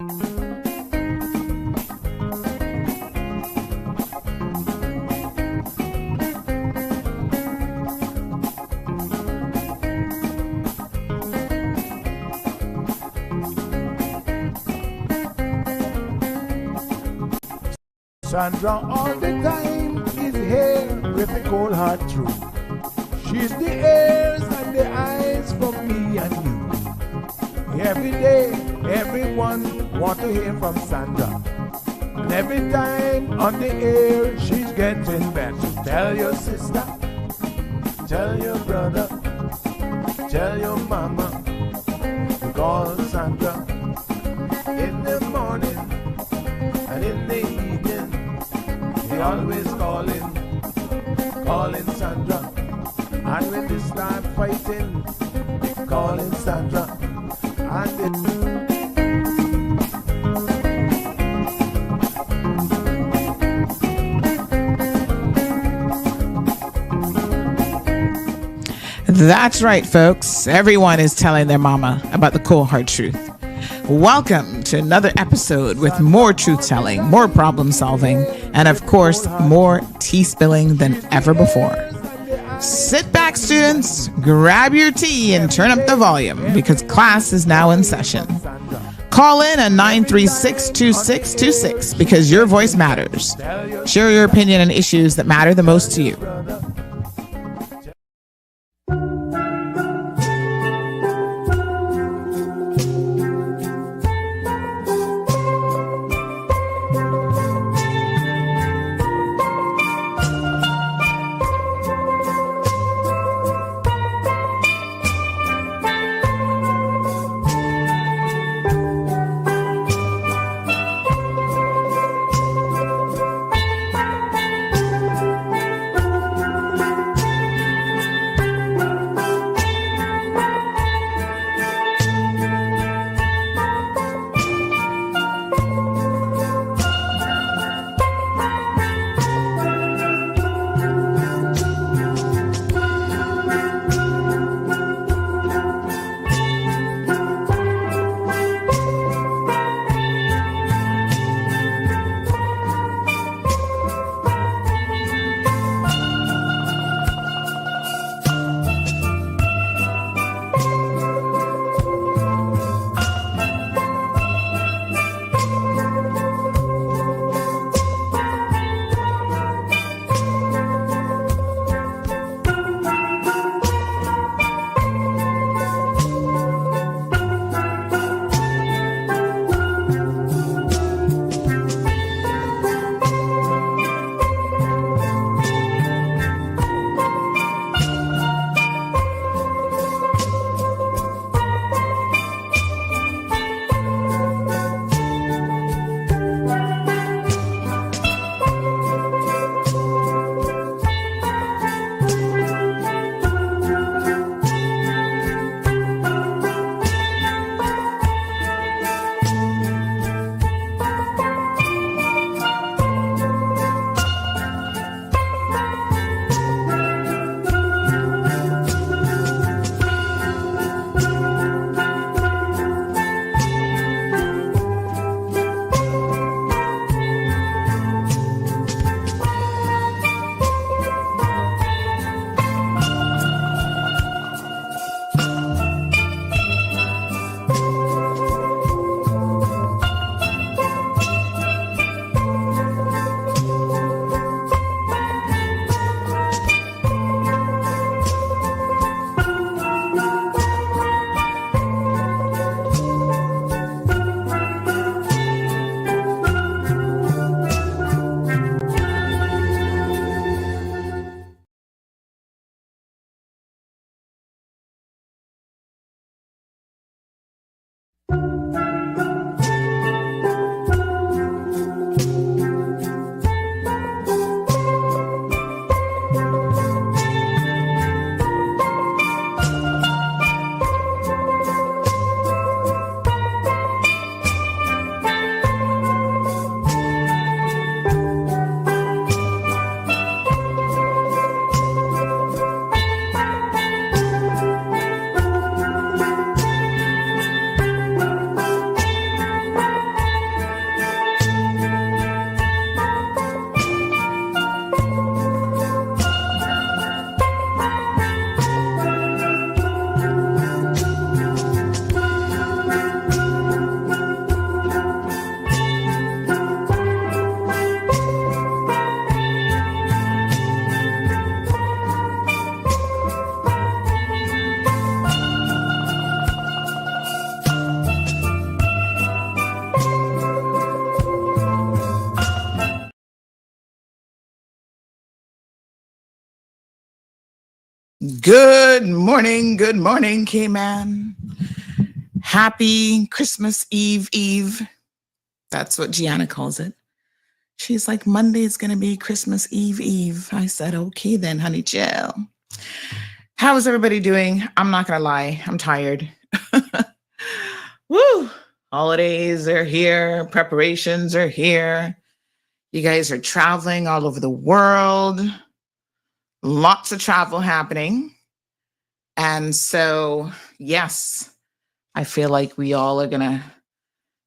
Sandra all the time is here with a cold heart true. She's the ears and the eyes for me and you. Every day, everyone want to hear from Sandra. And every time on the air, she's getting better. Tell your sister, tell your brother, tell your mama, call Sandra in the morning and in the evening. They always calling Sandra. And when they start fighting, they calling Sandra. And That's right, folks. Everyone is telling their mama about the cold hard truth. Welcome to another episode with more truth telling, more problem solving, and of course, more tea spilling than ever before. Sit back, students, grab your tea and turn up the volume because class is now in session. Call in at 936-2626 because your voice matters. Share your opinion on issues that matter the most to you. Good morning, K-Man. Happy Christmas Eve. That's what Gianna calls it. She's like, Monday's going to be Christmas Eve. I said, okay then, honey, chill. How is everybody doing? I'm not going to lie. I'm tired. Woo! Holidays are here. Preparations are here. You guys are traveling all over the world. Lots of travel happening. And so, yes, I feel like we all are going to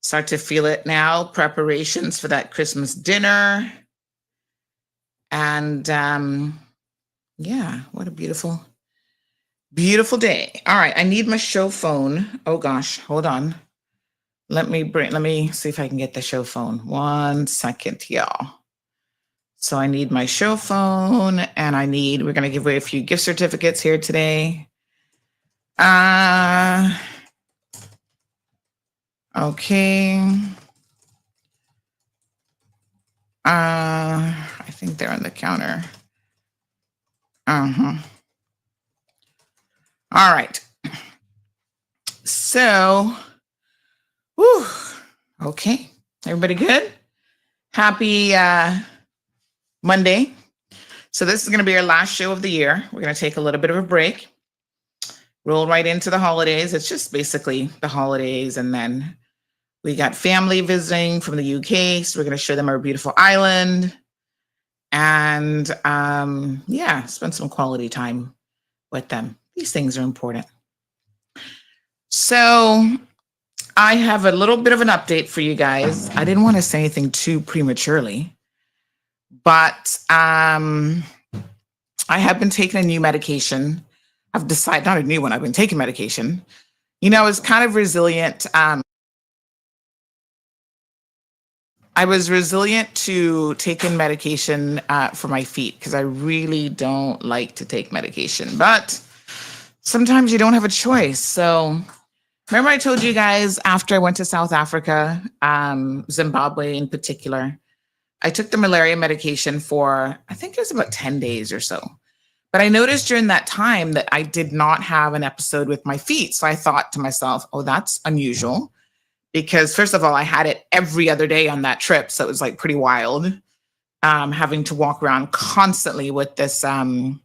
start to feel it now. Preparations for that Christmas dinner. And yeah, what a beautiful day. All right, I need my show phone. Oh gosh, hold on. Let me see if I can get the show phone. 1 second, y'all. So I need my show phone, and we're going to give away a few gift certificates here today. Okay. I think they're on the counter. All right. So, okay. Everybody good? Happy Monday. So this is going to be our last show of the year. We're going to take a little bit of a break. Roll right into the holidays. It's just basically the holidays. And then we got family visiting from the UK. So we're going to show them our beautiful island. And yeah, spend some quality time with them. These things are important. So I have a little bit of an update for you guys. I didn't want to say anything too prematurely, but I have been taking a new medication. I've decided, not a new one, I've been taking medication. You know, I was kind of resilient. I was resilient to taking medication for my feet because I really don't like to take medication, but sometimes you don't have a choice. So remember I told you guys after I went to South Africa, Zimbabwe in particular, I took the malaria medication for, I think it was about 10 days or so. But I noticed during that time that I did not have an episode with my feet. So I thought to myself, oh, that's unusual. Because first of all, I had it every other day on that trip. So it was like pretty wild, having to walk around constantly with this TENS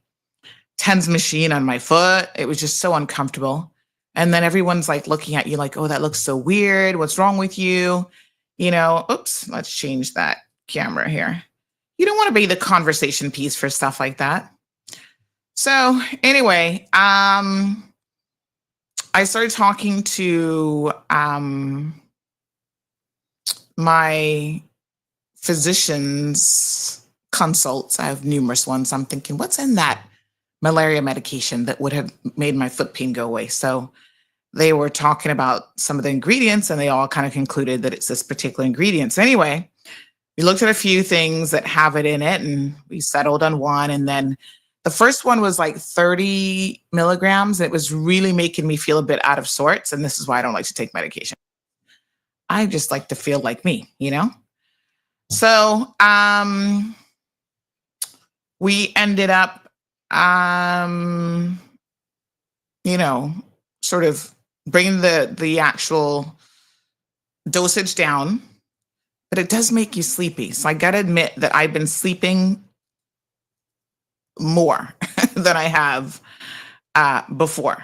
machine on my foot. It was just so uncomfortable. And then everyone's like looking at you like, oh, that looks so weird. What's wrong with you? You know, oops, let's change that camera here. You don't want to be the conversation piece for stuff like that. So anyway, I started talking to my physician's consults. I have numerous ones. I'm thinking, what's in that malaria medication that would have made my foot pain go away? So they were talking about some of the ingredients, and they all kind of concluded that it's this particular ingredient. So anyway, we looked at a few things that have it in it, and we settled on one. And then the first one was like 30 milligrams. It was really making me feel a bit out of sorts. And this is why I don't like to take medication. I just like to feel like me, you know? So we ended up, you know, sort of bringing the actual dosage down, but it does make you sleepy. So I got to admit that I've been sleeping more than I have before.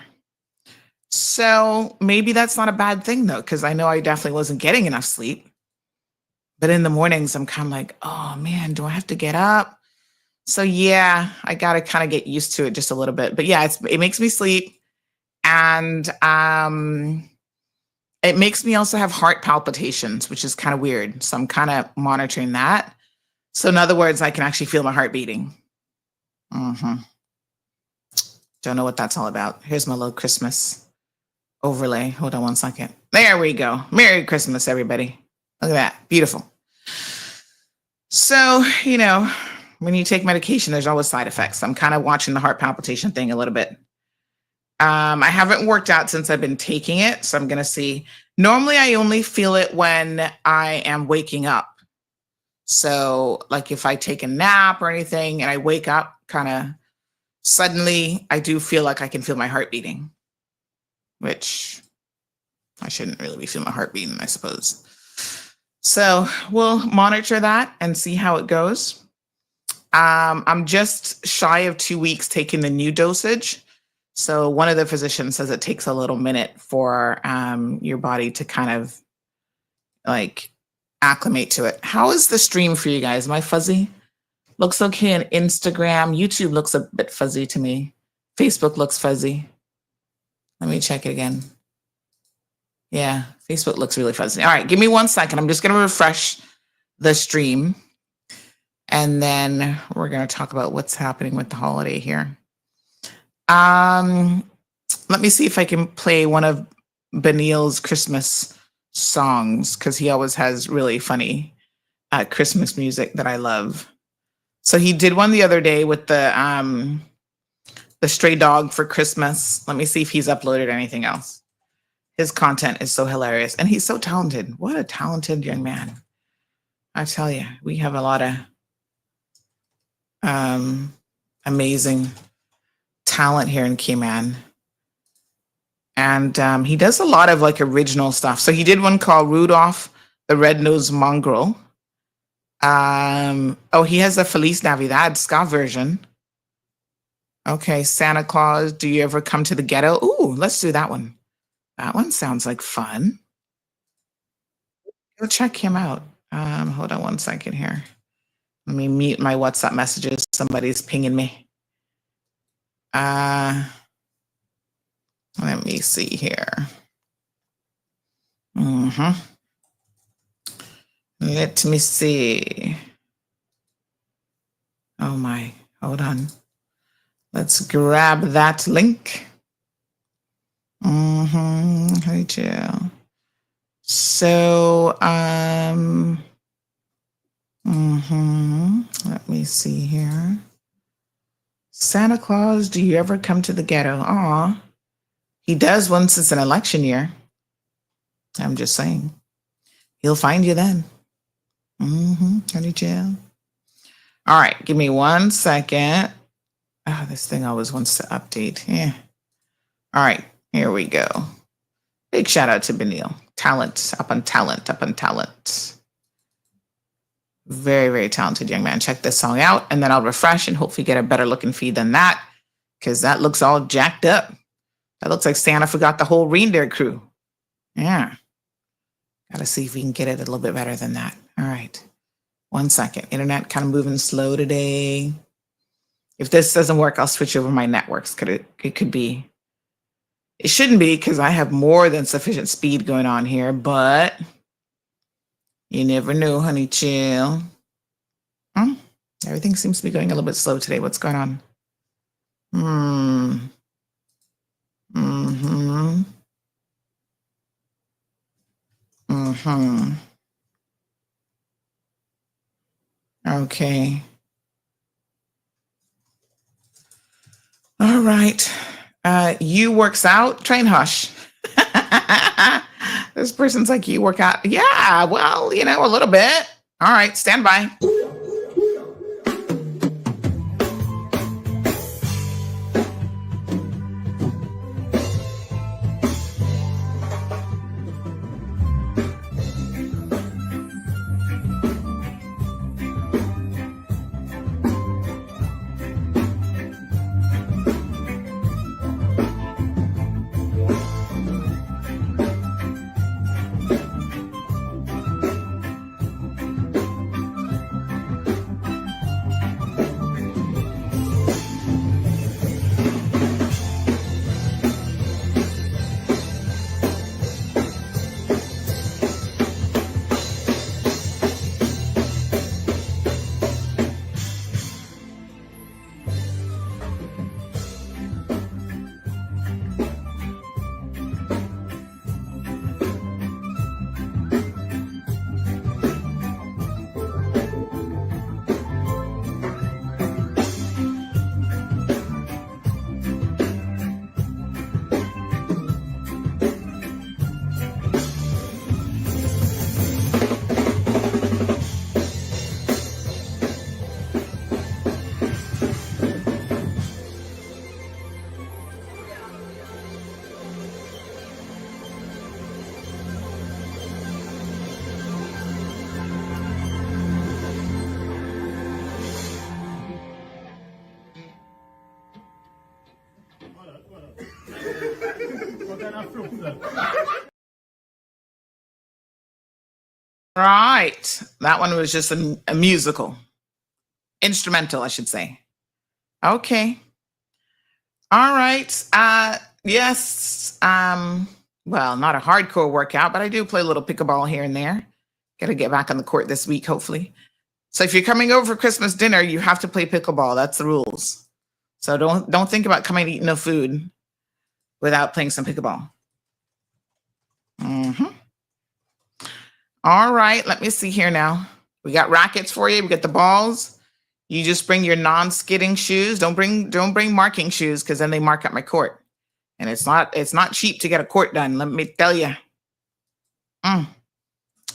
So maybe that's not a bad thing though, because I know I definitely wasn't getting enough sleep. But in the mornings, I'm kind of like, oh man, do I have to get up? So yeah, I got to kind of get used to it just a little bit. But yeah, it makes me sleep. And it makes me also have heart palpitations, which is kind of weird. So I'm kind of monitoring that. So in other words, I can actually feel my heart beating. Don't know what that's all about. Here's my little Christmas overlay. Hold on 1 second. There we go. Merry Christmas, everybody. Look at that. Beautiful. So, you know, when you take medication, there's always side effects. I'm kind of watching the heart palpitation thing a little bit. I haven't worked out since I've been taking it, so I'm going to see. Normally, I only feel it when I am waking up. So like if I take a nap or anything and I wake up kind of suddenly I do feel like I can feel my heart beating, which I shouldn't really be feeling my heart beating, I suppose. So we'll monitor that and see how it goes. I'm just shy of 2 weeks taking the new dosage. So one of the physicians says it takes a little minute for your body to kind of like acclimate to it. How is the stream for you guys? Am I fuzzy? Looks okay on Instagram. YouTube looks a bit fuzzy to me. Facebook looks fuzzy. Let me check it again. Yeah, Facebook looks really fuzzy. All right, give me 1 second. I'm just going to refresh the stream. And then we're going to talk about what's happening with the holiday here. Let me see if I can play one of Benil's Christmas songs, because he always has really funny Christmas music that I love. So he did one the other day with the stray dog for Christmas. Let me see if he's uploaded anything else. His content is so hilarious, and he's so talented. What a talented young man. I tell you, we have a lot of amazing talent here in Cayman. And he does a lot of like original stuff. So he did one called Rudolph the Red-Nosed Mongrel. He has the Feliz Navidad ska version. Okay, Santa Claus, do you ever come to the ghetto? Ooh, let's do that one. That one sounds like fun. Go check him out. Hold on 1 second here. Let me mute my WhatsApp messages. Somebody's pinging me. Let me see here. Let me see. Oh my, hold on. Let's grab that link. Hey, Jill. So, let me see here. Santa Claus, do you ever come to the ghetto? Aw, he does once it's an election year. I'm just saying. He'll find you then. Honey Jill. All right, give me 1 second. Oh, this thing always wants to update. Yeah. All right, here we go. Big shout out to Benil. Talent, up on talent, up on talent. Very, very talented young man. Check this song out, and then I'll refresh and hopefully get a better looking feed than that, because that looks all jacked up. That looks like Santa forgot the whole reindeer crew. Yeah. Got to see if we can get it a little bit better than that. All right. 1 second. Internet kind of moving slow today. If this doesn't work, I'll switch over my networks. It could be. It shouldn't be, because I have more than sufficient speed going on here, but you never know, honey chill. Everything seems to be going a little bit slow today. What's going on? Okay. All right. You works out, train hush. This person's like, you work out. Yeah, well, a little bit. All right, stand by. Right. That one was just a musical. Instrumental, I should say. Okay. All right. Yes. Well, not a hardcore workout, but I do play a little pickleball here and there. Got to get back on the court this week, hopefully. So if you're coming over for Christmas dinner, you have to play pickleball. That's the rules. So don't think about coming and eating no food without playing some pickleball. All right, let me see here now. We got rackets for you. We got the balls. You just bring your non-skidding shoes. Don't bring marking shoes because then they mark up my court. And it's not cheap to get a court done. Let me tell you.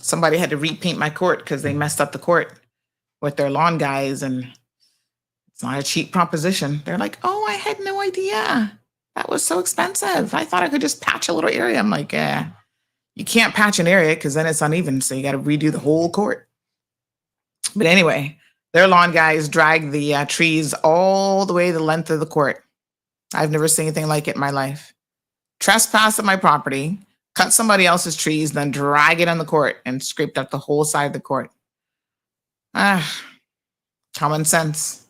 Somebody had to repaint my court because they messed up the court with their lawn guys, and it's not a cheap proposition. They're like, "Oh, I had no idea. That was so expensive. I thought I could just patch a little area." I'm like, "Yeah, you can't patch an area because then it's uneven. So you got to redo the whole court." But anyway, their lawn guys dragged the trees all the way the length of the court. I've never seen anything like it in my life. Trespass on my property, cut somebody else's trees, then drag it on the court and scraped up the whole side of the court. Common sense.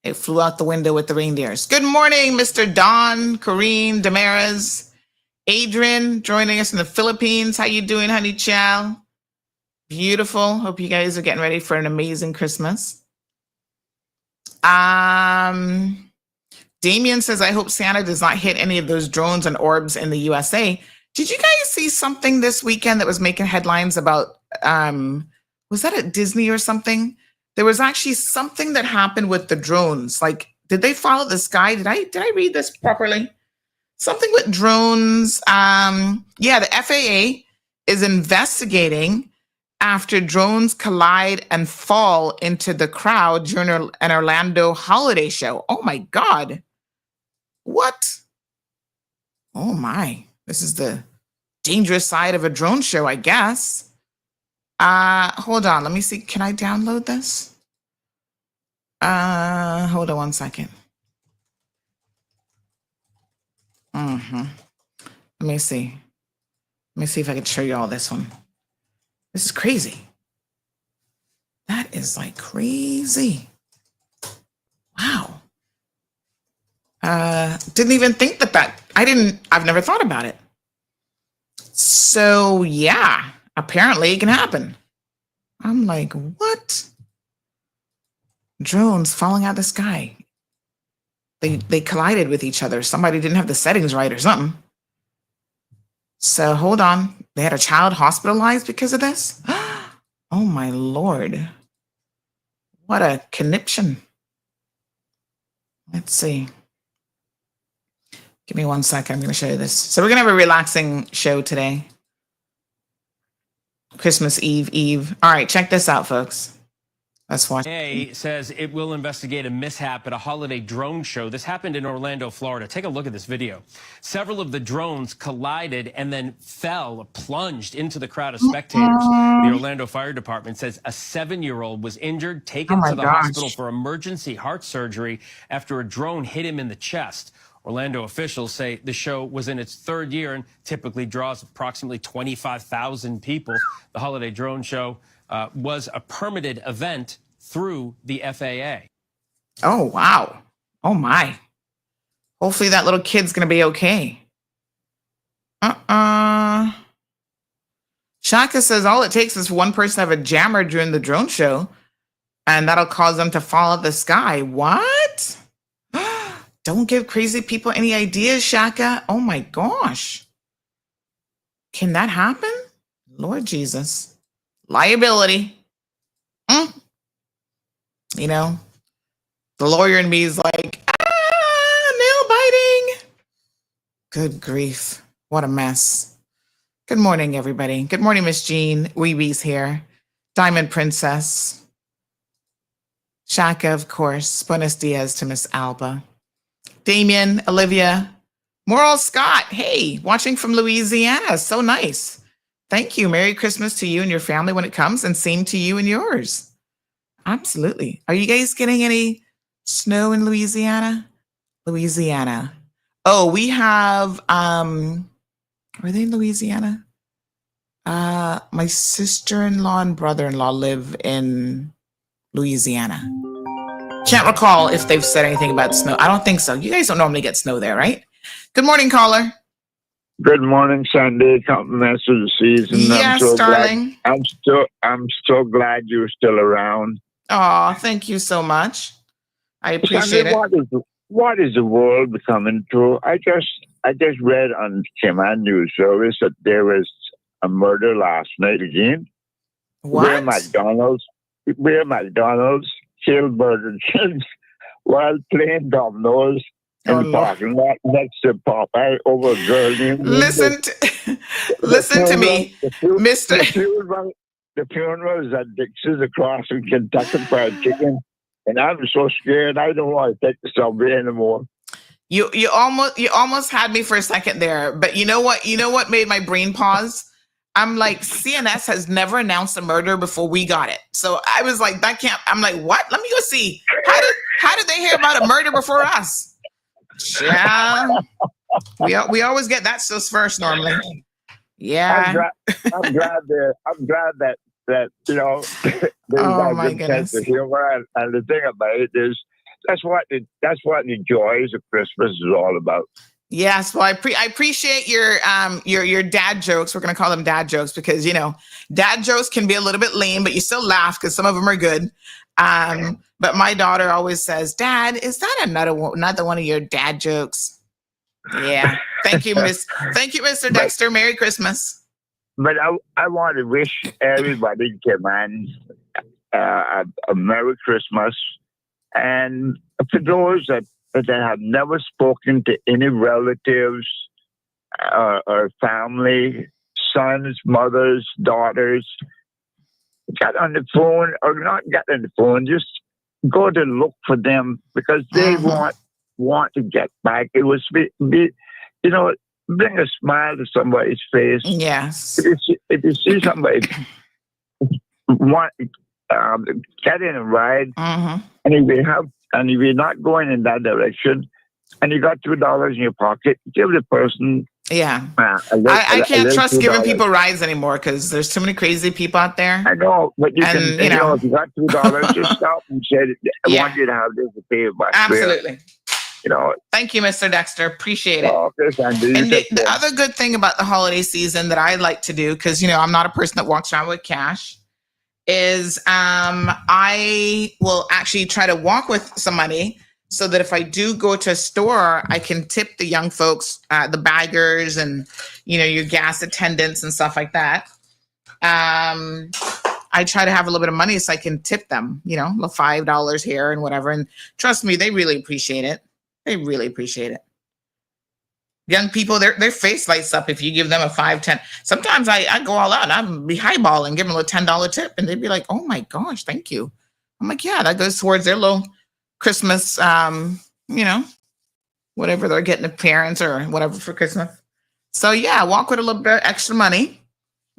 It flew out the window with the reindeers. Good morning, Mr. Don, Corrine, Damaris, Adrian, joining us in the Philippines. How you doing, honey chow? Beautiful. Hope you guys are getting ready for an amazing Christmas. Damien says, I hope Santa does not hit any of those drones and orbs in the USA. Did you guys see something this weekend that was making headlines about, was that at Disney or something? There was actually something that happened with the drones. Like, did they follow the sky? Did I read this properly? Something with drones. Yeah, the FAA is investigating after drones collide and fall into the crowd during an Orlando holiday show. Oh my God. What? Oh my. This is the dangerous side of a drone show, I guess. Hold on. Let me see. Can I download this? Hold on one second. Let me see. Let me see if I can show you all this one. This is crazy. That is like crazy. Wow. Didn't even think that I've never thought about it. So yeah, apparently it can happen. I'm like, what? Drones falling out of the sky. They collided with each other. Somebody didn't have the settings right or something. So hold on. They had a child hospitalized because of this? Oh my Lord. What a conniption. Let's see. Give me 1 second. I'm going to show you this. So we're going to have a relaxing show today. Christmas Eve. All right, check this out, folks. Let's watch. A says it will investigate a mishap at a holiday drone show. This happened in Orlando, Florida. Take a look at this video. Several of the drones collided and then plunged into the crowd of spectators. The Orlando Fire Department says a 7-year-old was injured, taken to the hospital for emergency heart surgery after a drone hit him in the chest. Orlando officials say the show was in its third year and typically draws approximately 25,000 people. The holiday drone show was a permitted event through the FAA. Oh, wow. Oh, my. Hopefully that little kid's going to be okay. Shaka says all it takes is one person to have a jammer during the drone show, and that'll cause them to fall out of the sky. What? Don't give crazy people any ideas, Shaka. Oh, my gosh. Can that happen? Lord Jesus. Liability. You know, the lawyer in me is like, nail biting. Good grief. What a mess. Good morning, everybody. Good morning, Miss Jean. Weebee's here. Diamond Princess. Shaka, of course. Buenos dias to Miss Alba. Damien, Olivia. Moral Scott. Hey, watching from Louisiana. So nice. Thank you. Merry Christmas to you and your family when it comes, and same to you and yours. Absolutely. Are you guys getting any snow in Louisiana? Louisiana. Oh, we have, are they in Louisiana? My sister-in-law and brother-in-law live in Louisiana. Can't recall if they've said anything about snow. I don't think so. You guys don't normally get snow there, right? Good morning, caller. Good morning, Sunday. Compliments of the season. Yes, darling. I'm so glad you're still around. Oh, thank you so much. I appreciate Sunday, it. what is the world becoming to? I just read on Command News Service that there was a murder last night again. What? Where McDonald's killed Burger King while playing dominoes in the parking lot next to Popeye over a girl named Listen to me, Mister. The funeral is at Dix's across in Kentucky Fried Chicken, and I'm so scared I don't want to take the subway anymore. You almost had me for a second there, but you know what made my brain pause? I'm like, CNS has never announced a murder before we got it. So I was like, that can't. I'm like, what? Let me go see. How did they hear about a murder before us? Yeah, we always get that stuff first normally. Yeah, I'm glad that oh my goodness. The humor and the thing about it is that's what the joys of Christmas is all about. Yes, well, I appreciate your dad jokes. We're gonna call them dad jokes because dad jokes can be a little bit lame, but you still laugh because some of them are good. But my daughter always says, "Dad, is that another one of your dad jokes?" Yeah. Thank you, Mr. Dexter. Merry Christmas. But I want to wish everybody, man, a Merry Christmas, and for those that have never spoken to any relatives or family, sons, mothers, daughters, get on the phone or not get on the phone, just go to look for them because they want to get back. It was bring a smile to somebody's face. Yes. If you see somebody get in a ride, and if you're not going in that direction, and you got $2 in your pocket, give the person. Yeah, I can't trust giving people rides anymore because there's too many crazy people out there. I know, but if you got $2, just stop and say, "I want you to have this to pay by." Absolutely. Thank you, Mr. Dexter. Appreciate it. And the other good thing about the holiday season that I like to do, because I'm not a person that walks around with cash, is I will actually try to walk with some money so that if I do go to a store, I can tip the young folks, the baggers and, your gas attendants and stuff like that. I try to have a little bit of money so I can tip them, $5 here and whatever. And trust me, they really appreciate it. They really appreciate it. Young people, their face lights up if you give them a 5, 10. Sometimes I go all out and I'll be highballing, give them a $10 tip. And they'd be like, "Oh my gosh, thank you." I'm like, yeah, that goes towards their little Christmas, whatever they're getting the parents or whatever for Christmas. So yeah, walk with a little bit of extra money.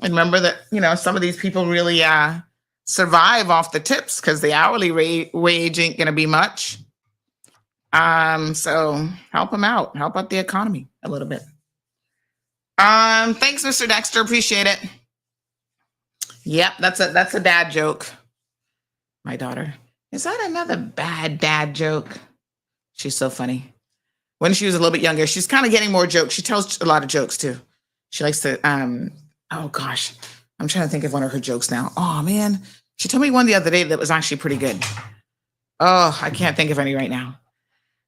And remember that, some of these people really survive off the tips because the hourly wage ain't going to be much. So help them out. Help out the economy a little bit. Thanks, Mr. Dexter. Appreciate it. Yep, that's a dad joke. My daughter. Is that another bad dad joke? She's so funny. When she was a little bit younger, she's kind of getting more jokes. She tells a lot of jokes too. She likes to, oh gosh, I'm trying to think of one of her jokes now. Oh man, she told me one the other day that was actually pretty good. Oh, I can't think of any right now.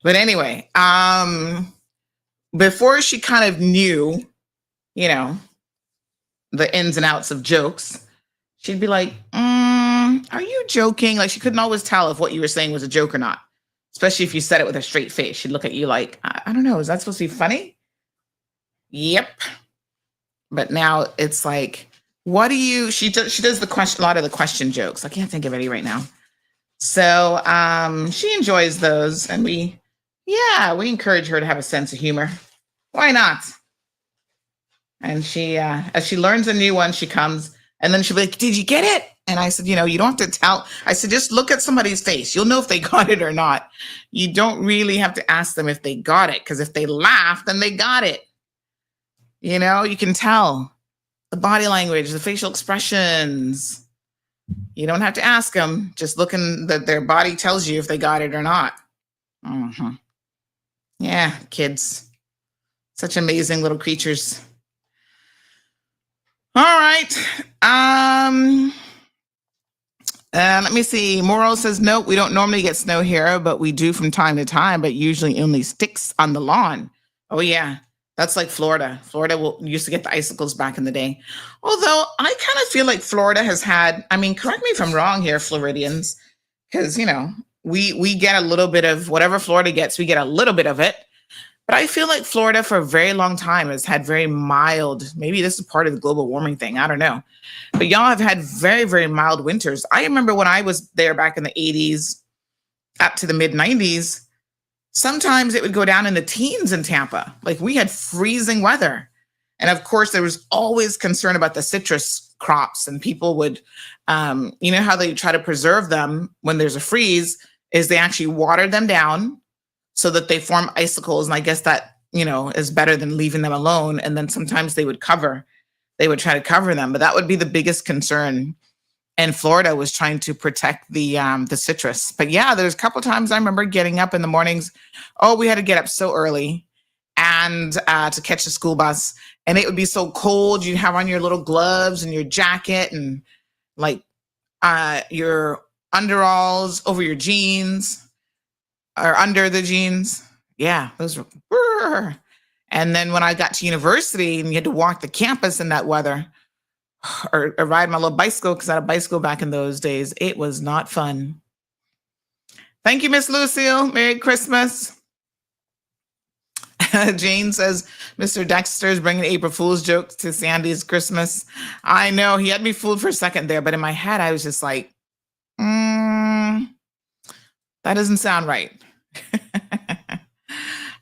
But anyway, before she kind of knew, the ins and outs of jokes, she'd be like, "Are you joking?" Like she couldn't always tell if what you were saying was a joke or not, especially if you said it with a straight face. She'd look at you like, I don't know, is that supposed to be funny? Yep. But now it's like, what do you? She does a lot of the question jokes. I can't think of any right now. So she enjoys those, and we encourage her to have a sense of humor. Why not? And she, as she learns a new one, she comes and then she'll be like, "Did you get it?" And I said, you don't have to tell. I said, just look at somebody's face. You'll know if they got it or not. You don't really have to ask them if they got it, because if they laugh, then they got it. You can tell. The body language, the facial expressions. You don't have to ask them. Just looking that their body tells you if they got it or not. Mm-hmm. Yeah, kids. Such amazing little creatures. All right. Let me see. Moral says, no, we don't normally get snow here, but we do from time to time, but usually only sticks on the lawn. Oh, yeah. That's like Florida. Florida used to get the icicles back in the day. Although I kind of feel like Florida has had, I mean, correct me if I'm wrong here, Floridians, because, we get a little bit of whatever Florida gets, we get a little bit of it. But I feel like Florida for a very long time has had very mild, maybe this is part of the global warming thing, I don't know. But y'all have had very, very mild winters. I remember when I was there back in the 80s up to the mid 90s, sometimes it would go down in the teens in Tampa. Like we had freezing weather. And of course, there was always concern about the citrus crops, and people would, you know how they try to preserve them when there's a freeze is they actually water them down so that they form icicles. And I guess that, is better than leaving them alone. And then sometimes they would try to cover them, but that would be the biggest concern. And Florida was trying to protect the citrus. But yeah, there's a couple of times I remember getting up in the mornings. Oh, we had to get up so early and to catch the school bus. And it would be so cold. You'd have on your little gloves and your jacket and like your underalls over your jeans or under the jeans. Yeah, those were. And then when I got to university and you had to walk the campus in that weather, or ride my little bicycle, because I had a bicycle back in those days, it was not fun. Thank you, Miss Lucille. Merry Christmas. Jane says, Mr. Dexter is bringing April Fool's jokes to Sandy's Christmas. I know, he had me fooled for a second there, but in my head, I was just like, that doesn't sound right.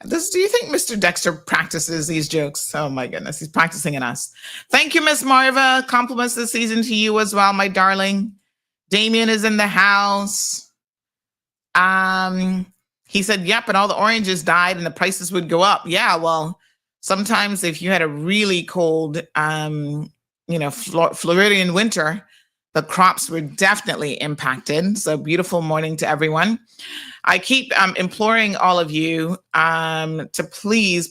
Do you think Mr. Dexter practices these jokes? Oh my goodness, he's practicing in us. Thank you, Miss Marva. Compliments this season to you as well, my darling. Damien is in the house. He said, yep, and all the oranges died and the prices would go up. Yeah, well, sometimes if you had a really cold, Floridian winter, the crops were definitely impacted. So beautiful morning to everyone. I keep imploring all of you to please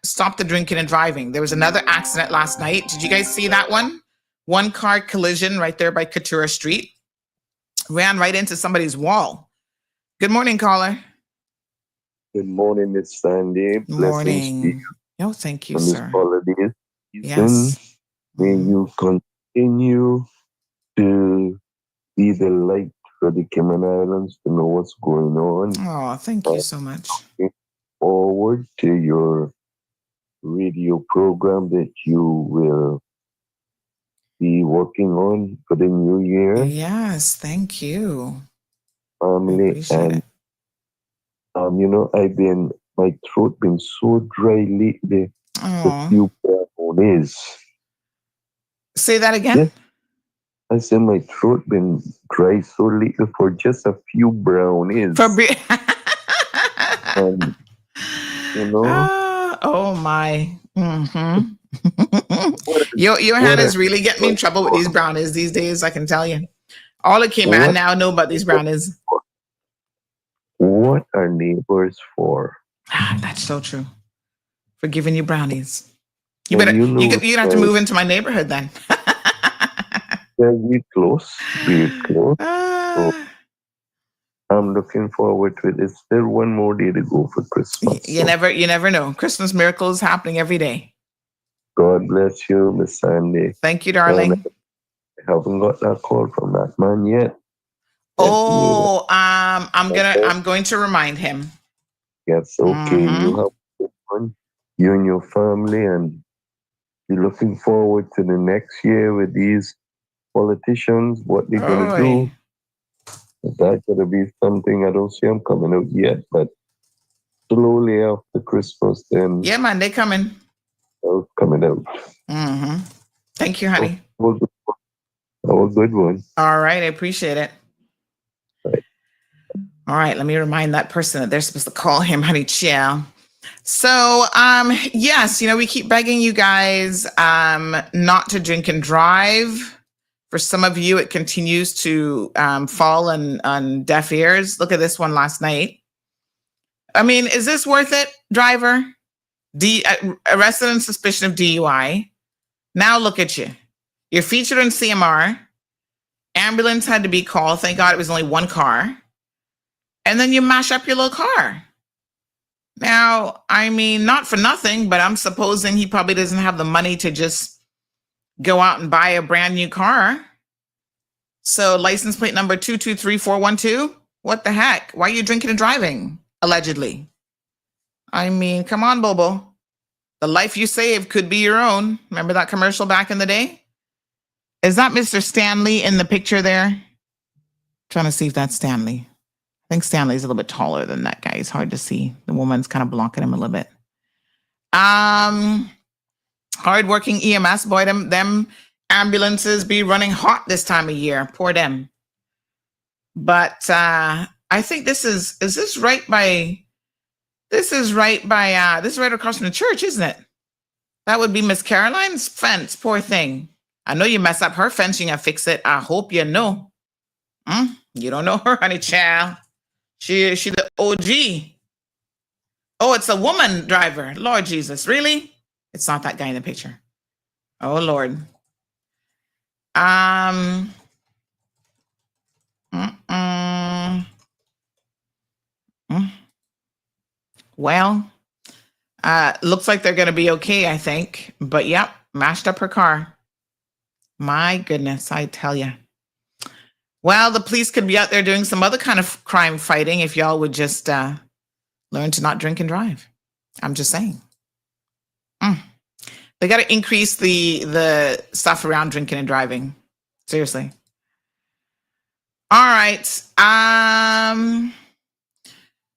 stop the drinking and driving. There was another accident last night. Did you guys see that one? One car collision right there by Couture Street. Ran right into somebody's wall. Good morning, caller. Good morning, Miss Sandy. Good morning. Oh, thank you, sir. Holidays. Yes. May you continue to be the light for the Cayman Islands to know what's going on. Oh, thank you so much. Looking forward to your radio program that you will be working on for the new year. Yes, thank you. Family and my throat been so dry lately. A few brownies. Say that again. Yeah. I said my throat been dry so little for just a few brownies. And, oh my. Mm-hmm. Your hand is really getting me in trouble with these brownies these days, I can tell you. All the Cayman now know about these brownies. What are neighbors for? That's so true. For giving you brownies. You're gonna have to move into my neighborhood then. We're close. So I'm looking forward to it. It's still one more day to go for Christmas. You never know. Christmas miracles happening every day. God bless you, Miss Sandy. Thank you, darling. I haven't got that call from that man yet. Oh, I'm going to remind him. Yes, okay. You have fun, you and your family, and you're looking forward to the next year with these politicians, what they're going to do. That's going to be something. I don't see them coming out yet, but slowly after Christmas, then. Yeah, man, they coming. Coming out. Mm-hmm. Thank you, honey. That was a good one. All right, I appreciate it. Right. All right, let me remind that person that they're supposed to call him Honey Chill. So, yes, we keep begging you guys not to drink and drive. For some of you, it continues to fall on deaf ears. Look at this one last night. I mean, is this worth it, driver? Arrested on suspicion of DUI. Now look at you. You're featured on CMR. Ambulance had to be called. Thank God it was only one car. And then you mash up your little car. Now, I mean, not for nothing, but I'm supposing he probably doesn't have the money to just go out and buy a brand new car. So license plate number 223412. What the heck? Why are you drinking and driving? Allegedly. I mean, come on, Bobo. The life you save could be your own. Remember that commercial back in the day? Is that Mr. Stanley in the picture there? Trying to see if that's Stanley. I think Stanley's a little bit taller than that guy. It's hard to see. The woman's kind of blocking him a little bit. Hardworking EMS, boy, them ambulances be running hot this time of year. Poor them. But I think this is right across from the church, isn't it? That would be Miss Caroline's fence. Poor thing. I know you mess up her fence, you gotta fix it. I hope you know. You don't know her, honey child. She the OG. Oh, it's a woman driver. Lord Jesus, really? It's not that guy in the picture. Oh Lord. Well, looks like they're gonna be okay, I think. But yep, mashed up her car. My goodness, I tell you. Well, the police could be out there doing some other kind of crime fighting if y'all would just learn to not drink and drive. I'm just saying. They got to increase the stuff around drinking and driving. Seriously. All right.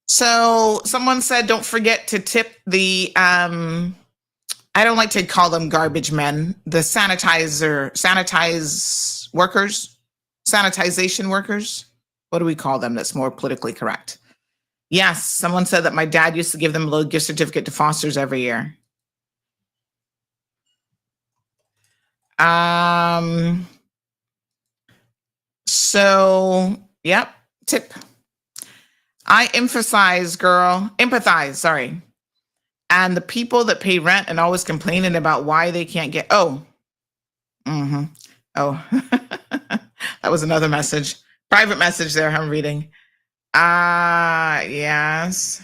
So someone said, don't forget to tip the, I don't like to call them garbage men, the sanitization workers. What do we call them? That's more politically correct. Yes, someone said that my dad used to give them a little gift certificate to Foster's every year. So, yep, tip. I empathize, sorry. And the people that pay rent and always complaining about why they can't get, Oh, that was another message. Private message there I'm reading. Yes.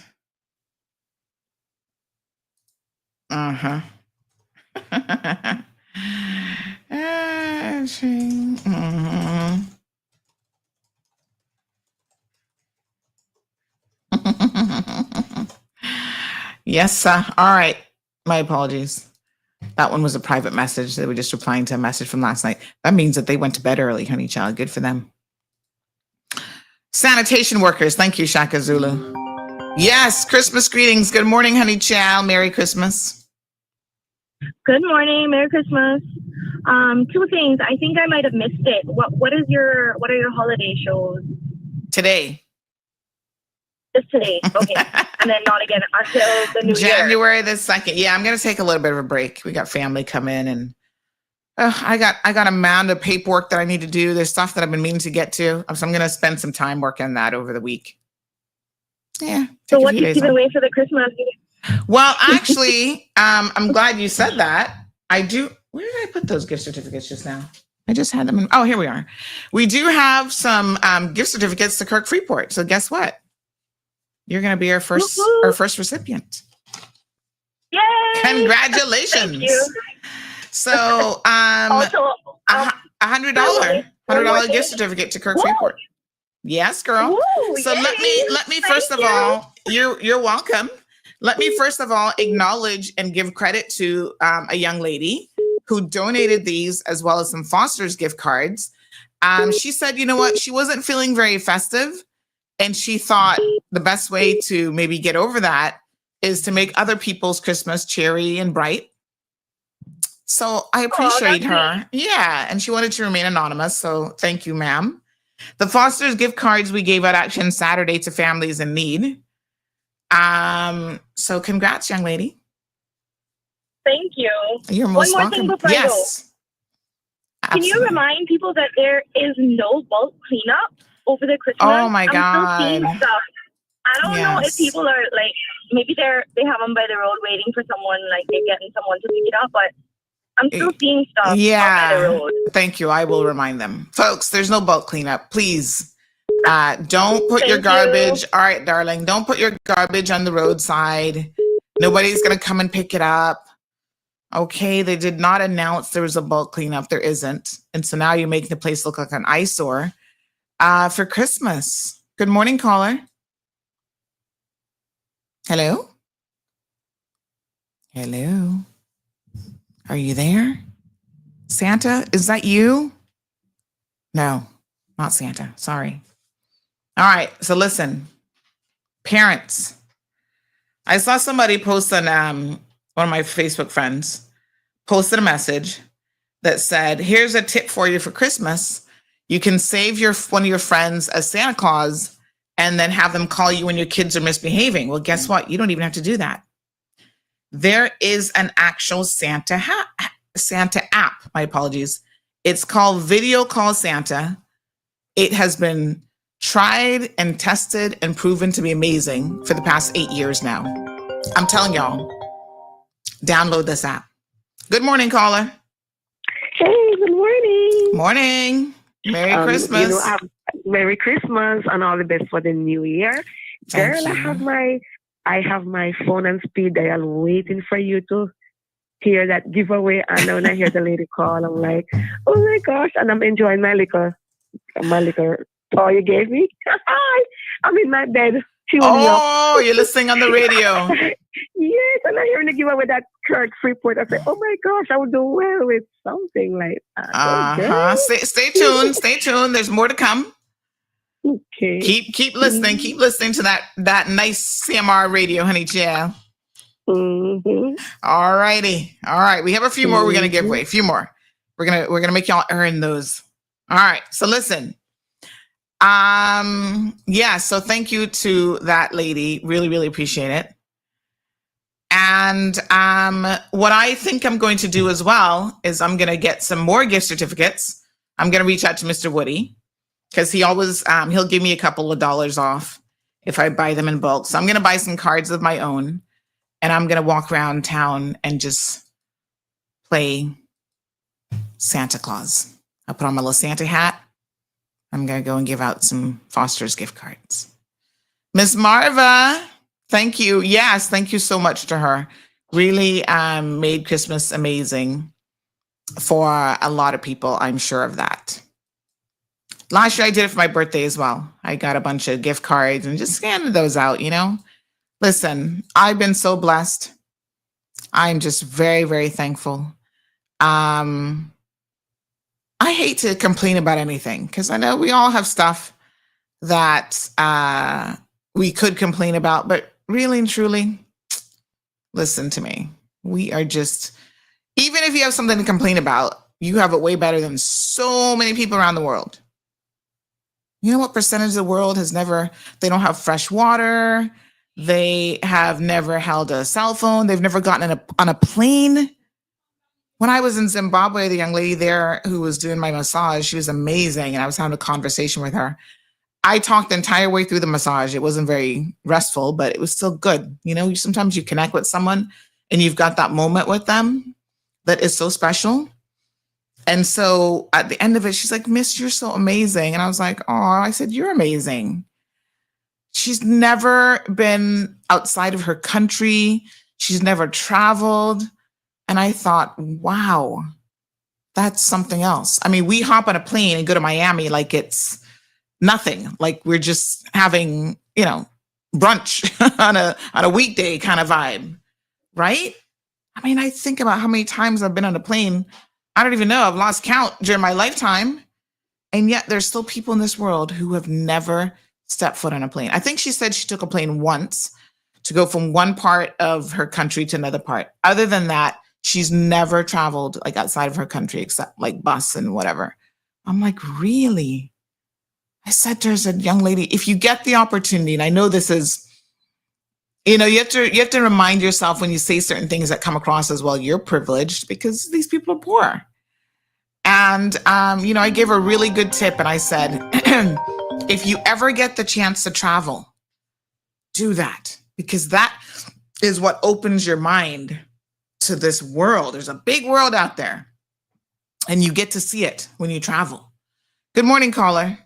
Yes, sir. All right. My apologies. That one was a private message. They were just replying to a message from last night. That means that they went to bed early, honey child. Good for them. Sanitation workers. Thank you, Shaka Zulu. Yes, Christmas greetings. Good morning, honey child. Merry Christmas. Good morning. Merry Christmas. Two things. I think I might have missed it. What are your holiday shows? Today. Just today. Okay. And then not again until the new January the 2nd. Yeah, I'm going to take a little bit of a break. We got family come in and I got a mound of paperwork that I need to do. There's stuff that I've been meaning to get to. So I'm going to spend some time working on that over the week. Yeah. So what you giving away for the Christmas? Well, actually, I'm glad you said that. I do. Where did I put those gift certificates just now? I just had them. Oh, here we are. We do have some gift certificates to Kirk Freeport. So guess what? You're going to be our first recipient. Yay! Congratulations. Thank you. So, also, $100 gift certificate to Kirk Freeport. Yes, girl. Woo, so yay. let me first of all, you're welcome. Let me first of all acknowledge and give credit to a young lady who donated these as well as some Foster's gift cards. She said, you know what? She wasn't feeling very festive. And she thought the best way to maybe get over that is to make other people's Christmas cheery and bright. So I appreciate her. Yeah. And she wanted to remain anonymous. So thank you, ma'am. The Foster's gift cards we gave out actually on Saturday to families in need. So congrats, young lady. Thank you. You're most One more thing welcome. before I go. Yes. Can you Absolutely. remind people that there is no bulk cleanup over the Christmas? Oh my I'm still seeing God. stuff. I don't know if Yes. people are like, maybe they have them by the road waiting for someone, like they're getting someone to pick it up, but I'm still seeing stuff out by the Yeah. road. Thank you. I will remind them. Folks, there's no bulk cleanup. Please. Don't put your Thank garbage. you. All right, darling. Don't put your garbage on the roadside. Nobody's going to come and pick it up. Okay. They did not announce there was a bulk cleanup. There isn't. And so now you're making the place look like an eyesore for Christmas. Good morning, caller. Hello? Hello? Are you there? Santa, is that you? No, not Santa. Sorry. All right. So listen, parents. I saw somebody post on one of my Facebook friends posted a message that said, "Here's a tip for you for Christmas. You can save one of your friends as Santa Claus and then have them call you when your kids are misbehaving." Well, guess what? You don't even have to do that. There is an actual Santa app. My apologies. It's called Video Call Santa. It has been tried and tested and proven to be amazing for the past 8 years now. I'm telling y'all, download this app. Good morning, caller. Hey, good morning. Morning. Merry Christmas. Merry Christmas and all the best for the new year. Thank Girl, you. I have my phone on speed dial waiting for you to hear that giveaway. And when I hear the lady call, I'm like, oh my gosh, and I'm enjoying my liquor toy you gave me. I'm in my bed. Oh, you're listening on the radio. Yes, and I hear the giveaway that Kirk Freeport. I say, oh my gosh, I would do well with something like that. Stay tuned. Stay tuned. There's more to come. Okay. Keep listening. Keep listening to that nice CMR radio, honey child. Mm-hmm. All righty. All right. We have a few more we're gonna give away. A few more. We're gonna make y'all earn those. All right. So listen. Yeah, so thank you to that lady. Really, really appreciate it. And what I think I'm going to do as well is I'm going to get some more gift certificates. I'm going to reach out to Mr. Woody because he always, he'll give me a couple of dollars off if I buy them in bulk. So I'm going to buy some cards of my own and I'm going to walk around town and just play Santa Claus. I'll put on my little Santa hat. I'm going to go and give out some Foster's gift cards. Miss Marva, thank you. Yes, thank you so much to her. Really made Christmas amazing for a lot of people. I'm sure of that. Last year I did it for my birthday as well. I got a bunch of gift cards and just scanned those out, you know. Listen, I've been so blessed. I'm just very, very thankful. I hate to complain about anything because I know we all have stuff that we could complain about, but really and truly, listen to me. We are just, even if you have something to complain about, you have it way better than so many people around the world. You know what percentage of the world they don't have fresh water. They have never held a cell phone. They've never gotten on a plane. When I was in Zimbabwe, the young lady there who was doing my massage, she was amazing. And I was having a conversation with her. I talked the entire way through the massage. It wasn't very restful, but it was still good. You know, sometimes you connect with someone and you've got that moment with them that is so special. And so at the end of it, she's like, "Miss, you're so amazing." And I was like, "Oh," I said, "You're amazing." She's never been outside of her country. She's never traveled. And I thought, wow, that's something else. I mean, we hop on a plane and go to Miami like it's nothing. Like we're just having, brunch on a weekday kind of vibe, right? I mean, I think about how many times I've been on a plane. I don't even know. I've lost count during my lifetime. And yet there's still people in this world who have never stepped foot on a plane. I think she said she took a plane once to go from one part of her country to another part. Other than that, she's never traveled like outside of her country except like bus and whatever. I'm like, really? I said to her, young lady, if you get the opportunity, and I know this is You know, you have to remind yourself when you say certain things that come across as, well, you're privileged because these people are poor. And you know, I gave a really good tip, and I said, if you ever get the chance to travel, do that, because that is what opens your mind to this world. There's a big world out there, and you get to see it when you travel. Good morning, caller.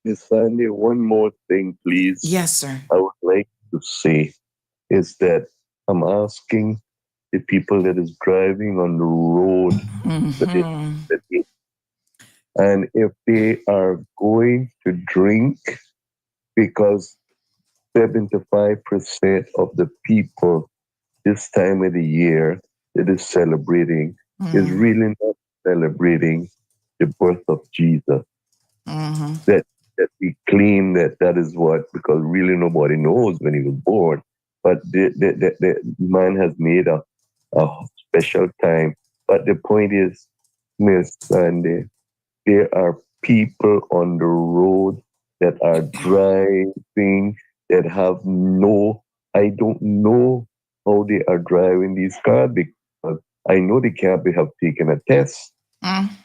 Miss Sandy, one more thing, please. Yes, sir. I would like to say is that I'm asking the people that is driving on the road, and if they are going to drink, because 75% of the people this time of the year that is celebrating is really not celebrating the birth of Jesus. That we claim that is what, because really nobody knows when he was born. But the man has made a special time. But the point is, Miss Sandy, there are people on the road that are driving that have I don't know how they are driving these cars, because I know they can't have taken a test,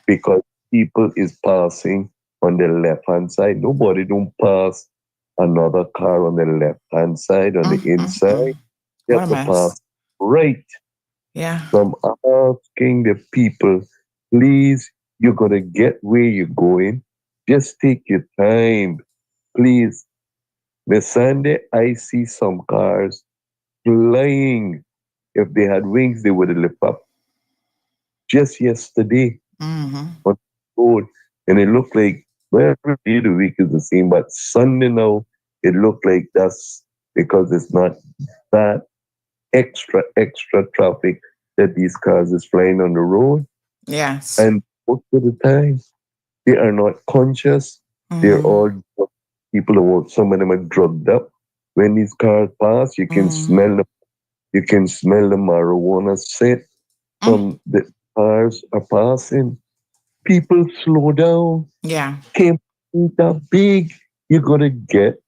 because people is passing on the left-hand side. Nobody don't pass another car on the left-hand side, on the inside. You have to pass right. Yeah. So I'm asking the people, please, you're going to get where you're going. Just take your time, please. Miss Sandy, I see some cars flying. If they had wings, they would have lifted up. Just yesterday on the road, and it looked like, well, every day of the week is the same, but Sunday now, it looked like that's because it's not that extra traffic that these cars is flying on the road. Yes. And most of the time, they are not conscious. They're all people who, some of them are drugged up. When these cars pass, you can smell them. You can smell the marijuana scent from the cars are passing. People slow down. Yeah. Can't be that big. You're gonna get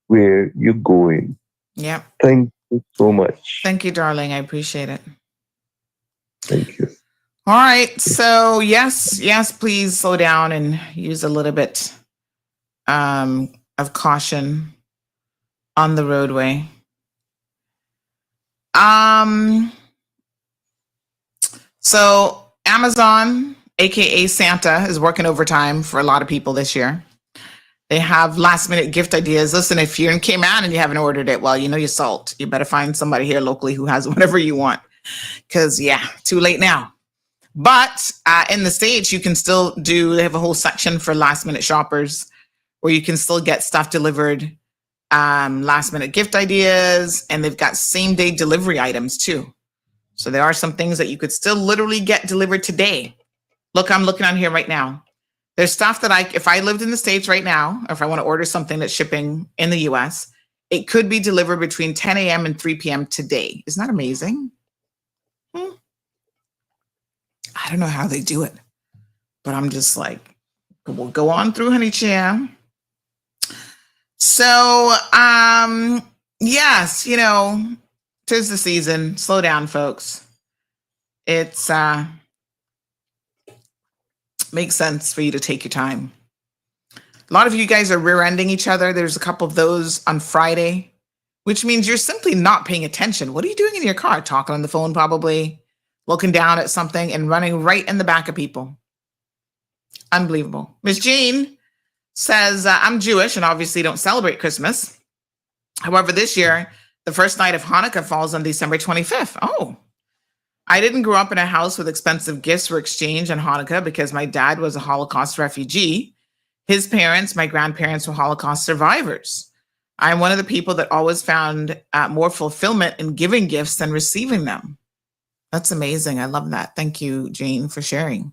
where you're going. Yep. Thank you so much. Thank you, darling. I appreciate it. Thank you. All right. So yes, please slow down and use a little bit of caution on the roadway. So Amazon, aka Santa, is working overtime for a lot of people this year. They have last minute gift ideas. Listen, if you're in Cayman and you haven't ordered it, well, you know your salt. You better find somebody here locally who has whatever you want. Because too late now. But in the States, you can still they have a whole section for last minute shoppers where you can still get stuff delivered, last minute gift ideas, and they've got same day delivery items too. So there are some things that you could still literally get delivered today. Look, I'm looking on here right now. There's stuff that if I lived in the States right now, or if I want to order something that's shipping in the US, it could be delivered between 10 a.m. and 3 p.m. today. Isn't that amazing? I don't know how they do it, but I'm just like, we'll go on through, honey child. So, yes, 'tis the season. Slow down, folks. It's makes sense for you to take your time. A lot of you guys are rear-ending each other. There's a couple of those on Friday, which means you're simply not paying attention. What are you doing in your car? Talking on the phone, probably looking down at something and running right in the back of people. Unbelievable. Miss Jean says, I'm Jewish and obviously don't celebrate Christmas. However, this year, the first night of Hanukkah falls on December 25th. Oh, I didn't grow up in a house with expensive gifts for exchange on Hanukkah because my dad was a Holocaust refugee. His parents, my grandparents, were Holocaust survivors. I'm one of the people that always found more fulfillment in giving gifts than receiving them. That's amazing. I love that. Thank you, Jane, for sharing.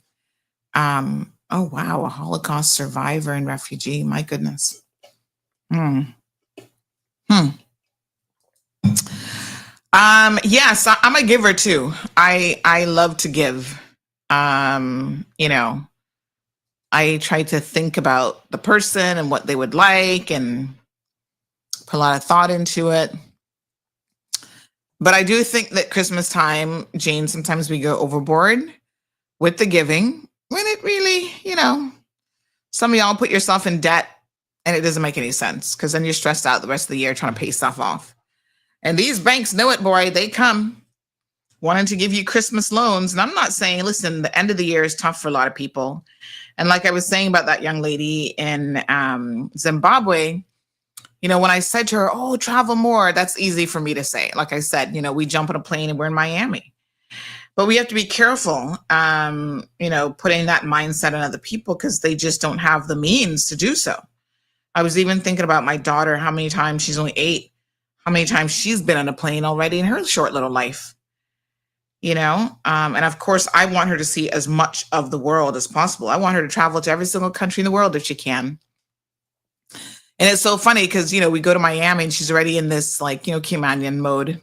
Oh, wow. A Holocaust survivor and refugee. My goodness. Yes, I'm a giver too. I love to give. I try to think about the person and what they would like and put a lot of thought into it. But I do think that Christmas time, Jane, sometimes we go overboard with the giving when it really, some of y'all put yourself in debt and it doesn't make any sense because then you're stressed out the rest of the year trying to pay stuff off. And these banks know it, boy. They come wanting to give you Christmas loans. And I'm not saying, listen, the end of the year is tough for a lot of people. And like I was saying about that young lady in Zimbabwe, when I said to her, oh, travel more, that's easy for me to say. Like I said, we jump on a plane and we're in Miami. But we have to be careful, putting that mindset on other people because they just don't have the means to do so. I was even thinking about my daughter, how many times, she's only 8, how many times she's been on a plane already in her short little life. And of course, I want her to see as much of the world as possible. I want her to travel to every single country in the world if she can. And it's so funny because, we go to Miami and she's already in this Kimanian mode.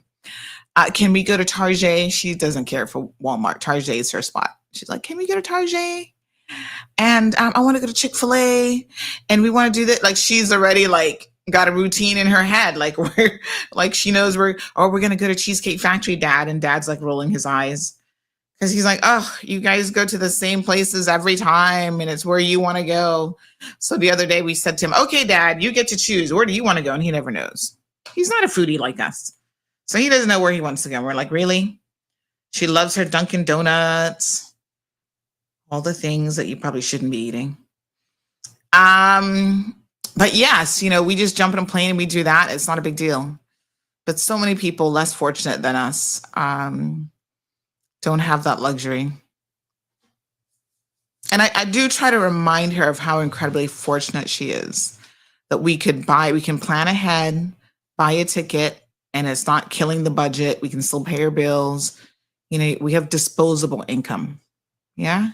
Can we go to Target? She doesn't care for Walmart. Target is her spot. She's like, can we go to Target? And I want to go to Chick-fil-A. And we want to do that. Like, she's already got a routine in her head. She knows we're going to go to Cheesecake Factory, Dad. And Dad's rolling his eyes because he's like, oh, you guys go to the same places every time and it's where you want to go. So the other day we said to him, okay, Dad, you get to choose. Where do you want to go? And he never knows. He's not a foodie like us. So he doesn't know where he wants to go. We're like, really? She loves her Dunkin' Donuts. All the things that you probably shouldn't be eating. But yes, we just jump in a plane and we do that. It's not a big deal. But so many people less fortunate than us don't have that luxury. And I do try to remind her of how incredibly fortunate she is that we can plan ahead, buy a ticket, and it's not killing the budget. We can still pay our bills. We have disposable income. Yeah.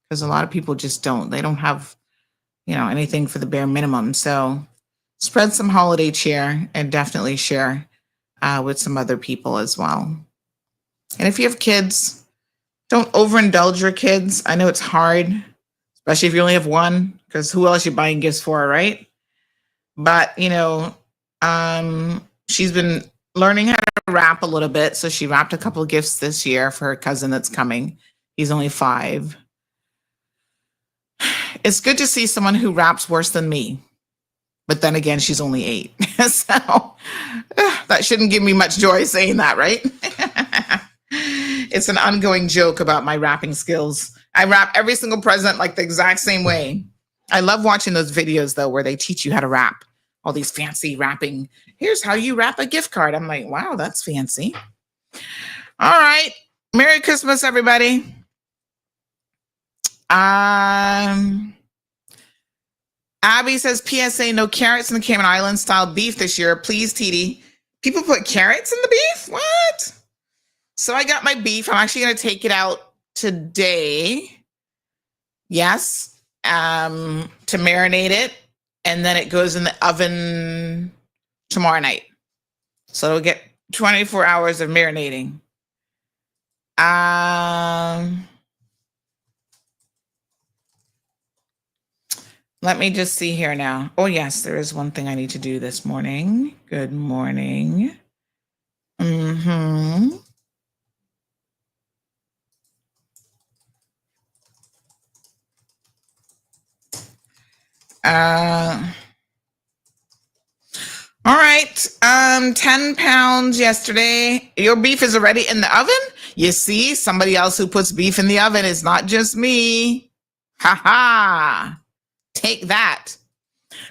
Because a lot of people just don't. They don't have, anything for the bare minimum. So spread some holiday cheer and definitely share with some other people as well. And if you have kids, don't overindulge your kids. I know it's hard, especially if you only have one, because who else you buying gifts for, right? But, she's been learning how to wrap a little bit. So she wrapped a couple of gifts this year for her cousin that's coming. He's only 5. It's good to see someone who raps worse than me. But then again, she's only 8. So that shouldn't give me much joy saying that, right? It's an ongoing joke about my rapping skills. I rap every single present the exact same way. I love watching those videos, though, where they teach you how to rap. All these fancy rapping. Here's how you wrap a gift card. I'm like, wow, that's fancy. All right. Merry Christmas, everybody. Abby says, PSA, no carrots in the Cayman Islands style beef this year. Please, TD. People put carrots in the beef? What? So I got my beef. I'm actually going to take it out today. Yes. To marinate it. And then it goes in the oven tomorrow night. So it'll get 24 hours of marinating. Let me just see here now. Oh, yes, there is one thing I need to do this morning. Good morning. All right. 10 pounds yesterday. Your beef is already in the oven? You see, somebody else who puts beef in the oven is not just me. Ha ha. Take that.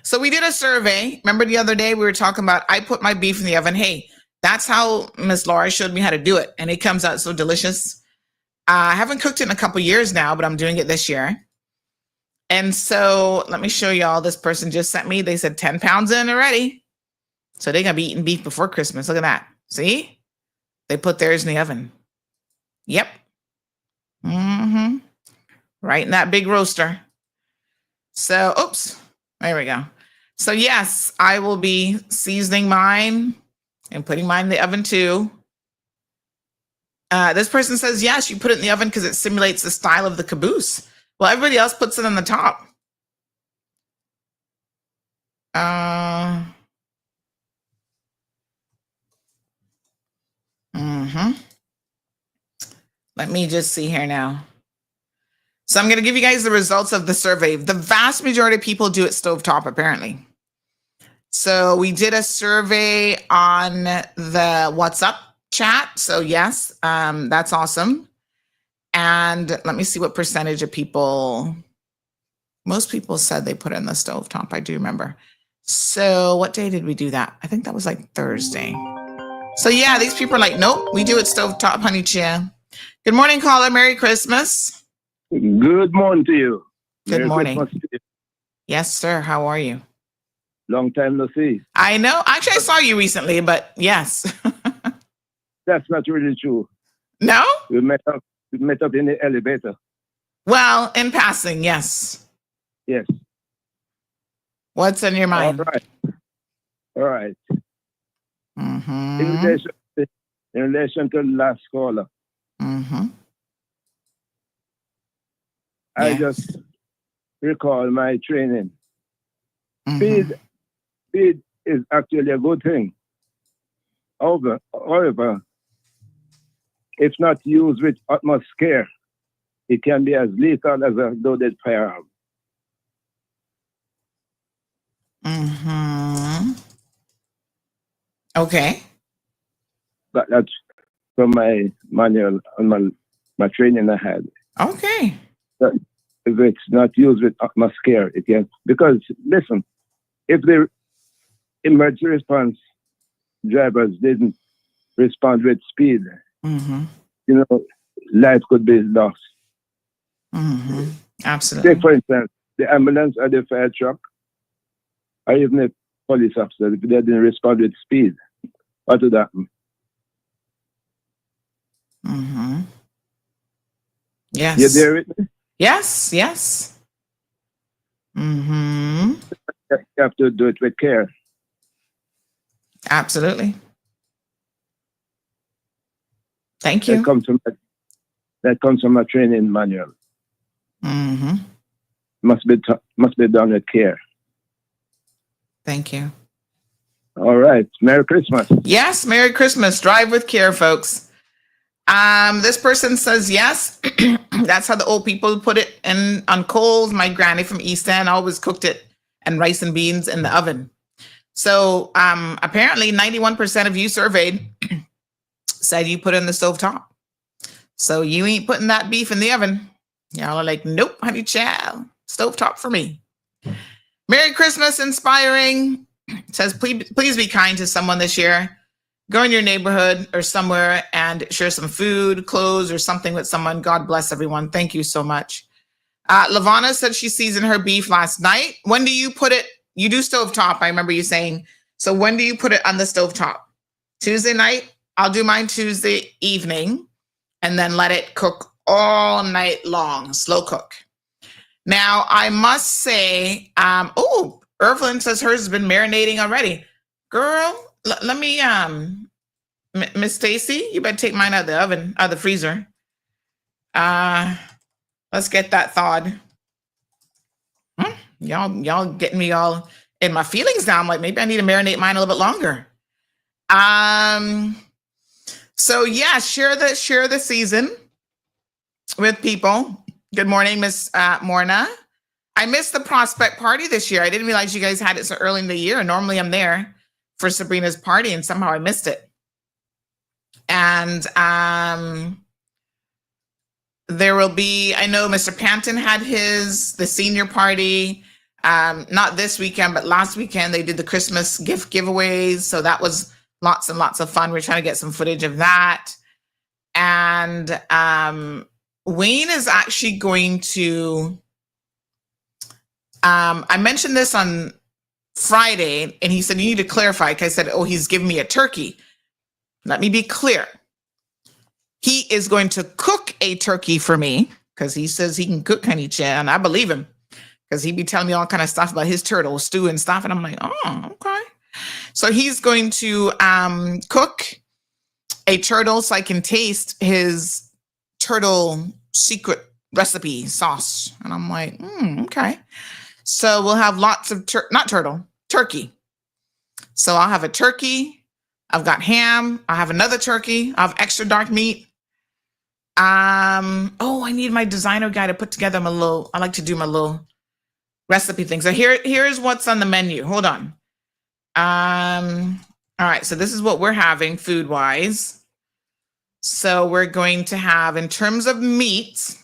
So we did a survey. Remember the other day we were talking about, I put my beef in the oven. Hey, that's how Miss Laura showed me how to do it. And it comes out so delicious. I haven't cooked it in a couple years now, but I'm doing it this year. And so let me show y'all. This person just sent me, they said 10 pounds in already. So they're going to be eating beef before Christmas. Look at that. See? They put theirs in the oven. Yep. Right in that big roaster. So, oops. There we go. So yes, I will be seasoning mine and putting mine in the oven too. This person says, yes, you put it in the oven because it simulates the style of the caboose. Well, everybody else puts it on the top. Mm-hmm. Let me just see here now. So I'm going to give you guys the results of the survey. The vast majority of people do it stovetop, apparently. So we did a survey on the WhatsApp chat. So yes, that's awesome. And let me see what percentage of people. Most people said they put it in the stovetop. I do remember. So what day did we do that? I think that was like Thursday. So yeah, these people are like, nope, we do it stovetop, honey chia. Good morning, caller. Merry Christmas. Good morning to you. Good Merry morning. Christmas to you. Yes, sir. How are you? Long time no see. I know. Actually, I saw you recently, but yes. That's not really true. No? We met up in the elevator. Well, in passing, yes. Yes. What's in your mind? All right. Mm-hmm. In relation to the last caller, Mm-hmm. I Yes. just recall my training. Mm-hmm. Speed is actually a good thing. However, if not used with utmost care, it can be as lethal as a loaded firearm. Mm-hmm. Okay. But that's from my manual and my training I had. Okay. That if it's not used with utmost care, it can. Because listen, if the emergency response drivers didn't respond with speed, Mm-hmm. life could be lost. Mm-hmm. Absolutely. Take, for instance, the ambulance or the fire truck, or even the police officer, if they didn't respond with speed, what would happen? Mm-hmm. Yes. You there with me? Yes. Yes. Mm-hmm. You have to do it with care. Absolutely. Thank you. That comes from my training manual. Mm-hmm. Must be done with care. Thank you. All right. Merry Christmas. Yes, Merry Christmas. Drive with care, folks. This person says yes. That's how the old people put it on coals. My granny from East End always cooked it and rice and beans in the oven. So apparently 91% of you surveyed said you put it in the stovetop. So you ain't putting that beef in the oven. Y'all are like, nope, honey child, stovetop for me. Merry Christmas, inspiring. It says, please be kind to someone this year. Go in your neighborhood or somewhere and share some food, clothes, or something with someone. God bless everyone. Thank you so much. Lavana said she seasoned her beef last night. When do you put it? You do stovetop, I remember you saying. So when do you put it on the stovetop? Tuesday night? I'll do mine Tuesday evening and then let it cook all night long, slow cook. Now, I must say, Irvlyn says hers has been marinating already. Girl, let me, Miss Stacy, you better take mine out of the oven, out of the freezer. Let's get that thawed. Y'all getting me all in my feelings now. I'm like, maybe I need to marinate mine a little bit longer. So yeah, share the season with people. Good morning, Miss Morna. I missed the prospect party this year. I didn't realize you guys had it so early in the year. Normally I'm there for Sabrina's party and somehow I missed it. And there will be, I know Mr. Panton had the senior party, not this weekend, but last weekend they did the Christmas gift giveaways. So that was lots and lots of fun. We're trying to get some footage of that. And Wayne is actually going to, I mentioned this on Friday and he said, you need to clarify. Because I said, he's giving me a turkey. Let me be clear. He is going to cook a turkey for me because he says he can cook, honey, and I believe him because he'd be telling me all kind of stuff about his turtle stew and stuff. And I'm like, oh, okay. So he's going to cook a turtle so I can taste his turtle secret recipe sauce. And I'm like, okay. So we'll have lots of turkey. So I'll have a turkey, I've got ham. I have another turkey. I have extra dark meat. Oh, I need my designer guy to put together I like to do my little recipe thing. So here's what's on the menu. Hold on. All right, so this is what we're having food-wise. So we're going to have, in terms of meat,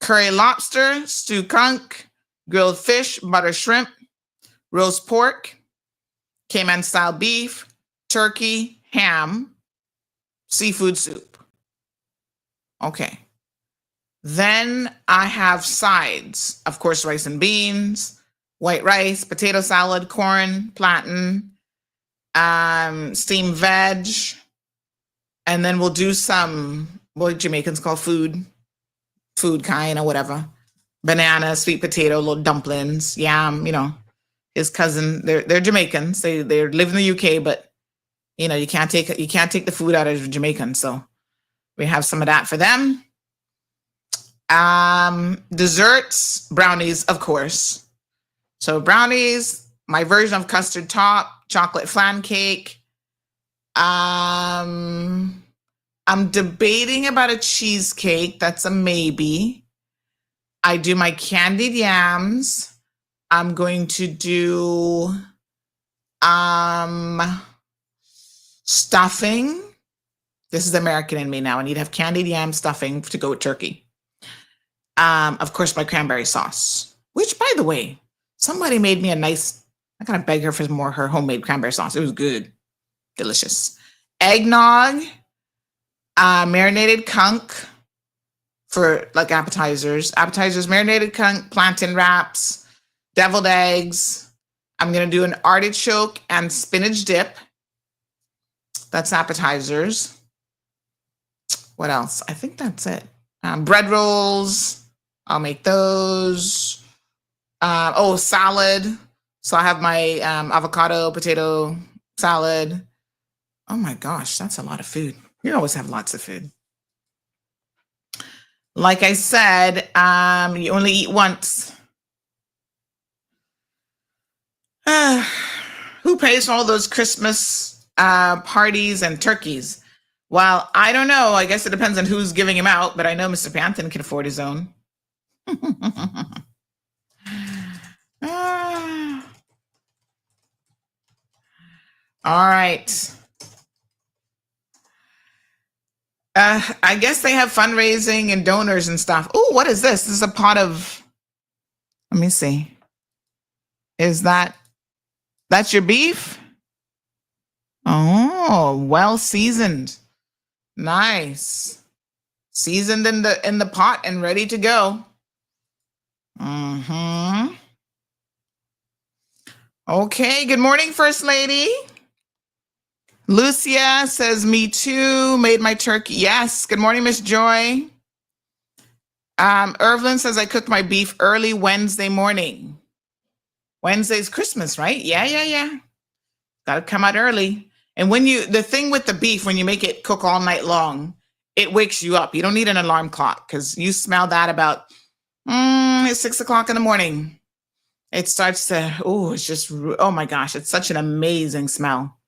curry lobster, stew conch, grilled fish, butter shrimp, roast pork, Cayman-style beef, turkey, ham, seafood soup. Okay. Then I have sides. Of course, rice and beans, white rice, potato salad, corn, plantain, steamed veg. And then we'll do some, what Jamaicans call food kind or whatever. Banana, sweet potato, little dumplings, yam, his cousin, they're Jamaicans. They live in the UK, but you can't take the food out of Jamaican. So we have some of that for them. Desserts, brownies, of course. So brownies, my version of custard top, chocolate flan cake. I'm debating about a cheesecake. That's a maybe. I do my candied yams. I'm going to do stuffing. This is American in me now. I need to have candied yam stuffing to go with turkey. Of course, my cranberry sauce, which, by the way, somebody made me I gotta beg her for more her homemade cranberry sauce. It was good. Delicious. Eggnog, marinated conch for like appetizers. Appetizers, marinated conch, plantain wraps, deviled eggs. I'm going to do an artichoke and spinach dip. That's appetizers. What else? I think that's it. Bread rolls. I'll make those. Salad. So I have my avocado, potato salad. Oh my gosh, that's a lot of food. You always have lots of food. Like I said, you only eat once. Who pays for all those Christmas parties and turkeys? Well, I don't know. I guess it depends on who's giving him out, but I know Mr. Panthen can afford his own. All right. I guess they have fundraising and donors and stuff. Oh, what is this? This is a pot of, let me see. That's your beef? Oh, well seasoned. Nice. Seasoned in the pot and ready to go. Mm-hmm. Okay, good morning, First Lady. Lucia says, me too, made my turkey. Yes, good morning, Miss Joy. Irvlin says, I cooked my beef early Wednesday morning. Wednesday's Christmas, right? Yeah. Got to come out early. And the thing with the beef, when you make it cook all night long, it wakes you up. You don't need an alarm clock because you smell that about it's 6 o'clock in the morning. It starts to, it's just, oh my gosh, it's such an amazing smell.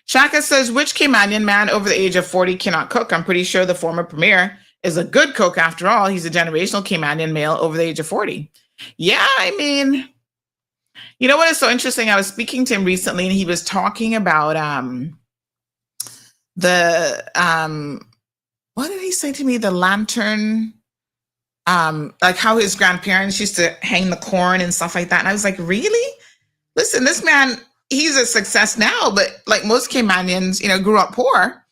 Shaka says, which Caymanian man over the age of 40 cannot cook? I'm pretty sure the former premier is a good cook after all. He's a generational Caymanian male over the age of 40. Yeah, I mean, you know what is so interesting? I was speaking to him recently and he was talking about what did he say to me? The lantern, like how his grandparents used to hang the corn and stuff like that. And I was like, really? Listen, this man, he's a success now, but like most Caymanians, grew up poor.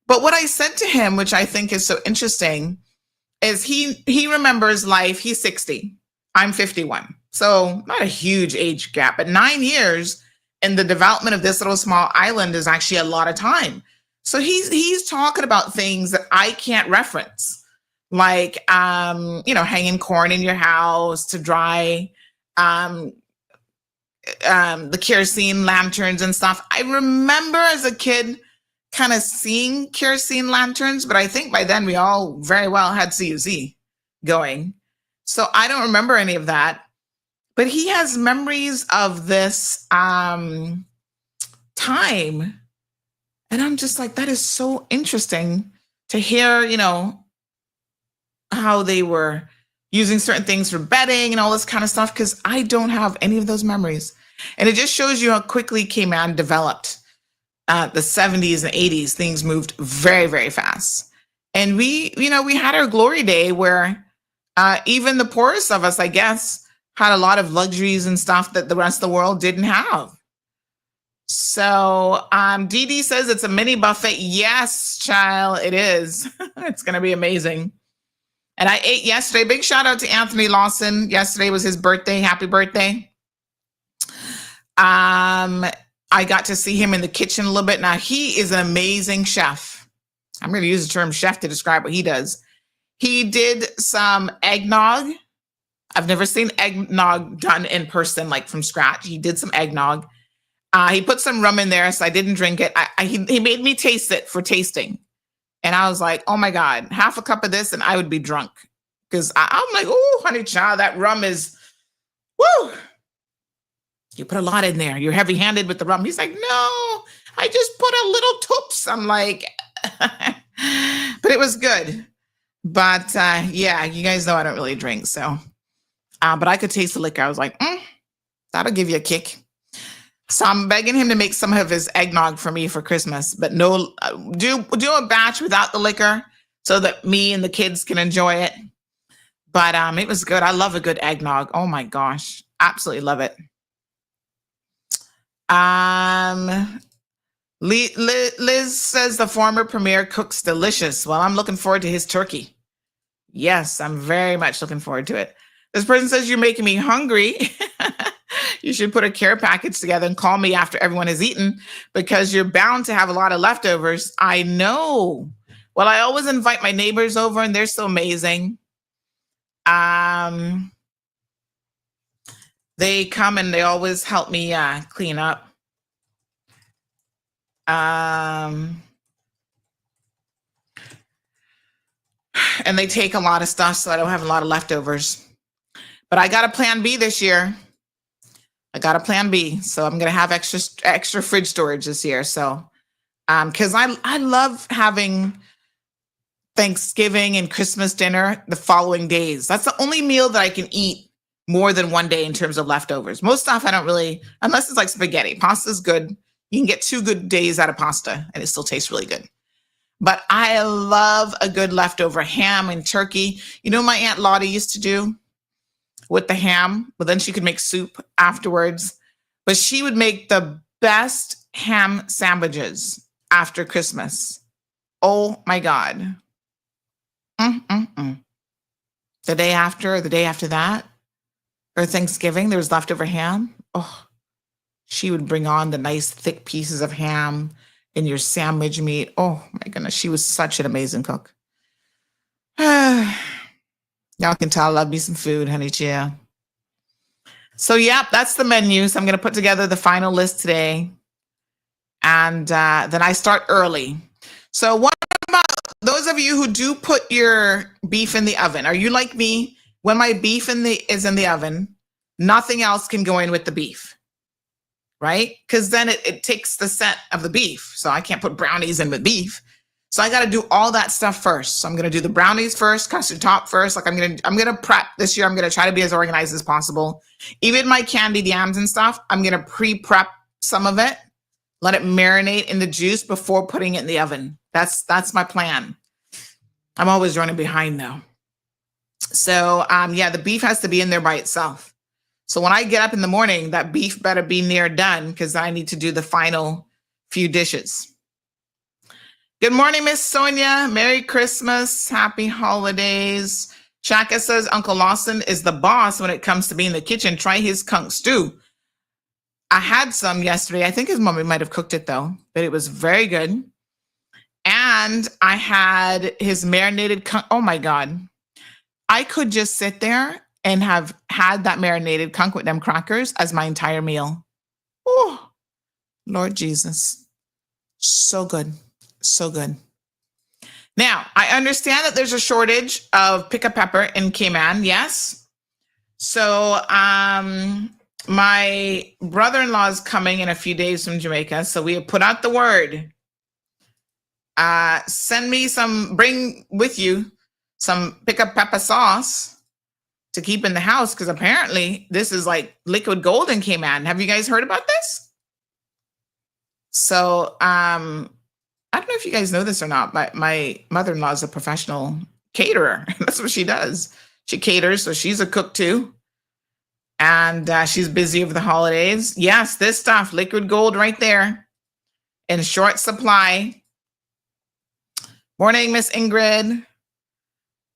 But what I said to him, which I think is so interesting, is he remembers life. He's 60. I'm 51. So not a huge age gap, but 9 years in the development of this little small island is actually a lot of time. So he's talking about things that I can't reference, like, hanging corn in your house to dry, the kerosene lanterns and stuff. I remember as a kid kind of seeing kerosene lanterns, but I think by then we all very well had CUC going. So I don't remember any of that. But he has memories of this time. And I'm just like, that is so interesting to hear, you know, how they were using certain things for betting and all this kind of stuff, because I don't have any of those memories. And it just shows you how quickly Cayman developed. The 70s and 80s, things moved very, very fast. And we had our glory day where even the poorest of us, I guess, had a lot of luxuries and stuff that the rest of the world didn't have. So Dee Dee says it's a mini buffet. Yes, child, it is. It's going to be amazing. And I ate yesterday. Big shout out to Anthony Lawson. Yesterday was his birthday. Happy birthday. I got to see him in the kitchen a little bit. Now, he is an amazing chef. I'm going to use the term chef to describe what he does. He did some eggnog. I've never seen eggnog done in person, like from scratch. He did some eggnog. He put some rum in there, so I didn't drink it. He made me taste it for tasting. And I was like, oh my God, half a cup of this and I would be drunk. Because I'm like, oh, honey child, that rum is, woo. You put a lot in there. You're heavy-handed with the rum. He's like, no, I just put a little toops. I'm like, but it was good. But yeah, you guys know I don't really drink. So, but I could taste the liquor. I was like, that'll give you a kick. So I'm begging him to make some of his eggnog for me for Christmas, but no, do a batch without the liquor so that me and the kids can enjoy it. But it was good. I love a good eggnog. Oh my gosh, absolutely love it. Liz says the former premier cooks delicious. Well, I'm looking forward to his turkey. Yes, I'm very much looking forward to it. This person says you're making me hungry. You should put a care package together and call me after everyone has eaten, because you're bound to have a lot of leftovers. I know. Well, I always invite my neighbors over and they're so amazing. They come and they always help me clean up. And they take a lot of stuff, so I don't have a lot of leftovers. But I got a plan B this year. I got a plan B, so I'm gonna have extra fridge storage this year. So, because I love having Thanksgiving and Christmas dinner the following days. That's the only meal that I can eat more than one day in terms of leftovers. Most stuff I don't really, unless it's like spaghetti. Pasta's good. You can get 2 good days out of pasta and it still tastes really good. But I love a good leftover ham and turkey. You know, my Aunt Lottie used to do with the ham, but then she could make soup afterwards. But she would make the best ham sandwiches after Christmas. Oh my God. The day after, or the day after that, or Thanksgiving, there was leftover ham. Oh, she would bring on the nice thick pieces of ham in your sandwich meat. Oh my goodness, she was such an amazing cook. Y'all can tell I love me some food, honey chia. So yeah, that's the menu. So I'm going to put together the final list today. And then I start early. So what about those of you who do put your beef in the oven? Are you like me? When my beef is in the oven, nothing else can go in with the beef, right? Because then it takes the scent of the beef. So I can't put brownies in with beef. So I got to do all that stuff first. So I'm going to do the brownies first, custard top first. Like I'm going to prep this year. I'm going to try to be as organized as possible. Even my candied yams and stuff, I'm going to pre-prep some of it, let it marinate in the juice before putting it in the oven. That's my plan. I'm always running behind though. So yeah, the beef has to be in there by itself. So when I get up in the morning, that beef better be near done, because I need to do the final few dishes. Good morning, Miss Sonia. Merry Christmas. Happy holidays. Shaka says Uncle Lawson is the boss when it comes to being in the kitchen. Try his kunk stew. I had some yesterday. I think his mommy might have cooked it though, but it was very good. And I had his marinated kunk. Oh my God. I could just sit there and have had that marinated kunk with them crackers as my entire meal. Oh, Lord Jesus. So good. So good. Now, I understand that there's a shortage of pick-a-pepper in Cayman. Yes. So my brother-in-law is coming in a few days from Jamaica, so we have put out the word. Send me bring with you some pickup pepper sauce to keep in the house, because apparently this is like liquid gold in Cayman. Have you guys heard about this? So I don't know if you guys know this or not, but my mother-in-law is a professional caterer. That's what she does. She caters, so she's a cook too. And she's busy over the holidays. Yes, this stuff, liquid gold right there in short supply. Morning, Miss Ingrid.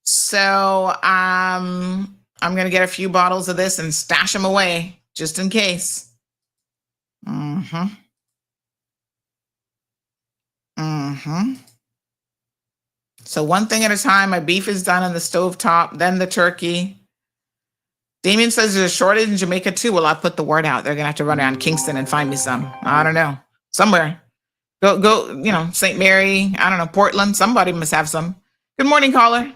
So I'm going to get a few bottles of this and stash them away just in case. Mm-hmm. Mm-hmm. So one thing at a time. My beef is done on the stovetop, then the turkey. Damien says there's a shortage in Jamaica too. Well, I'll put the word out. They're going to have to run around Kingston and find me some. I don't know. Somewhere. Go, St. Mary, I don't know, Portland. Somebody must have some. Good morning, caller.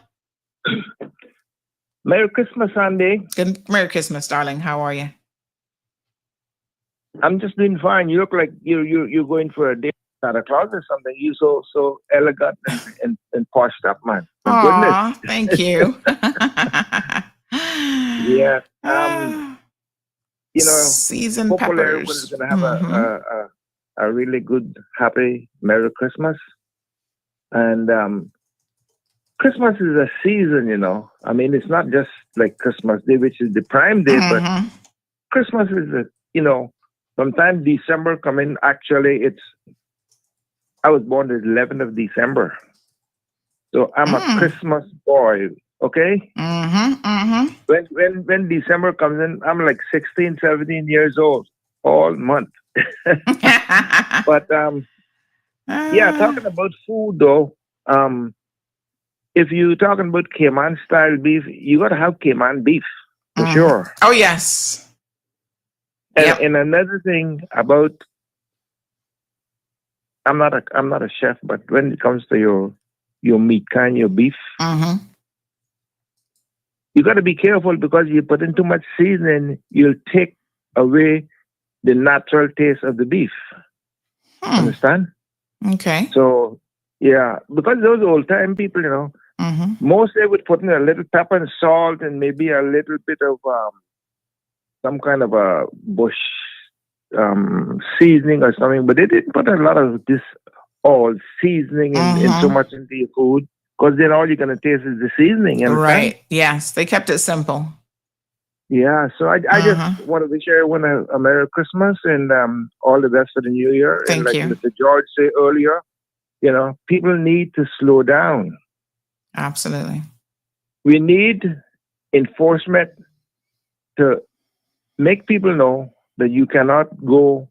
Merry Christmas, Andy. Good Merry Christmas, darling. How are you? I'm just doing fine. You look like you're going for a date with Santa Claus or something. You so elegant and poshed up, man. Aw, thank you. Yeah. Seasoned peppers. Everyone's gonna have a really good, happy, Merry Christmas. And Christmas is a season, I mean, it's not just like Christmas Day, which is the prime day, but Christmas is sometime December coming. Actually, I was born the 11th of December. So I'm a Christmas boy, okay? When December comes in, I'm like 16, 17 years old all month. But talking about food though, if you're talking about Cayman style beef, you gotta have Cayman beef for sure. Oh yes. And another thing about, I'm not a chef, but when it comes to your meat kind, your beef, you got to be careful, because you put in too much seasoning, you'll take away the natural taste of the beef. Understand? Okay. So, yeah, because those old time people, most they would put in a little pepper and salt and maybe a little bit of some kind of a bush seasoning or something, but they didn't put a lot of this all seasoning in so much into your food, because then all you're going to taste is the seasoning. Right. Yes, they kept it simple. Yeah, so I just wanted to share a Merry Christmas and all the best for the New Year. Thank and you. Mr. George said earlier, people need to slow down. Absolutely. We need enforcement to make people know that you cannot go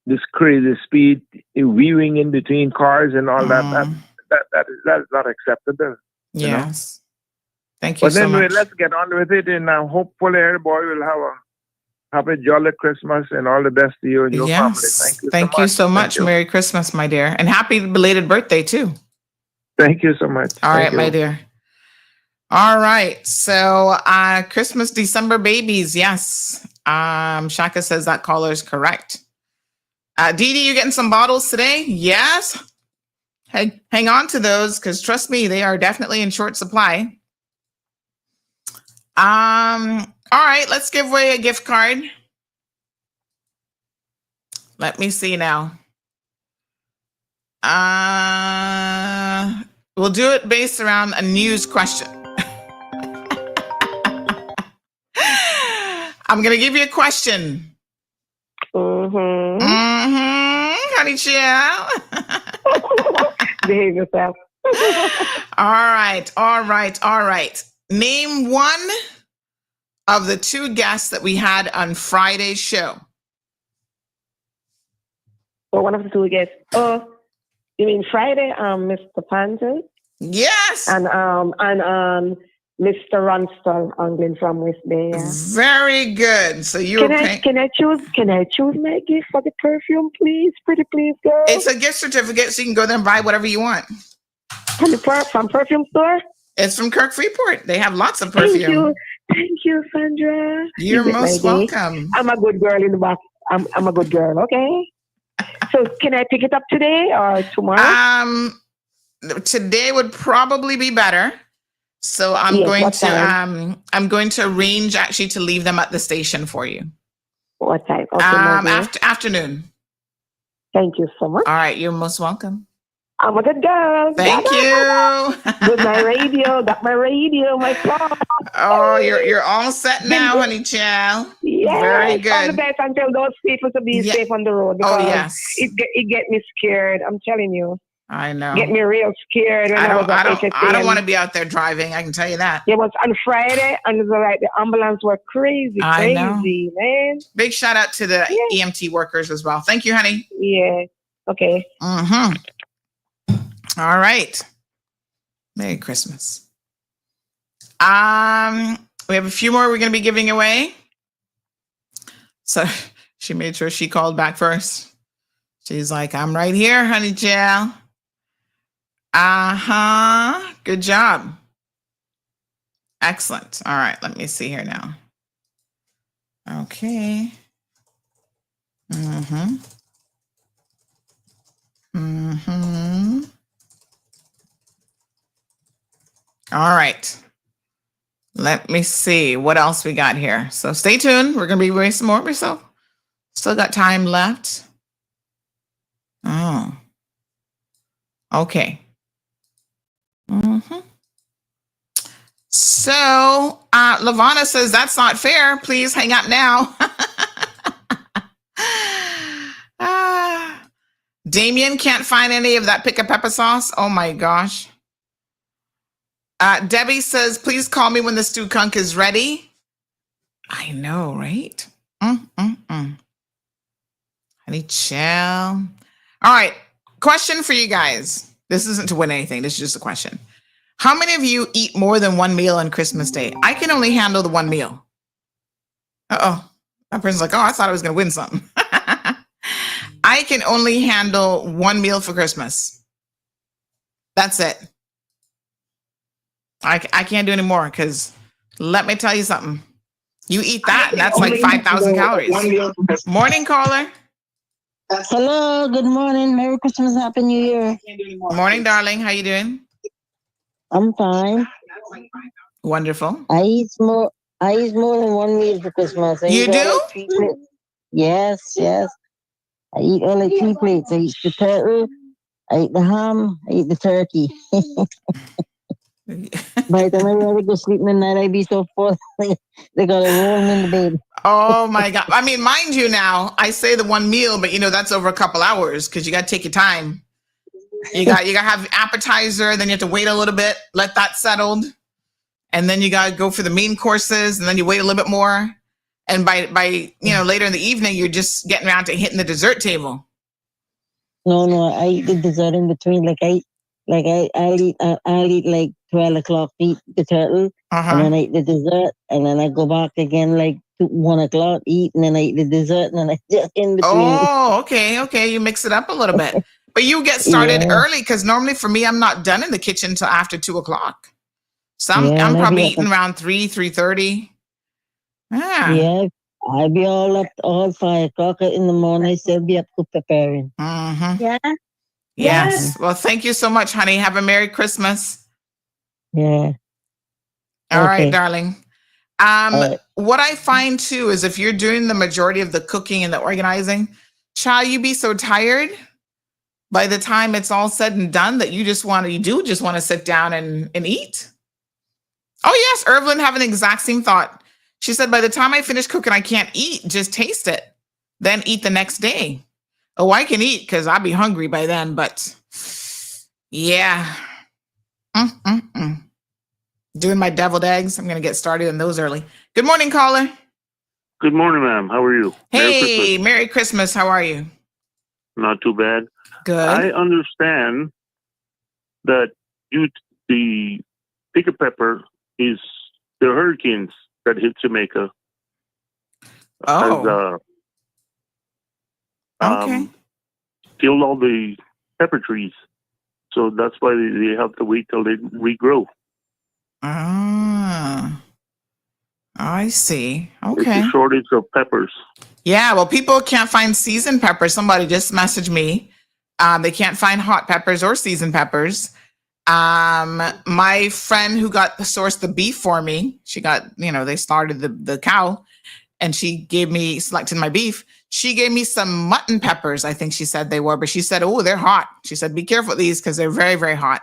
this crazy speed, weaving in between cars and all that. That's not acceptable. Yes. Thank you so much. But then let's get on with it, and hopefully everybody will have a jolly Christmas, and all the best to you and your family. Thank you so much. Merry Christmas, my dear. And happy belated birthday, too. Thank you so much. All right, my dear. All right. So Christmas, December babies. Yes. Shaka says that caller is correct. Dee Dee, you getting some bottles today? Yes. Hang on to those, because trust me, they are definitely in short supply. All right, let's give away a gift card. Let me see now. We'll do it based around a news question. I'm going to give you a question. Honey chill. Behave yourself. All right. Name one of the two guests that we had on Friday's show. Well, one of the two guests. Oh, you mean Friday? Mr. Panton. Yes. And Mr. Ronstall, angling from West Bay. Yeah. Very good. So you can I choose my gift for the perfume, please? Pretty please, girl. It's a gift certificate, so you can go there and buy whatever you want. From perfume store? It's from Kirk Freeport. They have lots of Thank perfume. you, Sandra. You're You make my most day. welcome. I'm a good girl in the box. I'm a good girl. Okay. So can I pick it up today or tomorrow? Today would probably be better. So I'm going to arrange actually to leave them at the station for you. What time? Okay, afternoon. Thank you so much. All right, you're most welcome. I'm a good girl. Thank you. Got my radio, my phone. Oh, you're all set now, honey child. Yeah, very good. All the best until those people to be safe on the road. Oh yes, it get me scared. I'm telling you. I know. Get me real scared. When I I don't want to be out there driving. I can tell you that. It was on Friday, and it was like the ambulance were crazy, man. Big shout out to the EMT workers as well. Thank you, honey. Yeah. Okay. Mm-hmm. All right. Merry Christmas. We have a few more we're going to be giving away. So she made sure she called back first. She's like, I'm right here, honey child. Good job. Excellent. All right. Let me see here now. Okay. Mm-hmm. Mm-hmm. All right. Let me see what else we got here. So stay tuned. We're going to be doing some more. So still got time left. Oh. Okay. Mm-hmm. So Lavana says that's not fair. Please hang up now. Damien can't find any of that pick a pepper sauce. Oh my gosh. Debbie says, please call me when the stew kunk is ready. I know, right? Honey chill. All right. Question for you guys. This isn't to win anything. This is just a question. How many of you eat more than one meal on Christmas Day? I can only handle the one meal. Uh-oh. That person's like, oh, I thought I was going to win something. I can only handle one meal for Christmas. That's it. I can't do any more because let me tell you something. You eat that and that's like 5,000 calories. Morning, caller. Hello, good morning. Merry Christmas, Happy New Year. Morning, darling. How you doing? I'm fine. Wonderful. I eat more than one meal for Christmas. You do? Like yes. I eat only 3 plates. I eat the turtle, I eat the ham, I eat the turkey. By the time I rather go sleep in the night, I be so full. They gotta roll me in the bed. Oh my God. I mean, mind you now, I say the one meal, but that's over a couple hours because you got to take your time. You got to have appetizer, then you have to wait a little bit, let that settled. And then you got to go for the main courses and then you wait a little bit more. And by later in the evening, you're just getting around to hitting the dessert table. No, I eat the dessert in between. I'll eat like 12 o'clock, eat the turtle, and then I eat the dessert, and then I go back again like 1 o'clock, eat, and then I eat the dessert, and then I just in between. Oh, okay. You mix it up a little bit. But you get started early because normally for me, I'm not done in the kitchen until after 2 o'clock. So I'm probably eating around 3:30. Yeah, I'll be all up all 5 o'clock in the morning. I still be up to preparing. Mm-hmm. Yeah. Yes. Well, thank you so much, honey. Have a Merry Christmas. Yeah. All right, darling. What I find too is if you're doing the majority of the cooking and the organizing, child, you be so tired by the time it's all said and done that you just want to sit down and eat. Oh yes, Evelyn having the exact same thought. She said, by the time I finish cooking, I can't eat. Just taste it, then eat the next day. Oh, I can eat because I'll be hungry by then. But yeah, doing my deviled eggs. I'm going to get started on those early. Good morning, caller. Good morning, ma'am. How are you? Hey, Merry Christmas. How are you? Not too bad. Good. I understand that the pick pepper is the hurricanes that hit Jamaica. Oh. Okay. Killed all the pepper trees. So that's why they have to wait till they regrow. Ah, I see. It's Okay. a shortage of peppers. Yeah, well, people can't find seasoned peppers. Somebody just messaged me. They can't find hot peppers or seasoned peppers. My friend who got the sourced the beef for me, she got, they started the cow and she gave me selected my beef. She gave me some mutton peppers, I think she said they were, but she said, oh, they're hot. She said, be careful with these because they're very, very hot.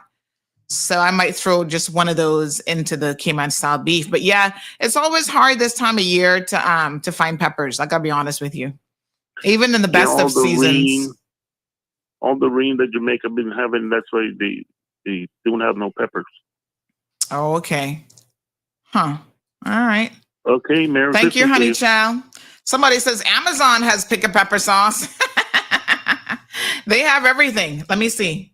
So I might throw just one of those into the Cayman style beef. But yeah, it's always hard this time of year to find peppers. I gotta be honest with you. Even in the best of seasons. All the rain that Jamaica been having, that's why they don't have no peppers. Oh, okay. Huh. All right. Okay, Merry Thank you, Christmas to honey child. Somebody says Amazon has pick a pepper sauce. They have everything. Let me see.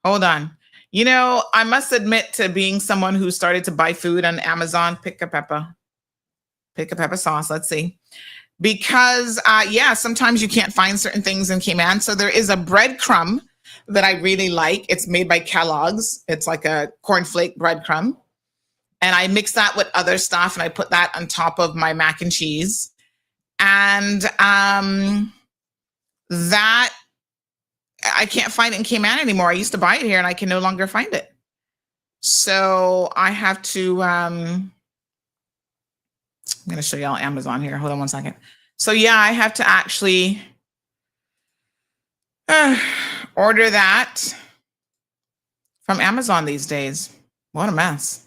Hold on. I must admit to being someone who started to buy food on Amazon. Pick a pepper sauce. Let's see. Because, sometimes you can't find certain things in Cayman. So there is a breadcrumb that I really like. It's made by Kellogg's. It's like a cornflake breadcrumb. And I mix that with other stuff and I put that on top of my mac and cheese. And that I can't find it in Cayman anymore. I used to buy it here and I can no longer find it. So I have to, I'm going to show y'all Amazon here. Hold on one second. So yeah, I have to actually order that from Amazon these days. What a mess.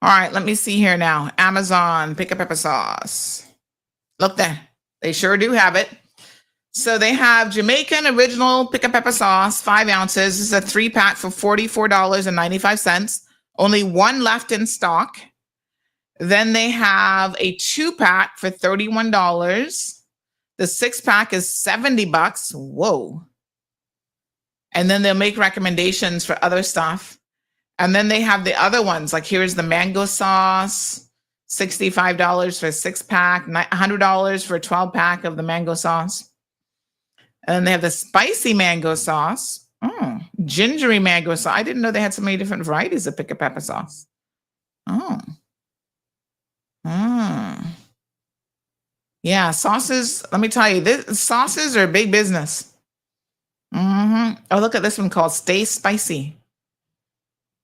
All right, let me see here now. Amazon, pick a pepper sauce. Look there. They sure do have it. So they have Jamaican original pick a pepper sauce, 5 ounces. This is a 3-pack for $44.95. Only one left in stock. Then they have a 2-pack for $31. The 6-pack is $70. Whoa. And then they'll make recommendations for other stuff. And then they have the other ones. Like here's the mango sauce, $65 for a 6-pack, $100 for a 12-pack of the mango sauce. And then they have the spicy mango sauce. Oh, gingery mango sauce. I didn't know they had so many different varieties of pick a pepper sauce. Oh. Yeah, sauces. Let me tell you, sauces are big business. Oh, look at this one called Stay Spicy.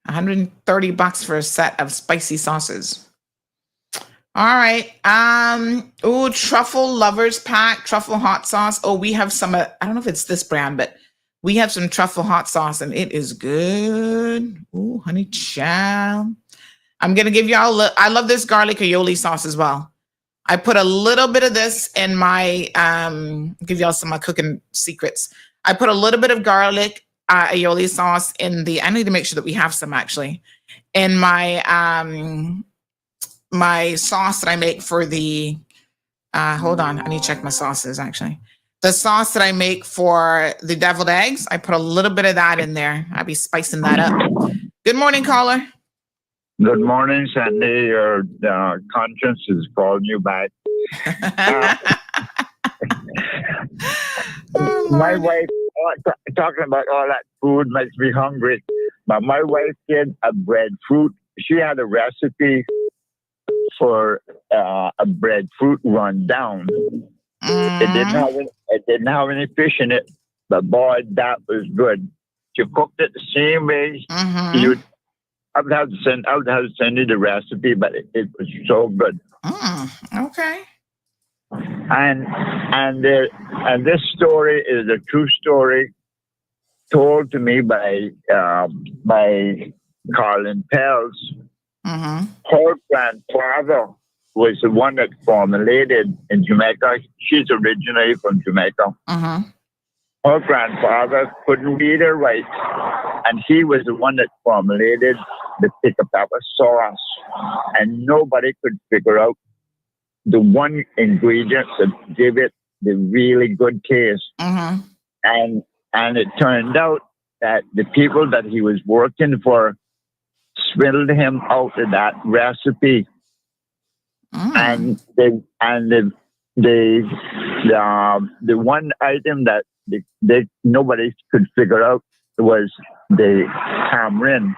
$130 for a set of spicy sauces. All right. Truffle lovers pack, truffle hot sauce. Oh, we have some, I don't know if it's this brand, but we have some truffle hot sauce and it is good. Oh, honey child. I'm going to give y'all, I love this garlic aioli sauce as well. I put a little bit of this in my, give y'all some of my cooking secrets. I put a little bit of garlic aioli sauce in I need to make sure that we have some actually, in my, my sauce that I make for the, hold on, I need to check my sauces actually. The sauce that I make for the deviled eggs, I put a little bit of that in there. I'll be spicing that up. Good morning, caller. Good morning, Sandy. Your conscience is calling you back. My wife, talking about all that food makes me hungry. But my wife did a breadfruit. She had a recipe for a breadfruit rundown. It didn't have any fish in it, but boy, that was good. She cooked it the same way. I would have to send you the recipe, but it was so good. Okay. And this story is a true story told to me by Carlin Pels. Her grandfather was the one that formulated in Jamaica. She's originally from Jamaica. Her grandfather couldn't read or write, and he was the one that formulated the pick a pepper sauce. And nobody could figure out the one ingredient that gave it the really good taste. And it turned out that the people that he was working for swindled him out of that recipe. And the one item that nobody could figure out was the tamarind.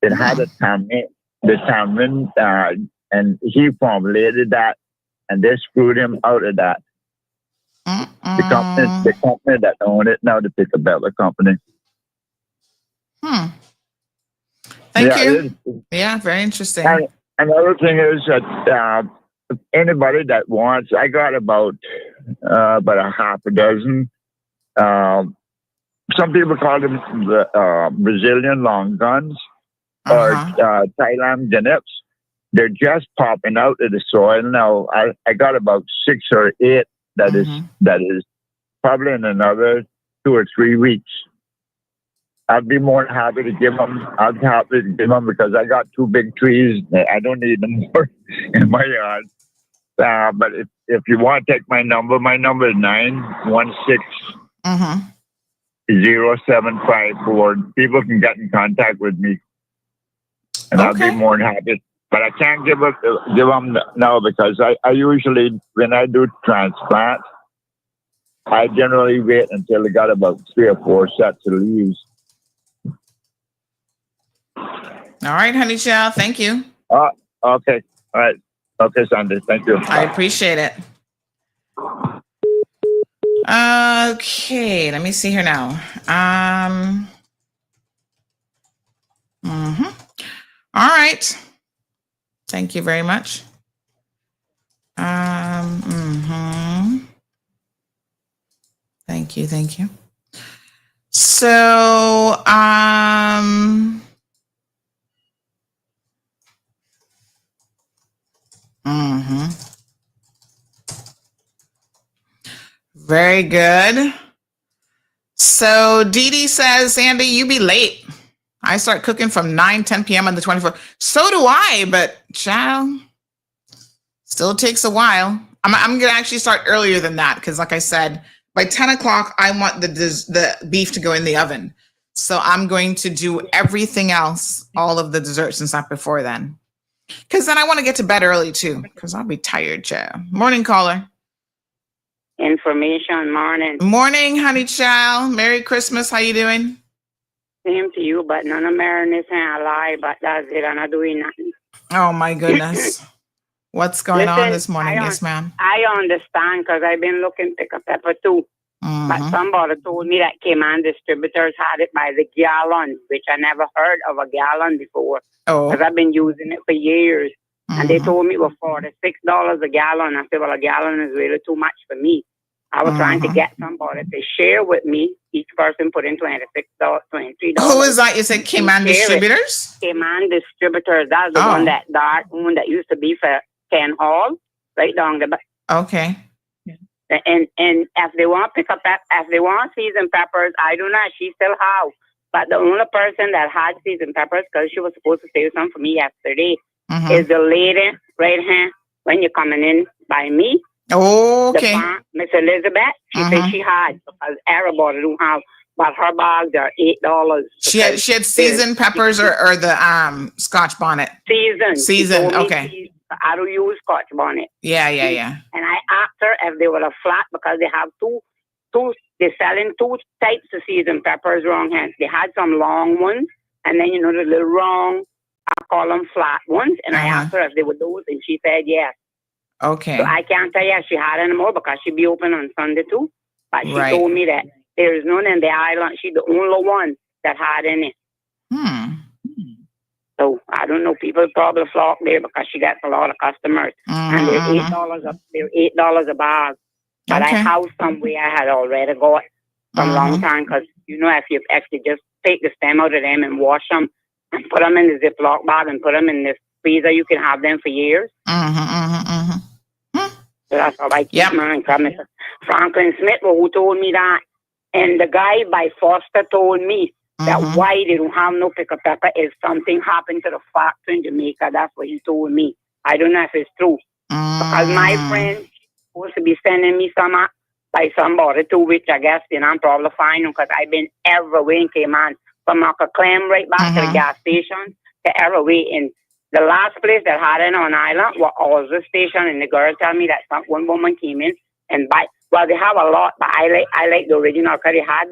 It had a tamarind, and he formulated that, and they screwed him out of that. The company that owned it now, the Pick a Bella company. Thank you. Yeah, very interesting. And another thing is that anybody that wants, I got about a half a dozen. Some people call them the Brazilian long guns or Thailand genips. They're just popping out of the soil now. I got about 6 or 8 that is probably in another 2 or 3 weeks. I'd be more than happy to give them. I'd be happy to give them because I got 2 big trees. I don't need them more in my yard. But if you want to take my number is 916-0754. People can get in contact with me, and I'll be more than happy. But I can't give them now because I usually, when I do transplant, I generally wait until I got about 3 or 4 sets of leaves. All right, honey child. Thank you. Okay. All right. Okay, Sandy. Thank you. I appreciate it. Okay, let me see here now. All right. Thank you very much. Thank you. So, very good. So Dee Dee says, Sandy, you be late. I start cooking from 9-10 p.m. on the 24th. So do I, but child, still takes a while. I'm going to actually start earlier than that because like I said, by 10 o'clock, I want the beef to go in the oven. So I'm going to do everything else, all of the desserts and stuff before then. Because then I want to get to bed early too, because I'll be tired, child. Morning, caller. Information, morning. Morning, honey child. Merry Christmas. How you doing? Same to you, but none of Mariners ain't lie, but that's it. I'm not doing nothing. Oh my goodness. What's going on this morning? Yes, ma'am. I understand because I've been looking pick up pepper too. But somebody told me that Cayman distributors had it by the gallon, which I never heard of a gallon before. Because I've been using it for years. And they told me it was $46 a gallon. I said, well, a gallon is really too much for me. I was trying to get somebody to share with me. Each person put in $26, $23. Who is that? You said Cayman Distributors? Cayman Distributors. That's the one that used to be for Ken Hall, right down the back. Okay. And if they want to pick up that, if they want seasoned peppers, I do not. She still have. But the only person that had seasoned peppers, because she was supposed to save some for me yesterday, is the lady right here when you're coming in by me. Okay. Miss Elizabeth, she said she had, because everybody don't have, but her bags are $8. She had seasoned peppers or the Scotch bonnet? Seasoned, okay. I don't use Scotch bonnet. Yeah. And I asked her if they were a flat because they have two. They're selling 2 types of seasoned peppers wrong here. They had some long ones, and then the little wrong, I call them flat ones. And I asked her if they were those, and she said yes. Okay. So I can't tell you if she had any more because she be open on Sunday too. But she told me that there is none in the island. She's the only one that had any. So I don't know. People probably flock there because she gets a lot of customers, and they're $8 a bag. But I have some where I had already got from long time because if you actually just take the stem out of them and wash them and put them in the Ziploc bag and put them in the freezer, you can have them for years. So that's how I keep mine. Mr. Franklin Smith, who told me that, and the guy by Foster told me that why they don't have no pickle pepper is something happened to the factory in Jamaica. That's what he told me. I don't know if it's true. Because my friend supposed to be sending me some by somebody too, which I guess I'm probably fine because I've been everywhere in Cayman, from Uncle Clem right back to the gas station to everywhere. And the last place that had it on island was Osler Station, and the girl told me that one woman came in and they have a lot, but I like the original because they had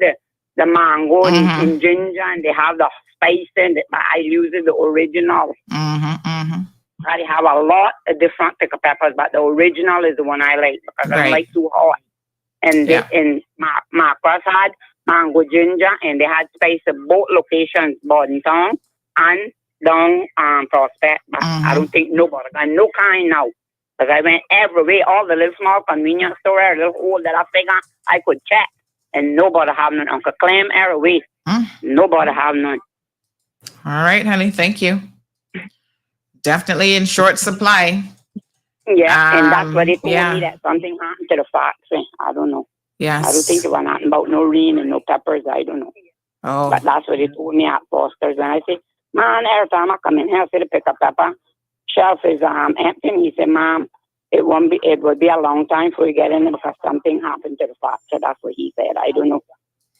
the mango and ginger, and they have the spice in it, but I use the original. I have a lot of different pickled peppers, but the original is the one I like because I don't like too hot. And Marcus had mango ginger, and they had spice at both locations, Bordentown and down Prospect. But I don't think nobody got no kind now. Because I went everywhere, all the little small convenience store, little hole that I figure I could check. And nobody have none. Uncle Clem everywhere. Nobody have none. All right, honey. Thank you. Definitely in short supply. Yeah, and that's what they told me, that something happened to the factory. I don't know. Yes. I don't think it was nothing about no rain and no peppers. I don't know. Oh. But that's what they told me at Foster's. And I said, man, every time I come in here, I say to pick up pepper, shelf is empty. And he said, Mom, it would be a long time before you get in there because something happened to the factory. That's what he said. I don't know.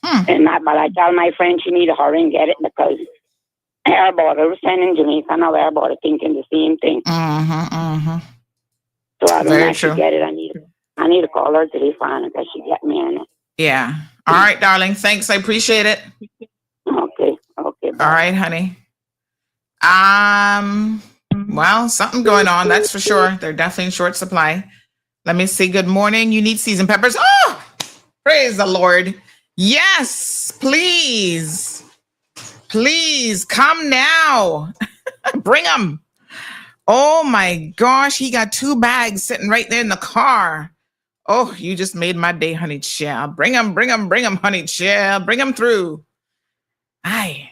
But I tell my friend she need to hurry and get it because everybody was sending Jamaica now, everybody thinking the same thing. So I don't know if she get it. I need to call her today finally because she get me in it. Yeah. All right, darling. Thanks. I appreciate it. Okay. Bye. All right, honey. Well, something going on, that's for sure. They're definitely in short supply. Let me see. Good morning. You need seasoned peppers. Oh, praise the Lord. Yes, please. Please come now. Bring them. Oh my gosh. He got 2 bags sitting right there in the car. Oh, you just made my day, honey child. Bring them, honey child. Bring them through. Aye.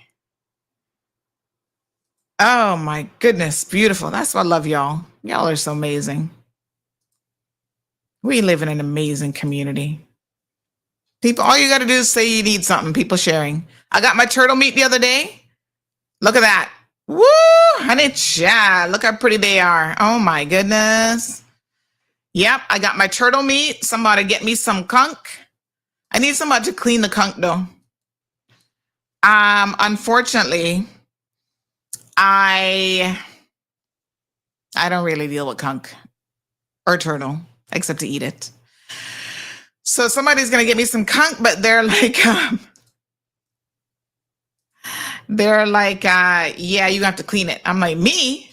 Oh my goodness, beautiful. That's why I love y'all. Y'all are so amazing. We live in an amazing community. People, all you got to do is say you need something. People sharing. I got my turtle meat the other day. Look at that. Woo, honey child. Look how pretty they are. Oh my goodness. Yep, I got my turtle meat. Somebody get me some conch. I need somebody to clean the conch though. Unfortunately, I don't really deal with conch or turtle except to eat it. So somebody's gonna get me some conch, but they're like, yeah, you have to clean it. I'm like, me?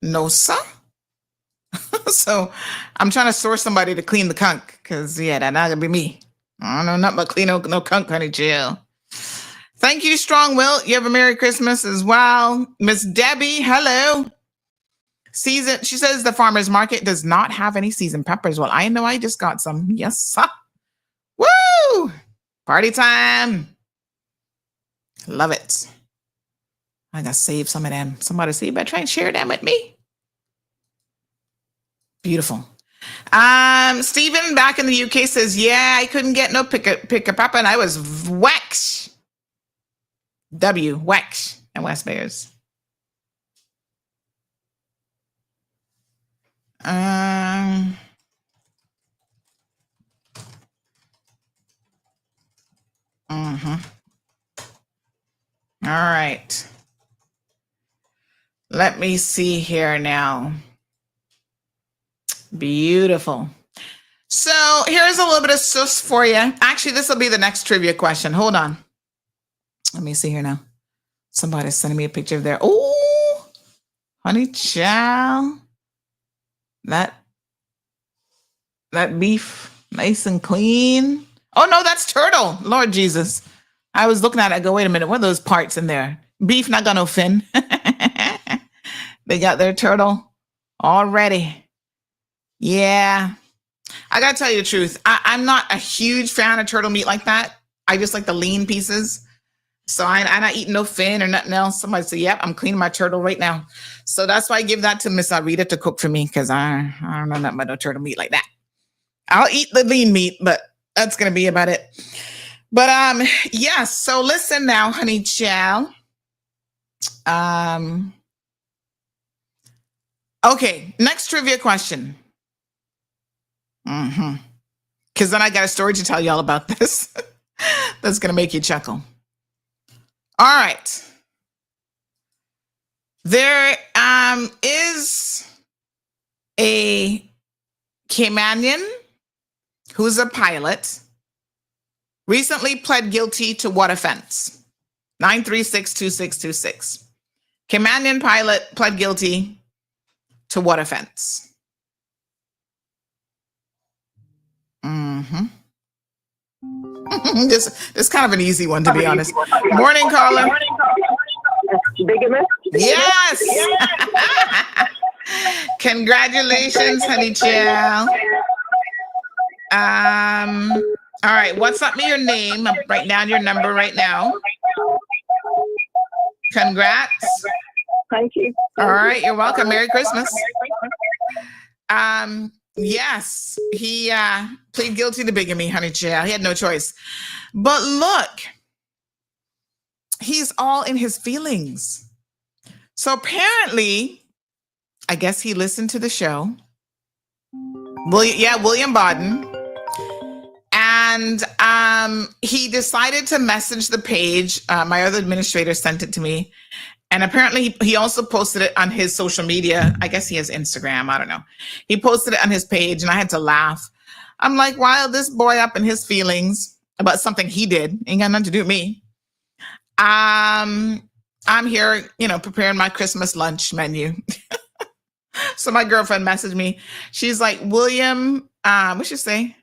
No, sir. So I'm trying to source somebody to clean the conch because that's not gonna be me. I don't know nothing but clean no conch, honey, chill. Thank you, Strong Will. You have a Merry Christmas as well. Miss Debbie, hello. She says the farmer's market does not have any seasoned peppers. Well, I know I just got some. Yes, sir. Woo! Party time. Love it. I gotta save some of them. Somebody say, you better try and share them with me. Beautiful. Stephen back in the UK says, yeah, I couldn't get no pick a pepper and I was wax. Wax and West Bears. All right. Let me see here now. Beautiful. So here's a little bit of sus for you. Actually, this will be the next trivia question. Hold on. Let me see here now. Somebody's sending me a picture of their, oh, honey child. That beef, nice and clean. Oh no, that's turtle. Lord Jesus. I was looking at it. I go, wait a minute. What are those parts in there? Beef not got no fin. They got their turtle already. Yeah. I got to tell you the truth. I'm not a huge fan of turtle meat like that. I just like the lean pieces. So I'm not eating no fin or nothing else. Somebody say, yep, I'm cleaning my turtle right now. So that's why I give that to Miss Arita to cook for me because I don't know nothing about no turtle meat like that. I'll eat the lean meat, but that's going to be about it. But yes, so listen now, honey child. Okay, next trivia question. Because then I got a story to tell y'all about this. That's going to make you chuckle. All right. There is a Caymanian who's a pilot recently pled guilty to what offense? 936-2626. Kamanian pilot pled guilty to what offense? This kind of an easy one, to be honest. Morning, caller. Yes. Congratulations, honey child. All right. What's up with your name? I'm writing down your number right now. Congrats. Thank you. All right. You're welcome. Merry Christmas. Yes, he pleaded guilty to bigamy, honey child. He had no choice. But look, he's all in his feelings. So apparently, I guess he listened to the show. William Bodden. And he decided to message the page. My other administrator sent it to me. And apparently he also posted it on his social media. I guess he has Instagram. I don't know. He posted it on his page and I had to laugh. I'm like, wow, this boy up in his feelings about something he did. Ain't got nothing to do with me. I'm here, preparing my Christmas lunch menu. So my girlfriend messaged me. She's like, William, what should say?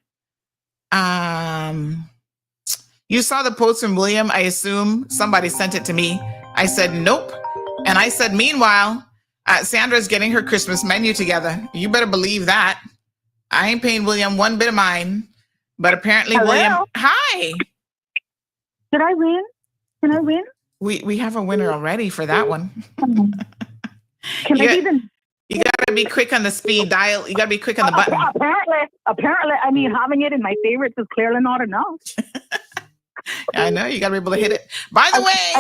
You saw the post from William, I assume somebody sent it to me. I said, nope. And I said, meanwhile, Sandra's getting her Christmas menu together. You better believe that. I ain't paying William one bit of mine. But apparently, Hello? William, hi. Did I win? Can I win? We have a winner already for that one. Can I even? You gotta be quick on the speed dial. You gotta be quick on the button. Apparently, I mean, having it in my favorites is clearly not enough. I know, you gotta be able to hit it. By the way,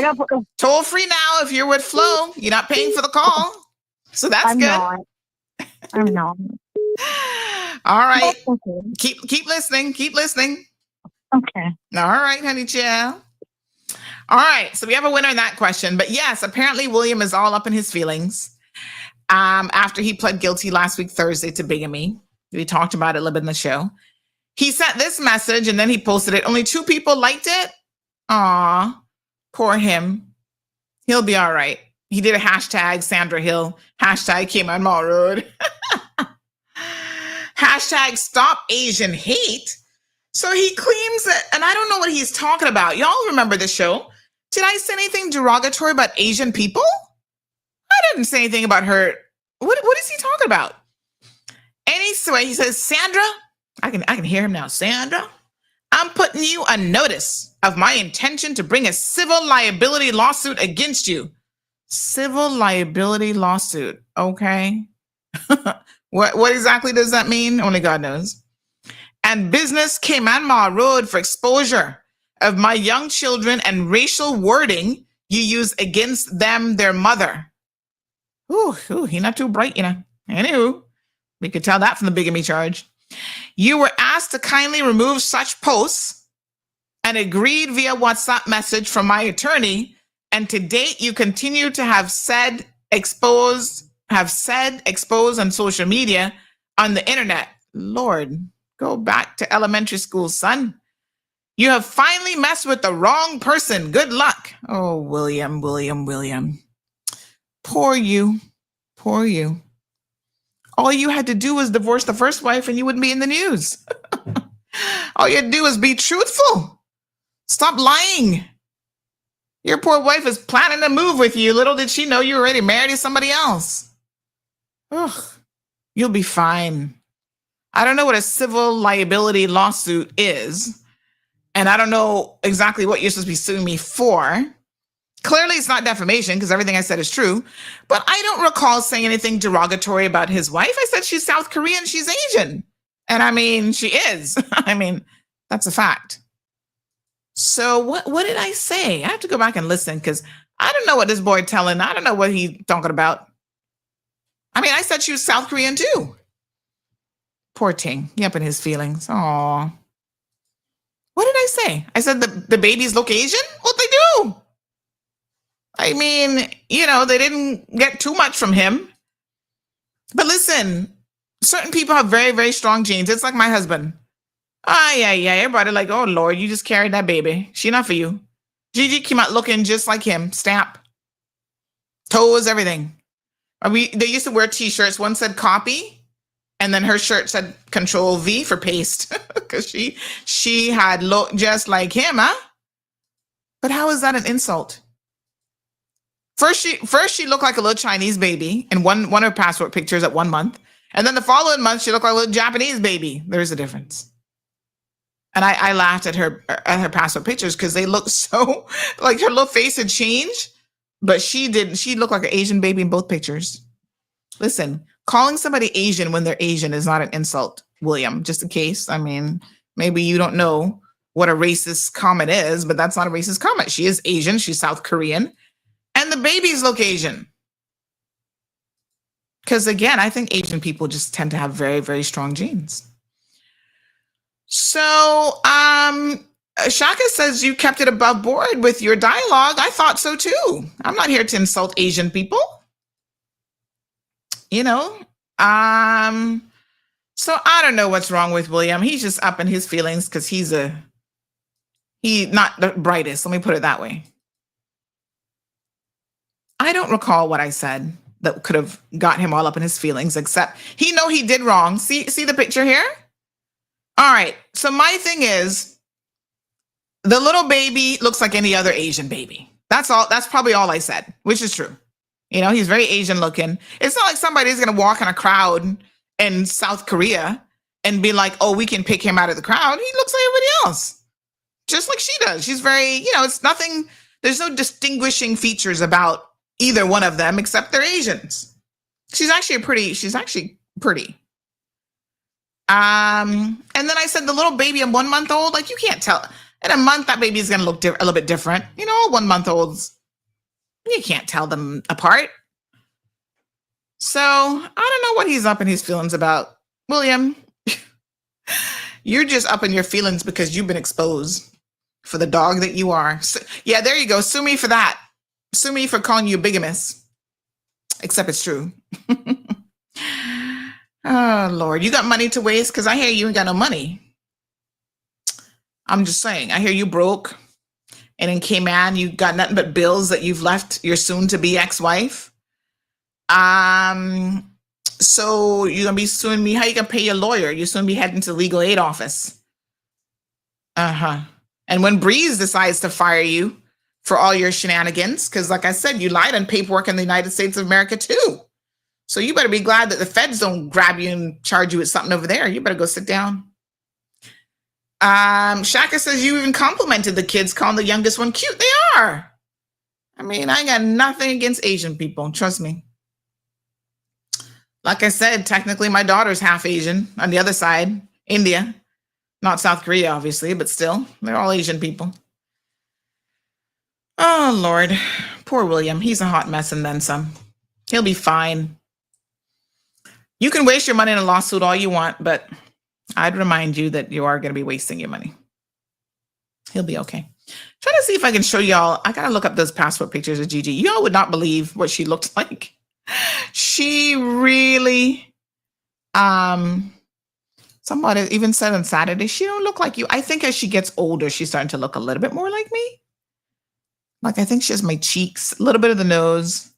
toll free now if you're with Flo. You're not paying for the call. So that's good. I'm not. All right. Okay. Keep listening. Keep listening. Okay. All right, honey child. All right. So we have a winner in that question. But yes, apparently William is all up in his feelings. After he pled guilty last week, Thursday, to bigamy. We talked about it a little bit in the show. He sent this message and then he posted it. Only 2 people liked it. Aw, poor him. He'll be all right. He did a hashtag Sandra Hill, hashtag came on Mall Road, hashtag stop Asian hate. So he claims that, and I don't know what he's talking about. Y'all remember the show? Did I say anything derogatory about Asian people? I didn't say anything about her. What is he talking about? Anyway, he says, Sandra, I can hear him now. Sandra, I'm putting you on notice of my intention to bring a civil liability lawsuit against you. Civil liability lawsuit. Okay. What exactly does that mean? Only God knows. And business came on my road for exposure of my young children and racial wording you use against them, their mother. Ooh, he not too bright, Anywho, we could tell that from the bigamy charge. You were asked to kindly remove such posts and agreed via WhatsApp message from my attorney. And to date, you continue to have said exposed on social media, on the internet. Lord, go back to elementary school, son. You have finally messed with the wrong person. Good luck. Oh, William. Poor you. All you had to do was divorce the first wife and you wouldn't be in the news. All you had to do was be truthful. Stop lying. Your poor wife is planning to move with you. Little did she know you were already married to somebody else. Ugh, you'll be fine. I don't know what a civil liability lawsuit is. And I don't know exactly what you're supposed to be suing me for. Clearly, it's not defamation because everything I said is true. But I don't recall saying anything derogatory about his wife. I said she's South Korean, she's Asian. And I mean, she is. I mean, that's a fact. So what did I say? I have to go back and listen because I don't know what this boy telling. I don't know what he's talking about. I mean, I said she was South Korean too. Poor Ting. He up in his feelings. Aw. What did I say? I said the babies look Asian? What they do? I mean, they didn't get too much from him. But listen, certain people have very, very strong genes. It's like my husband. Yeah. Everybody like, oh, Lord, you just carried that baby. She not for you. Gigi came out looking just like him. Stamp. Toes, everything. They used to wear t-shirts. One said copy, and then her shirt said Control V for paste. Because she had looked just like him, huh? But how is that an insult? First she looked like a little Chinese baby in one of her passport pictures at 1 month. And then the following month, she looked like a little Japanese baby. There's a difference. And I laughed at her passport pictures because they looked so, like her little face had changed, but she didn't. She looked like an Asian baby in both pictures. Listen, calling somebody Asian when they're Asian is not an insult, William, just in case. I mean, maybe you don't know what a racist comment is, but that's not a racist comment. She is Asian. She's South Korean. And the babies look Asian. Because again, I think Asian people just tend to have very, very strong genes. So, Shaka says you kept it above board with your dialogue. I thought so too. I'm not here to insult Asian people. You know, so I don't know what's wrong with William. He's just up in his feelings because he's not the brightest. Let me put it that way. I don't recall what I said that could have got him all up in his feelings, except he did wrong. See the picture here? All right. So my thing is, the little baby looks like any other Asian baby. That's all. That's probably all I said, which is true. You know, he's very Asian looking. It's not like somebody's going to walk in a crowd in South Korea and be like, oh, we can pick him out of the crowd. He looks like everybody else, just like she does. She's very, it's nothing. There's no distinguishing features about either one of them except they're Asians. She's actually pretty. And then I said the little baby, a 1 month old, like you can't tell. In a month, that baby is going to look a little bit different. 1 month olds, you can't tell them apart. So I don't know what he's up in his feelings about. William, you're just up in your feelings because you've been exposed for the dog that you are. So, yeah, there you go. Sue me for that. Sue me for calling you bigamous. Except it's true. Oh, Lord. You got money to waste? Because I hear you ain't got no money. I'm just saying. I hear you broke. And in Cayman, you got nothing but bills that you've left your soon-to-be ex-wife. So you're going to be suing me. How you going to pay your lawyer? You're soon be heading to the legal aid office. Uh-huh. And when Breeze decides to fire you for all your shenanigans, because like I said, you lied on paperwork in the United States of America too. So you better be glad that the feds don't grab you and charge you with something over there. You better go sit down. Shaka says you even complimented the kids, calling the youngest one cute. They are. I mean, I got nothing against Asian people. Trust me. Like I said, technically my daughter's half Asian on the other side, India. Not South Korea, obviously, but still, they're all Asian people. Oh, Lord. Poor William. He's a hot mess and then some. He'll be fine. You can waste your money in a lawsuit all you want, but I'd remind you that you are going to be wasting your money. He'll be okay. Trying to see if I can show y'all. I got to look up those passport pictures of Gigi. Y'all would not believe what she looked like. She really, somebody even said on Saturday, she don't look like you. I think as she gets older, she's starting to look a little bit more like me. Like, I think she has my cheeks, a little bit of the nose.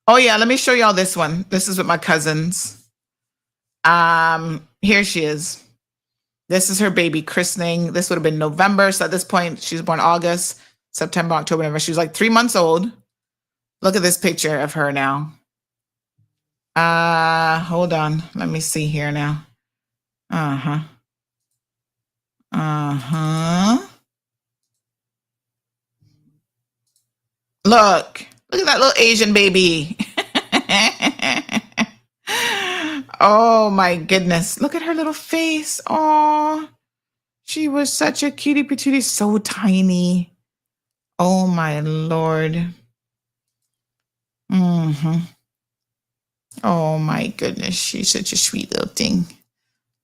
Oh yeah, let me show y'all this one. This is with my cousins. Here she is. This is her baby christening. This would have been November. So at this point, she was born August, September, October, November. She was like 3 months old. Look at this picture of her now. Hold on. Let me see here now. Uh-huh. Look at that little Asian baby. Oh my goodness. Look at her little face. Oh, she was such a cutie patootie, so tiny. Oh my Lord. Oh my goodness. She's such a sweet little thing.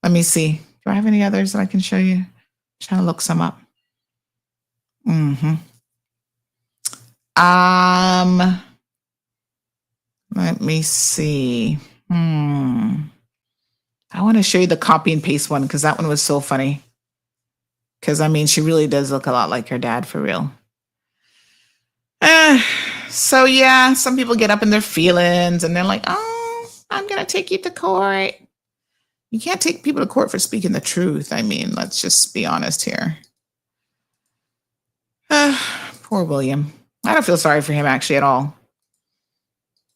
Let me see. Do I have any others that I can show you? I'm trying to look some up. Let me see. I want to show you the copy and paste one because that one was so funny. Because I mean, she really does look a lot like her dad for real. So yeah, some people get up in their feelings and they're like, oh, I'm going to take you to court. You can't take people to court for speaking the truth. I mean, let's just be honest here. Poor William. I don't feel sorry for him actually at all.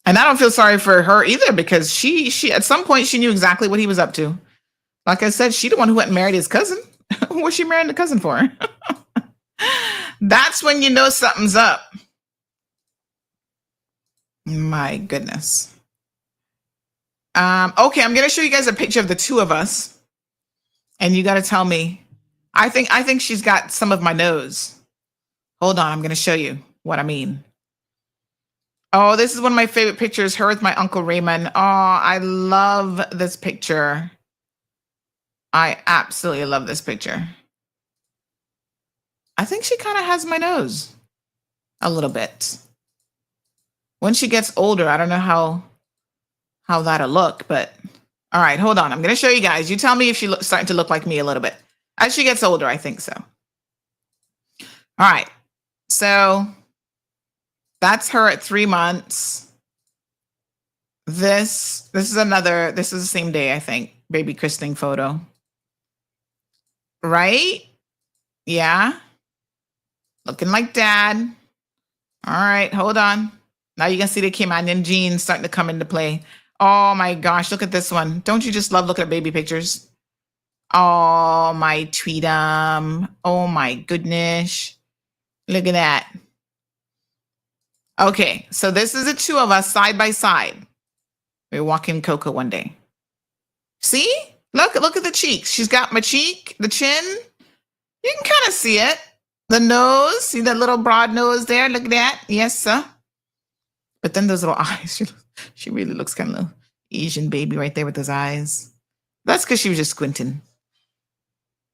And I don't feel sorry for her either, because she at some point she knew exactly what he was up to. Like I said, she the one who went and married his cousin. What's she marrying the cousin for? That's when you know something's up. My goodness. Okay, I'm gonna show you guys a picture of the two of us, and you got to tell me. I think she's got some of my nose. Hold on, I'm gonna show you what I mean. Oh, this is one of my favorite pictures. Her with my Uncle Raymond. Oh, I love this picture. I absolutely love this picture. I think she kind of has my nose a little bit. When she gets older, I don't know how that'll look, but all right, hold on. I'm going to show you guys. You tell me if she's starting to look like me a little bit. As she gets older, I think so. All right. So that's her at 3 months. This is the same day, I think. Baby christening photo. Right? Yeah. Looking like dad. All right, hold on. Now you can see the Kimanian genes starting to come into play. Oh my gosh, look at this one. Don't you just love looking at baby pictures? Oh, my tweetum. Oh my goodness. Look at that. Okay, so this is the two of us side by side. We were walking Coco one day. See? Look at the cheeks. She's got my cheek, the chin. You can kind of see it. The nose. See that little broad nose there? Look at that. Yes, sir. But then those little eyes. She really looks kind of little Asian baby right there with those eyes. That's because she was just squinting.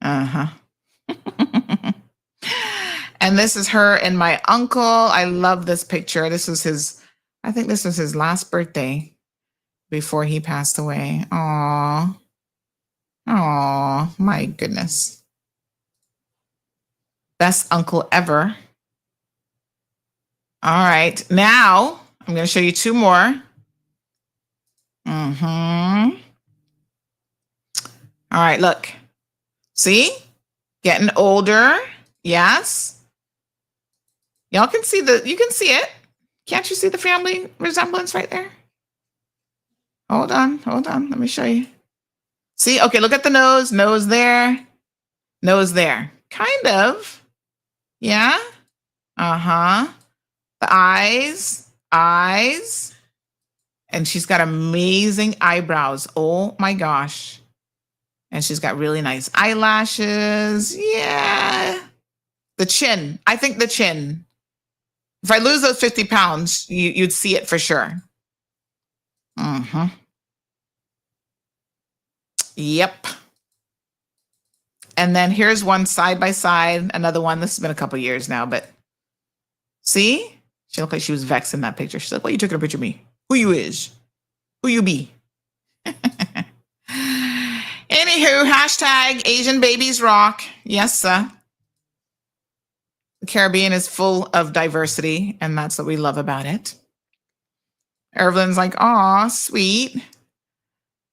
Uh-huh. And this is her and my uncle. I love this picture. I think this was his last birthday before he passed away. Aw. Aw, my goodness. Best uncle ever. All right. Now, I'm going to show you two more. Mm-hmm. All right, look. See? Getting older. Yes. Y'all can see you can see it. Can't you see the family resemblance right there? Hold on. Let me show you. See? Okay, look at the nose. Nose there. Nose there. Kind of. Yeah. Uh-huh. The eyes. And she's got amazing eyebrows. Oh my gosh. And she's got really nice eyelashes. Yeah. The chin. I think the chin. If I lose those 50 pounds, you'd see it for sure. Mm-hmm. Yep. And then here's one side by side. Another one. This has been a couple years now, but see? She looked like she was vexed in that picture. She's like, "Why you taking a picture of me? Who you is? Who you be?" Anywho, hashtag Asian babies rock. Yes, sir. The Caribbean is full of diversity, and that's what we love about it. Evelyn's like, "Aw, sweet."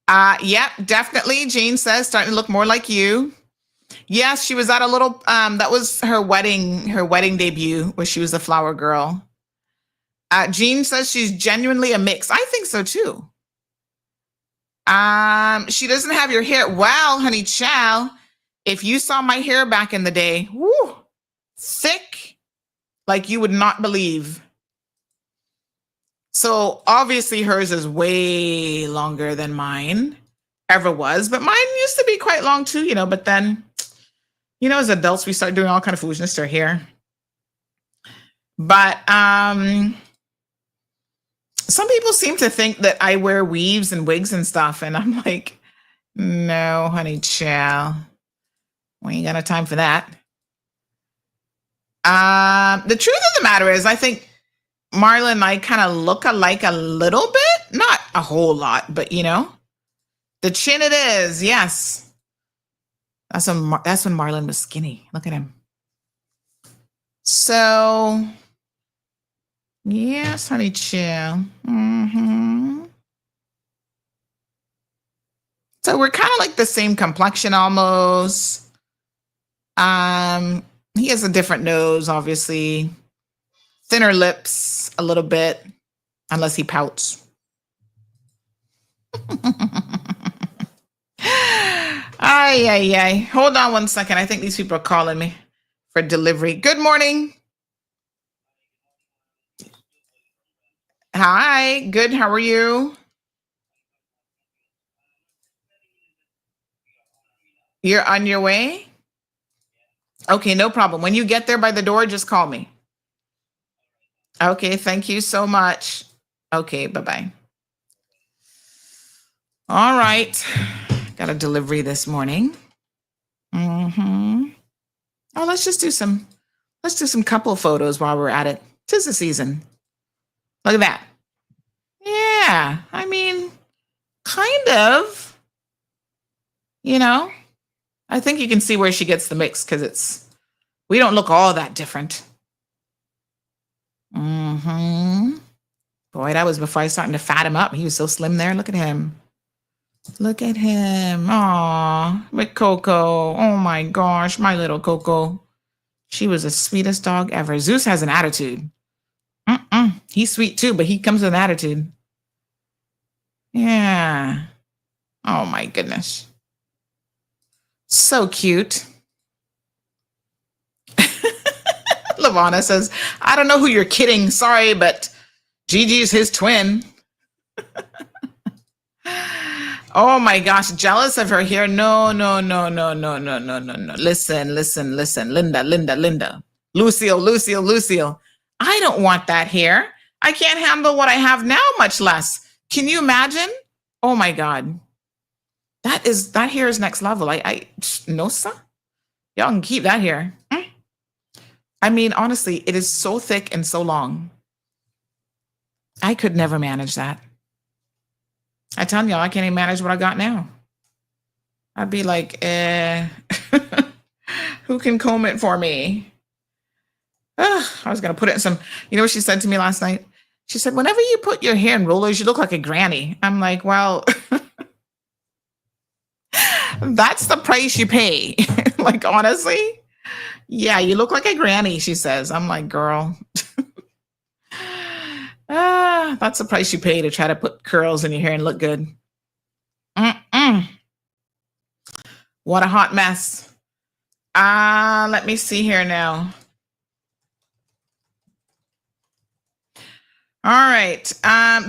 Yep, definitely. Jane says, starting to look more like you. Yes, she was at a little, that was her wedding debut, where she was the flower girl. Jean says she's genuinely a mix. I think so too. She doesn't have your hair. Well, honey chow, if you saw my hair back in the day, whoo, thick, like you would not believe. So obviously hers is way longer than mine ever was, but mine used to be quite long too, but then, as adults, we start doing all kind of foolishness to our hair. But some people seem to think that I wear weaves and wigs and stuff, and I'm like, no, honey chow, we ain't got no time for that. The truth of the matter is, I think Marla and I kind of look alike a little bit, not a whole lot, but the chin it is, yes. That's when Marlon was skinny. Look at him. So Yes, honey chill. Mm-hmm. So we're kind of like the same complexion almost. He has a different nose, obviously. Thinner lips a little bit, unless he pouts. Ay, ay, ay. Hold on one second. I think these people are calling me for delivery. Good morning. Hi. Good. How are you? You're on your way? Okay, no problem. When you get there by the door, just call me. Okay, thank you so much. Okay, bye-bye. All right. Got a delivery this morning. Mm-hmm. Oh, let's do some couple photos while we're at it. 'Tis the season. Look at that. Yeah, I mean, kind of. You know, I think you can see where she gets the mix because we don't look all that different. Mm-hmm. Boy, that was before I started to fat him up. He was so slim there. Look at him. Look at him. Aw, with Coco. Oh my gosh, my little Coco. She was the sweetest dog ever. Zeus has an attitude. He's sweet too, but he comes with an attitude. Yeah. Oh my goodness. So cute. Lavana says, I don't know who you're kidding. Sorry, but Gigi's his twin. Oh my gosh, jealous of her hair. No. Listen. Linda. Lucille. I don't want that hair. I can't handle what I have now, much less. Can you imagine? Oh my God. That hair is next level. No, sir. Y'all can keep that hair. I mean, honestly, it is so thick and so long. I could never manage that. I tell y'all, I can't even manage what I got now. I'd be like, who can comb it for me? I was going to put it in some, you know what she said to me last night? She said, whenever you put your hair in rollers, you look like a granny. I'm like, well, that's the price you pay. Like, honestly, yeah, you look like a granny, she says. I'm like, girl, that's the price you pay to try to put curls in your hair and look good. What a hot mess. Let me see here now. All right.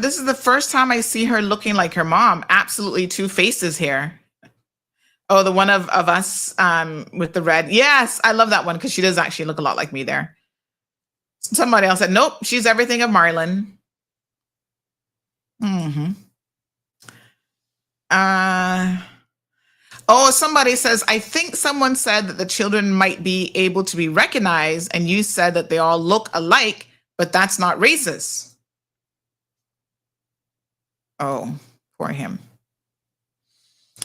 This is the first time I see her looking like her mom. Absolutely two faces here. Oh, the one of us with the red. Yes, I love that one because she does actually look a lot like me there. Somebody else said, nope, she's everything of Marlon. Mm-hmm. Somebody says, I think someone said that the children might be able to be recognized, and you said that they all look alike, but that's not racist. Oh, poor him.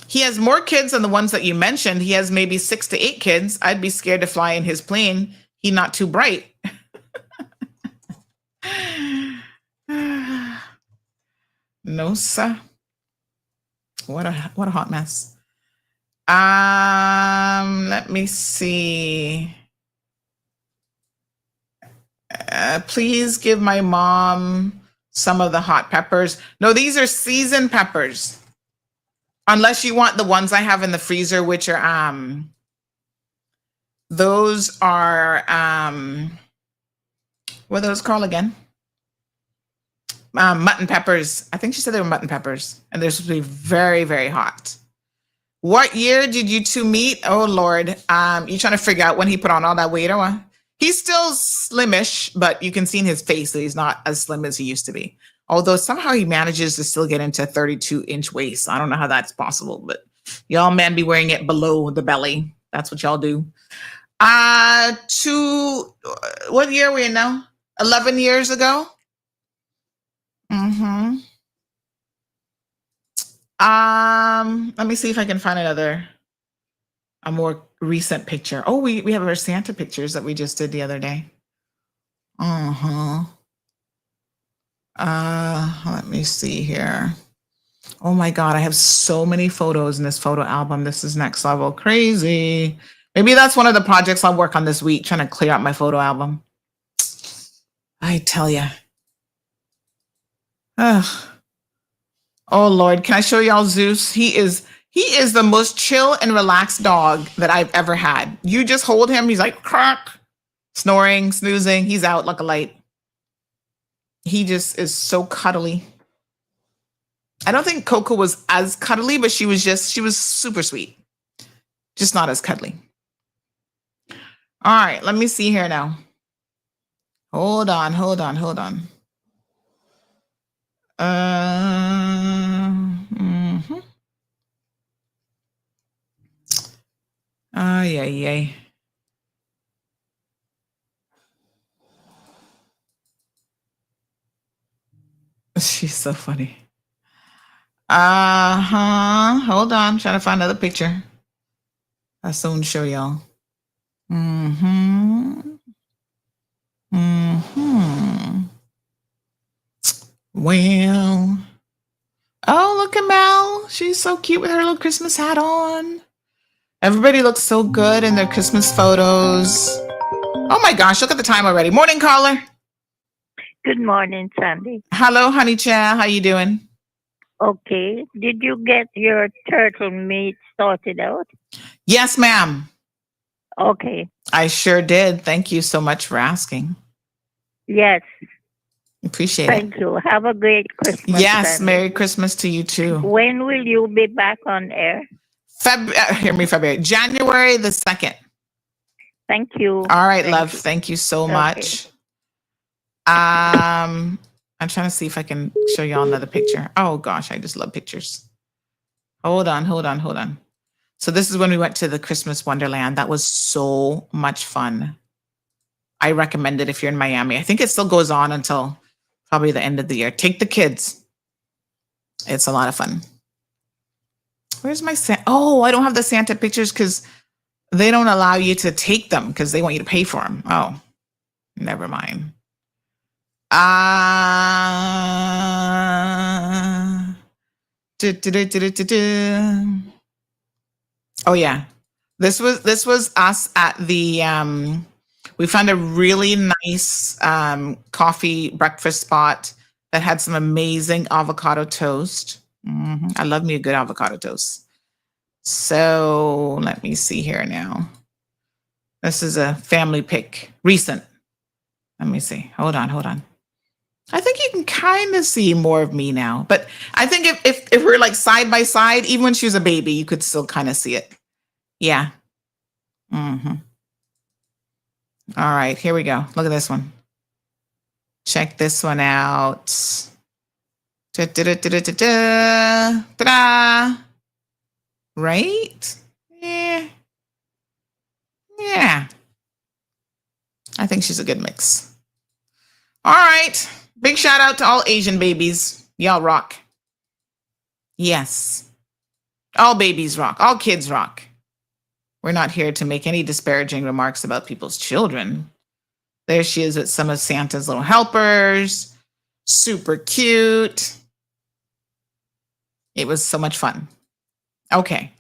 He has more kids than the ones that you mentioned. He has maybe 6 to 8 kids. I'd be scared to fly in his plane. He's not too bright. No, sir. What a hot mess. Let me see. Please give my mom some of the hot peppers. No, these are seasoned peppers. Unless you want the ones I have in the freezer, which are those are what are those called again? Mutton peppers. I think she said they were mutton peppers, and they're supposed to be very, very hot. What year did you two meet? Oh Lord, you trying to figure out when he put on all that weight or what? He's still slimish, but you can see in his face that he's not as slim as he used to be. Although somehow he manages to still get into 32-inch waist. I don't know how that's possible, but y'all men be wearing it below the belly. That's what y'all do. What year are we in now? 11 years ago? Mm-hmm. Let me see if I can find a more recent picture. Oh, we have our Santa pictures that we just did the other day. Uh-huh. Let me see here. Oh my God, I have so many photos in this photo album. This is next level crazy. Maybe that's one of the projects I'll work on this week, trying to clear out my photo album. I tell you. Oh Lord, can I show y'all Zeus? He is the most chill and relaxed dog that I've ever had. You just hold him, he's like crack, snoring, snoozing, he's out like a light. He just is so cuddly. I don't think Coco was as cuddly, but she was super sweet. Just not as cuddly. All right, let me see here now. Hold on. Yeah. She's so funny. Hold on. I'm trying to find another picture. I'll soon show y'all. Well. Oh, look at Mel. She's so cute with her little Christmas hat on. Everybody looks so good in their Christmas photos. Oh my gosh, look at the time already. Morning, caller. Good morning, Sandy. Hello, honey child. How you doing? Okay. Did you get your turtle meat sorted out? Yes, ma'am. Okay. I sure did. Thank you so much for asking. Yes. Appreciate it. Thank you. Have a great Christmas. Yes, Sandy. Merry Christmas to you too. When will you be back on air? February. January the 2nd. Thank you. All right, love. Thank you so much. I'm trying to see if I can show y'all another picture. Oh gosh, I just love pictures. Hold on. So this is when we went to the Christmas Wonderland. That was so much fun. I recommend it if you're in Miami. I think it still goes on until probably the end of the year. Take the kids. It's a lot of fun. Where's my Santa? Oh, I don't have the Santa pictures because they don't allow you to take them because they want you to pay for them. Oh, never mind. Oh yeah, this was us at the. We found a really nice coffee breakfast spot that had some amazing avocado toast. I love me a good avocado toast. So let me see here now. This is a family pic, recent. Let me see. Hold on. I think you can kind of see more of me now, but I think if we're like side by side, even when she was a baby, you could still kind of see it. Yeah. All right, here we go. Look at this one. Check this one out. Ta-da. Right? Yeah. I think she's a good mix. All right. Big shout out to all Asian babies. Y'all rock. Yes. All babies rock. All kids rock. We're not here to make any disparaging remarks about people's children. There she is with some of Santa's little helpers. Super cute. It was so much fun. Okay.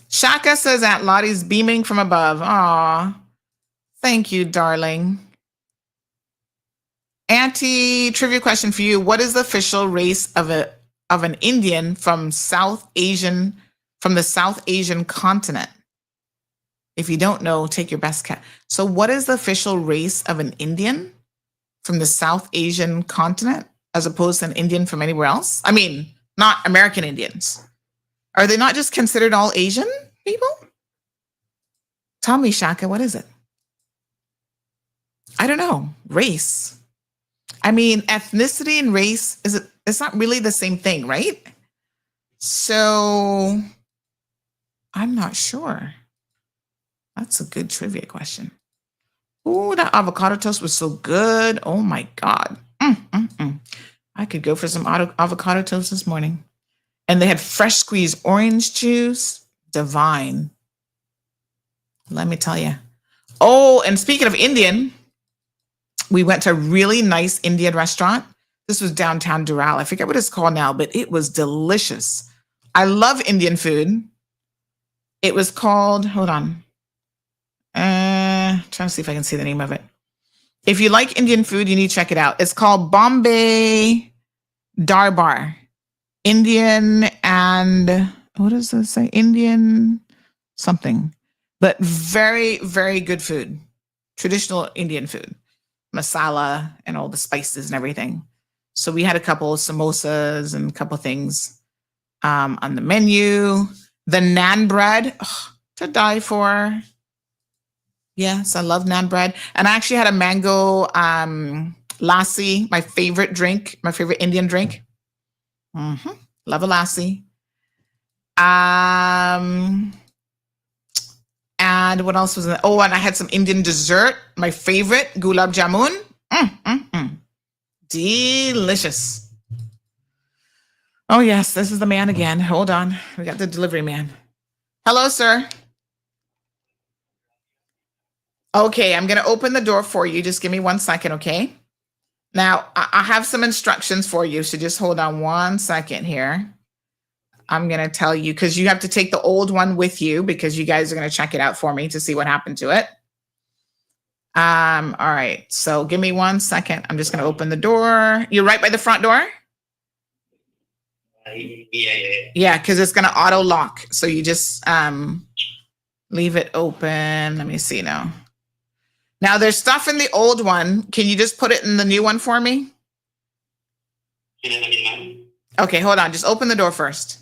Shaka says Aunt Lottie's beaming from above. Aw. Thank you, darling. Auntie, trivia question for you. What is the official race of an Indian from the South Asian continent? If you don't know, take your best guess. So what is the official race of an Indian from the South Asian continent as opposed to an Indian from anywhere else? I mean, not American Indians. Are they not just considered all Asian people? Tell me, Shaka, what is it? I don't know. Race. I mean, ethnicity and race, it's not really the same thing, right? So I'm not sure. That's a good trivia question. Ooh, that avocado toast was so good. Oh my God. I could go for some avocado toast this morning. And they had fresh squeezed orange juice. Divine. Let me tell you. Oh, and speaking of Indian, we went to a really nice Indian restaurant This was downtown Doral. I forget what it's called now, but it was delicious. I love Indian food. It was called, hold on. Trying to see if I can see the name of it. If you like Indian food, you need to check it out. It's called Bombay Darbar. Indian and, what does it say? Indian something. But very, very good food. Traditional Indian food. Masala and all the spices and everything. So we had a couple of samosas and a couple of things on the menu. The naan bread, to die for. Yes, I love naan bread. And I actually had a mango lassi, my favorite drink, my favorite Indian drink. Love a lassi. And what else was in it? Oh, and I had some Indian dessert, my favorite, gulab jamun. Delicious. Oh, yes, this is the man again. Hold on. We got the delivery man. Hello, sir. Okay, I'm going to open the door for you. Just give me 1 second, okay? Now, I have some instructions for you, so just hold on 1 second here. I'm going to tell you, because you have to take the old one with you, because you guys are going to check it out for me to see what happened to it. All right, so give me 1 second. I'm just going to open the door. You're right by the front door? Yeah, because it's going to auto lock. So you just leave it open. Let me see now. Now there's stuff in the old one. Can you just put it in the new one for me? Okay, hold on. Just open the door first.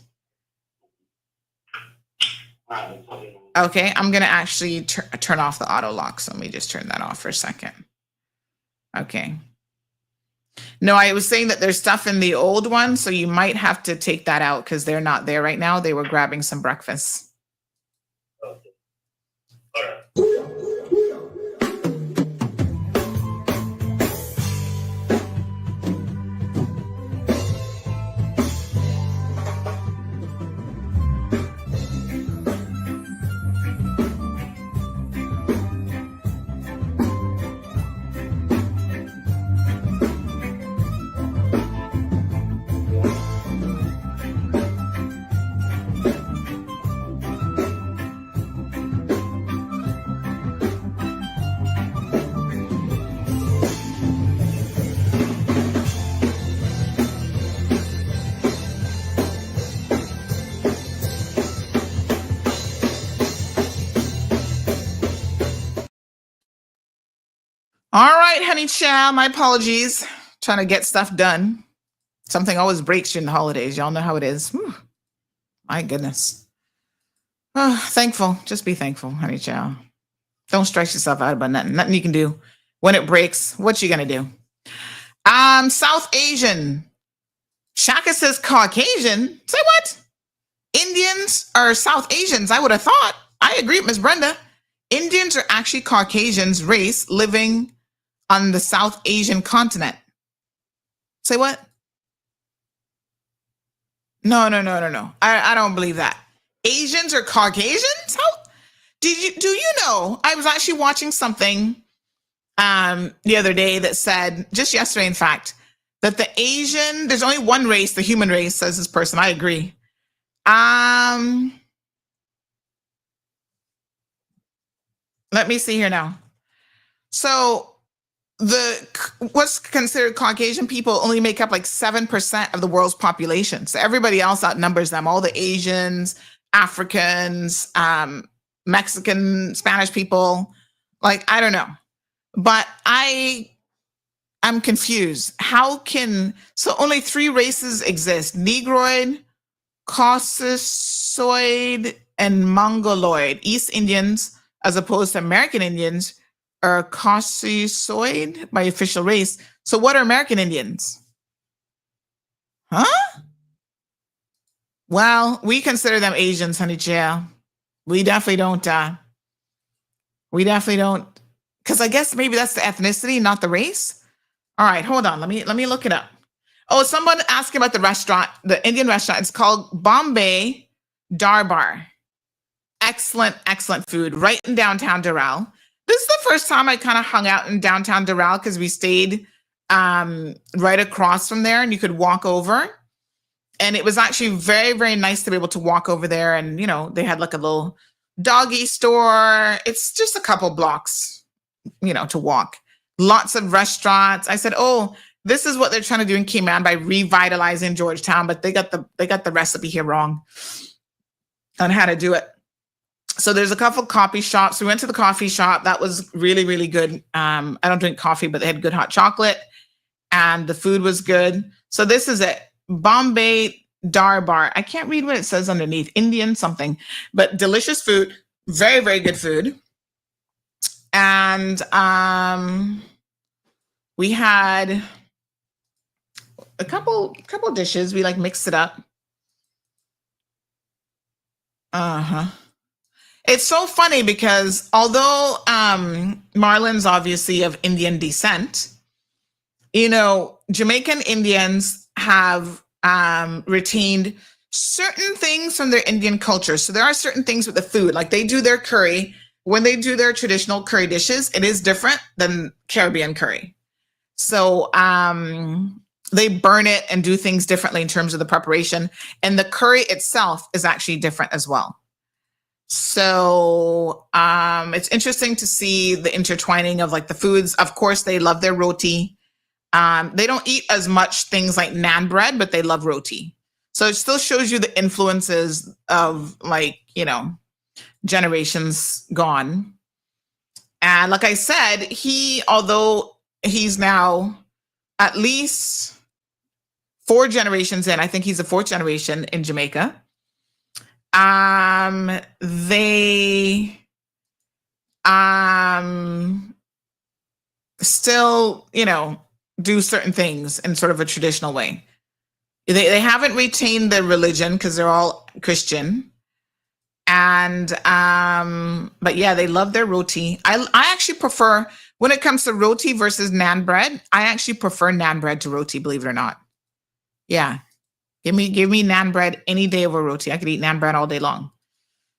Okay, I'm going to actually turn off the auto lock. So let me just turn that off for a second. Okay. No, I was saying that there's stuff in the old one, so you might have to take that out because they're not there right now. They were grabbing some breakfast. Okay. All right. All right, honey child, my apologies. Trying to get stuff done. Something always breaks during the holidays. Y'all know how it is. Whew. My goodness. Oh, thankful. Just be thankful, honey child. Don't stress yourself out about nothing. Nothing you can do. When it breaks, what you gonna do? South Asian. Shaka says Caucasian. Say what? Indians are South Asians, I would have thought. I agree with Miss Brenda. Indians are actually Caucasians race living on the South Asian continent. Say what? No. I don't believe that. Asians are Caucasians? How do you know? I was actually watching something the other day that said, just yesterday, in fact, that there's only one race, the human race, says this person. I agree. Let me see here now. So what's considered Caucasian people only make up like 7% of the world's population. So everybody else outnumbers them. All the Asians, Africans, Mexican, Spanish people. Like, I don't know. But I'm confused. So only 3 races exist: Negroid, Caucasoid, and Mongoloid. East Indians, as opposed to American Indians, are Caucasoid by official race. So what are American Indians? Huh? Well, we consider them Asians, honey child. We definitely don't, because I guess maybe that's the ethnicity, not the race. All right, hold on. Let me look it up. Oh, someone asked about the restaurant, the Indian restaurant. It's called Bombay Darbar. Excellent food right in downtown Doral. This is the first time I kind of hung out in downtown Doral because we stayed right across from there, and you could walk over. And it was actually very, very nice to be able to walk over there. And, they had like a little doggy store. It's just a couple blocks, to walk. Lots of restaurants. I said, oh, this is what they're trying to do in Cayman by revitalizing Georgetown, but they got the recipe here wrong on how to do it. So there's a couple coffee shops. We went to the coffee shop. That was really, really good. I don't drink coffee, but they had good hot chocolate and the food was good. So this is it. Bombay Darbar. I can't read what it says underneath. Indian something, but delicious food. Very, very good food. And we had a couple dishes. We mixed it up. It's so funny because although Marlon's obviously of Indian descent, Jamaican Indians have retained certain things from their Indian culture. So there are certain things with the food, like they do their curry. When they do their traditional curry dishes, it is different than Caribbean curry. So they burn it and do things differently in terms of the preparation. And the curry itself is actually different as well. So it's interesting to see the intertwining of the foods. Of course, they love their roti. They don't eat as much things like naan bread, but they love roti. So it still shows you the influences of generations gone. And like I said, although he's now at least 4 generations in, I think he's the 4th generation in Jamaica. They still, do certain things in sort of a traditional way. They haven't retained their religion because they're all Christian. And but yeah, they love their roti. I actually prefer, when it comes to roti versus naan bread, I actually prefer naan bread to roti, believe it or not. Yeah. Give me naan bread any day over roti. I could eat naan bread all day long.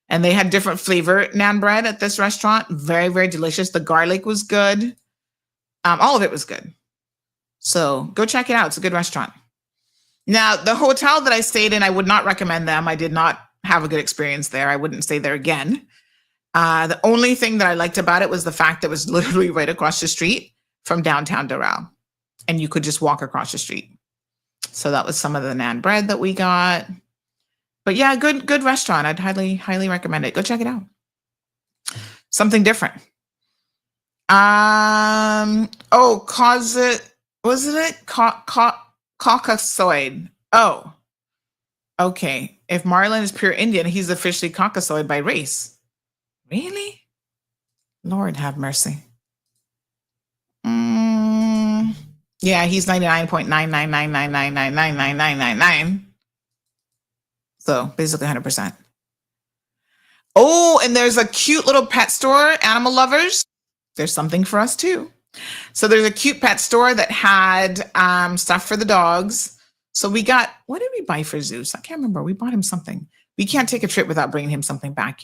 And they had different flavor naan bread at this restaurant. Very, very delicious. The garlic was good. All of it was good. So go check it out. It's a good restaurant. Now, the hotel that I stayed in, I would not recommend them. I did not have a good experience there. I wouldn't stay there again. The only thing that I liked about it was the fact that it was literally right across the street from downtown Doral. And you could just walk across the street. So that was some of the naan bread that we got. But yeah, good restaurant. I'd highly recommend it. Go check it out. Something different. Caucasoid. Oh, okay. If Marlon is pure Indian, he's officially Caucasoid by race. Really? Lord have mercy. Yeah, he's 99.99999999999. So basically 100%. Oh, and there's a cute little pet store, animal lovers. There's something for us too. So there's a cute pet store that had stuff for the dogs. So we got, what did we buy for Zeus? I can't remember. We bought him something. We can't take a trip without bringing him something back,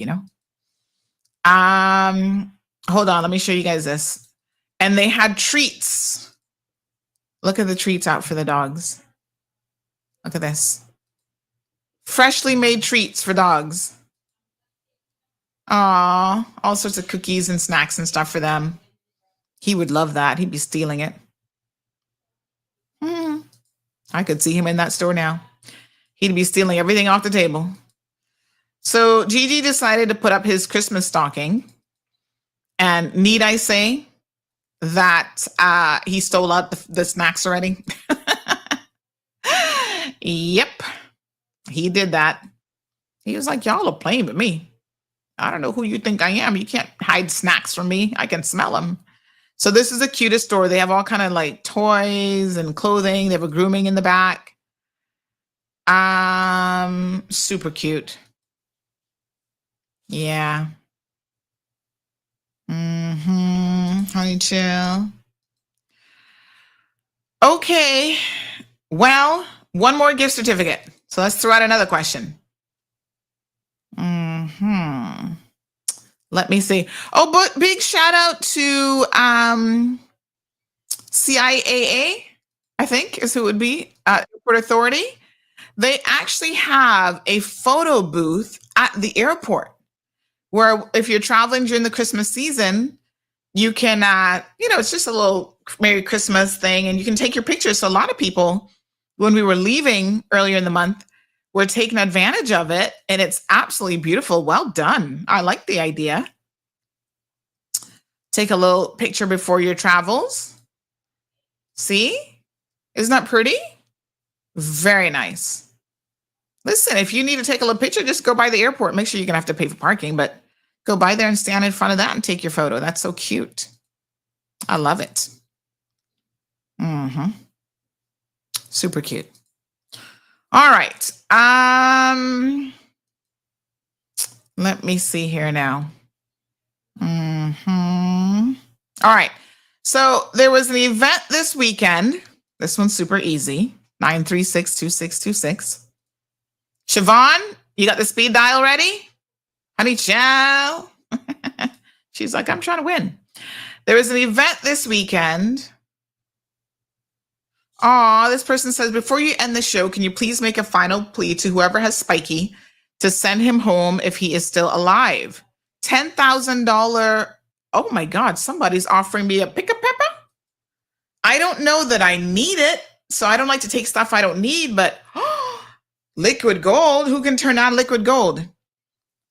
Hold on, let me show you guys this. And they had treats. Look at the treats out for the dogs. Look at this. Freshly made treats for dogs. Aw, all sorts of cookies and snacks and stuff for them. He would love that. He'd be stealing it. I could see him in that store now. He'd be stealing everything off the table. So Gigi decided to put up his Christmas stocking. And need I say that he stole out the snacks already? Yep, he did that. He was like, y'all are playing with me. I don't know who you think I am. You can't hide snacks from me. I can smell them. So this is the cutest store. They have all kind of like toys and clothing. They have a grooming in the back. Super cute. Yeah. Honey chill. Okay. Well, one more gift certificate. So let's throw out another question. Let me see. Oh, but big shout out to CIAA, I think is who it would be, Airport Authority. They actually have a photo booth at the airport where if you're traveling during the Christmas season, you can, it's just a little Merry Christmas thing and you can take your pictures. So a lot of people, when we were leaving earlier in the month, were taking advantage of it and it's absolutely beautiful. Well done. I like the idea. Take a little picture before your travels. See? Isn't that pretty? Very nice. Listen, if you need to take a little picture, just go by the airport. Make sure you're going to have to pay for parking, but go by there and stand in front of that and take your photo. That's so cute. I love it. Super cute. All right. Let me see here now. All right. So there was an event this weekend. This one's super easy. 936-2626. Siobhan, you got the speed dial ready? Honey chow. She's like, I'm trying to win. There was an event this weekend. This person says, before you end the show, can you please make a final plea to whoever has Spiky to send him home if he is still alive? $10,000. Oh my God, somebody's offering me a pick-a-pepper. I don't know that I need it, so I don't like to take stuff I don't need, but liquid gold, who can turn on liquid gold?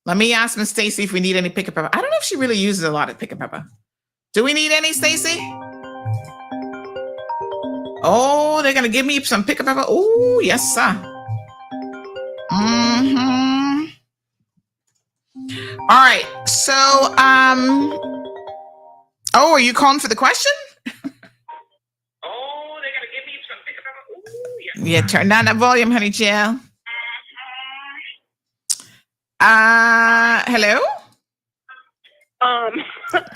Let me ask Miss Stacy if we need any pick-a-pepper. I don't know if she really uses a lot of pick-a-pepper. Do we need any, Stacy? Oh, they're gonna give me some pick-a-pepper. Oh, yes, sir. All right, so, are you calling for the question? Oh, they're gonna give me some pick-a-pepper. Ooh, yeah. Yeah, turn down that volume, honey chill. Hello?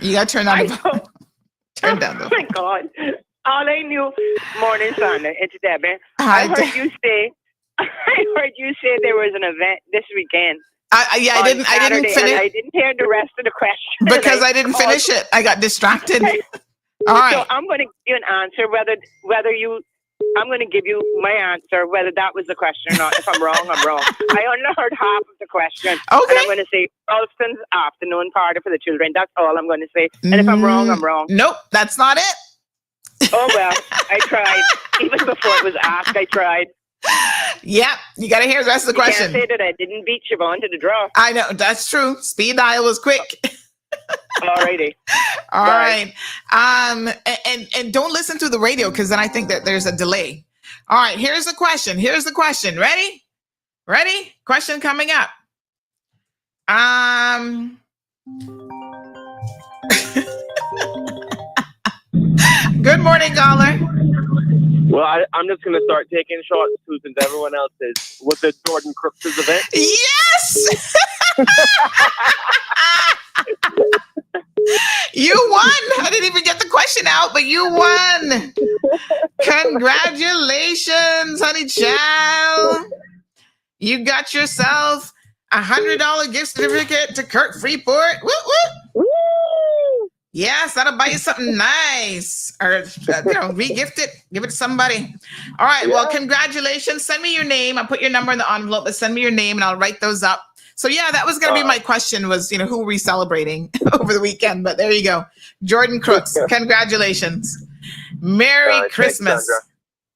You gotta turn down the volume. Turn down the volume. Oh my God. All I knew, morning, Sandra, it's Debbie. Hi, I heard you say there was an event this weekend. I didn't finish. I didn't hear the rest of the question. Because I didn't finish it. I got distracted. All right. So I'm going to give you an answer, I'm going to give you my answer, whether that was the question or not. If I'm wrong, I'm wrong. I only heard half of the question. Okay. And I'm going to say Ralston's afternoon party for the children. That's all I'm going to say. And if I'm wrong, I'm wrong. Nope, that's not it. Oh, well, I tried. Even before it was asked, I tried. Yep, you got to hear the rest of the question. You can't say that I didn't beat Siobhan to the draw. I know, that's true. Speed dial was quick. Alrighty. All right. And don't listen to the radio because then I think that there's a delay. All right, here's the question. Ready? Question coming up. Good morning, caller. Well, I'm just going to start taking shots too, since everyone else is. Was it Jordan Crooks' event? Yes! You won. I didn't even get the question out, but you won. Congratulations, honey child. You got yourself $100 gift certificate to Kirk Freeport. Woo, woo. Yes, that'll buy you something nice. Or, re-gift it. Give it to somebody. All right, well, congratulations. Send me your name. I'll put your number in the envelope, but send me your name and I'll write those up. So, yeah, that was going to be my question was, who were we celebrating over the weekend? But there you go. Jordan Crooks, congratulations. Merry Christmas. Thanks,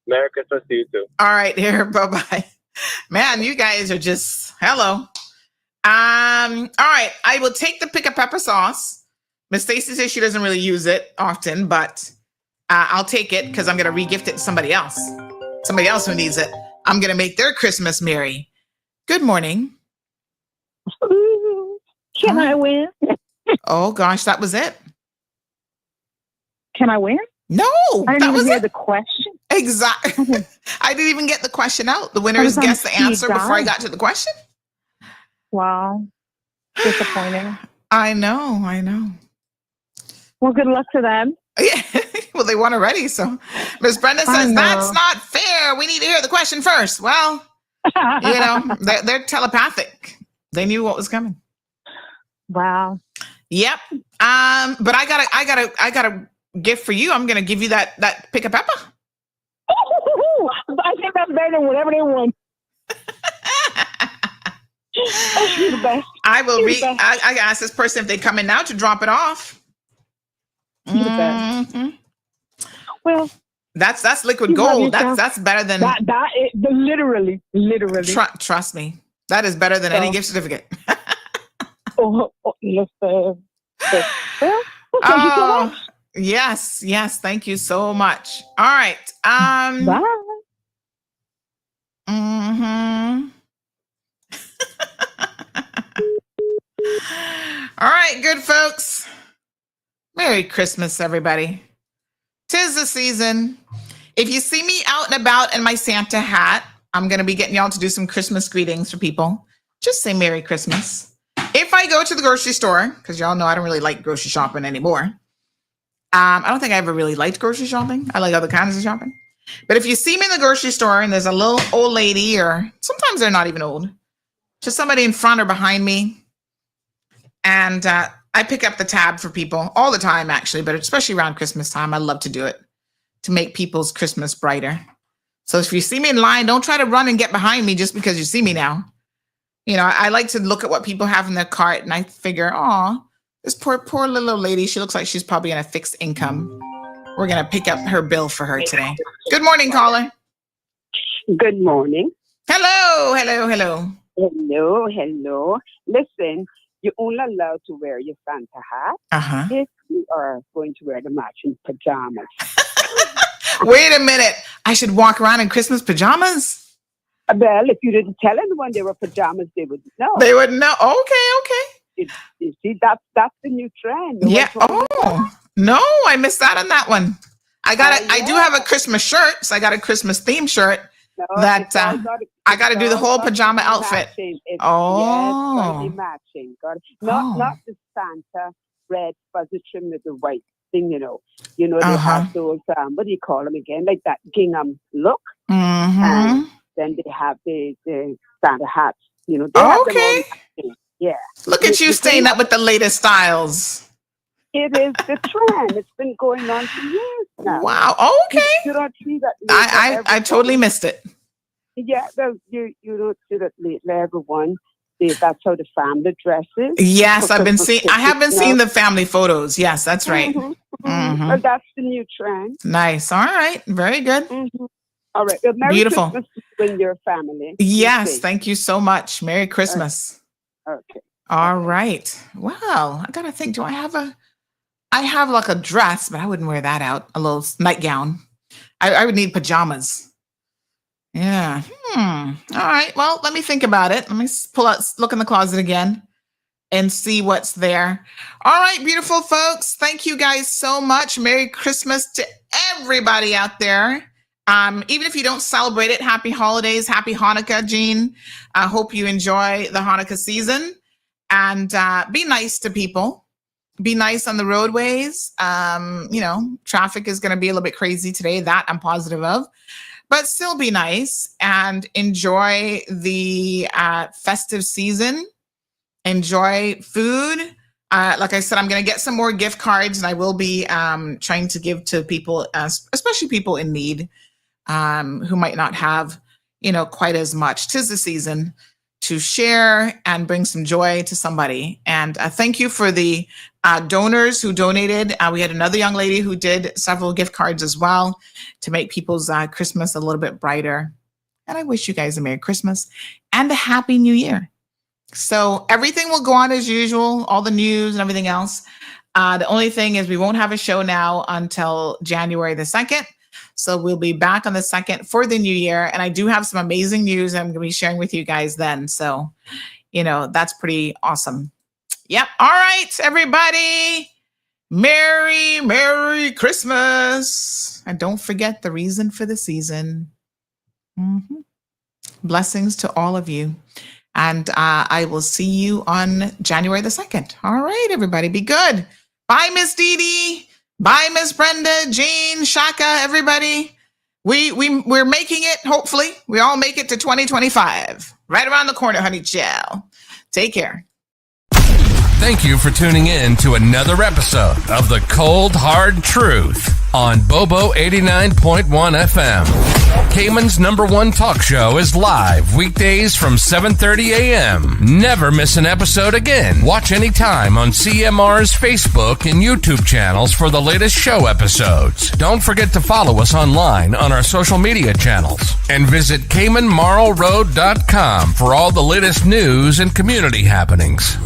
Merry Christmas to you, too. All right, here, bye-bye. Man, you guys are just, hello. All right, I will take the pick-a-pepper sauce. Miss Stacy says she doesn't really use it often, but I'll take it because I'm going to re-gift it to somebody else who needs it. I'm going to make their Christmas merry. Good morning. Can I win? Oh, gosh, that was it. Can I win? No, I didn't even hear the question. Exactly. I didn't even get the question out. The winners guessed the answer before I got to the question. Wow. Disappointing. I know. Well, good luck to them. Yeah. Well, they won already. So Miss Brenda says, that's not fair. We need to hear the question first. Well, they're telepathic. They knew what was coming. Wow. Yep. But I gotta gift for you. I'm going to give you that pick a pepper. Oh, I think that's better than whatever they want. You're the best. I will I ask this person if they come in now to drop it off. Mm-hmm. Well, that's liquid gold. That's better than that is, literally. Trust me, that is better than any gift certificate. Yes, well, thank you so much. Yes, thank you so much. All right. Bye. Mm-hmm. All right, good folks. Merry Christmas, everybody. 'Tis the season. If you see me out and about in my Santa hat, I'm going to be getting y'all to do some Christmas greetings for people. Just say Merry Christmas. If I go to the grocery store, because y'all know I don't really like grocery shopping anymore. I don't think I ever really liked grocery shopping. I like other kinds of shopping. But if you see me in the grocery store and there's a little old lady, or sometimes they're not even old, just somebody in front or behind me, and I pick up the tab for people all the time, actually, but especially around Christmas time, I love to do it to make people's Christmas brighter. So if you see me in line, don't try to run and get behind me just because you see me now. You know, I like to look at what people have in their cart, and I figure, oh, this poor little lady, she looks like she's probably on a fixed income. We're going to pick up her bill for her today. Good morning, caller. Good morning. Hello. Hello. Listen, you're only allowed to wear your Santa hat if you are going to wear the matching pajamas. Wait a minute. I should walk around in Christmas pajamas? Well, if you didn't tell anyone they were pajamas, they wouldn't know. They wouldn't know. Okay. You see, that's the new trend. Yeah. Oh, no, I missed out on that one. I do have a Christmas shirt, so I got a Christmas themed shirt I got to do the whole pajama outfit. Yes, got to be matching. Not the Santa red fuzzy trim with the white thing, you know. They have those, what do you call them again? Like that gingham look. And then they have the Santa hats, They have them all. Yeah. Look at you staying up with the latest styles. It is the trend. It's been going on for years now. Wow. Okay. You don't see that. I totally missed it. Yeah, well, you don't see that lately, everyone. That's how the family dresses. Yes, I have been seeing the family photos. Yes, that's right. Well, that's the new trend. Nice. All right. Very good. All right. Well, Merry Beautiful. Christmas to you and your family. Yes, thank you so much. Merry Christmas. Okay. All right. Well, I gotta think. Do I have like a dress, but I wouldn't wear that out. A little nightgown. I would need pajamas. Yeah. All right. Well, let me think about it. Let me look in the closet again and see what's there. All right, beautiful folks. Thank you guys so much. Merry Christmas to everybody out there. Even if you don't celebrate it, happy holidays, happy Hanukkah, Jean. I hope you enjoy the Hanukkah season, and be nice to people. Be nice on the roadways. Traffic is going to be a little bit crazy today. That I'm positive of. But still be nice and enjoy the festive season. Enjoy food. Like I said, I'm going to get some more gift cards, and I will be trying to give to people, especially people in need, who might not have, quite as much. 'Tis the season to share and bring some joy to somebody. And thank you for the donors who donated. We had another young lady who did several gift cards as well to make people's Christmas a little bit brighter. And I wish you guys a Merry Christmas and a Happy New Year. So everything will go on as usual, all the news and everything else. The only thing is we won't have a show now until January the 2nd. So we'll be back on the 2nd for the new year. And I do have some amazing news I'm going to be sharing with you guys then. So, that's pretty awesome. Yep. All right, everybody. Merry Christmas. And don't forget the reason for the season. Blessings to all of you. And I will see you on January the 2nd. All right, everybody. Be good. Bye, Miss Dee Dee. Bye, Miss Brenda, Jean, Shaka, everybody. We're making it, hopefully. We all make it to 2025. Right around the corner, honey child. Take care. Thank you for tuning in to another episode of The Cold Hard Truth on Bobo 89.1 FM. Cayman's #1 talk show is live weekdays from 7:30 a.m. Never miss an episode again. Watch anytime on CMR's Facebook and YouTube channels for the latest show episodes. Don't forget to follow us online on our social media channels. And visit CaymanMarlRoad.com for all the latest news and community happenings.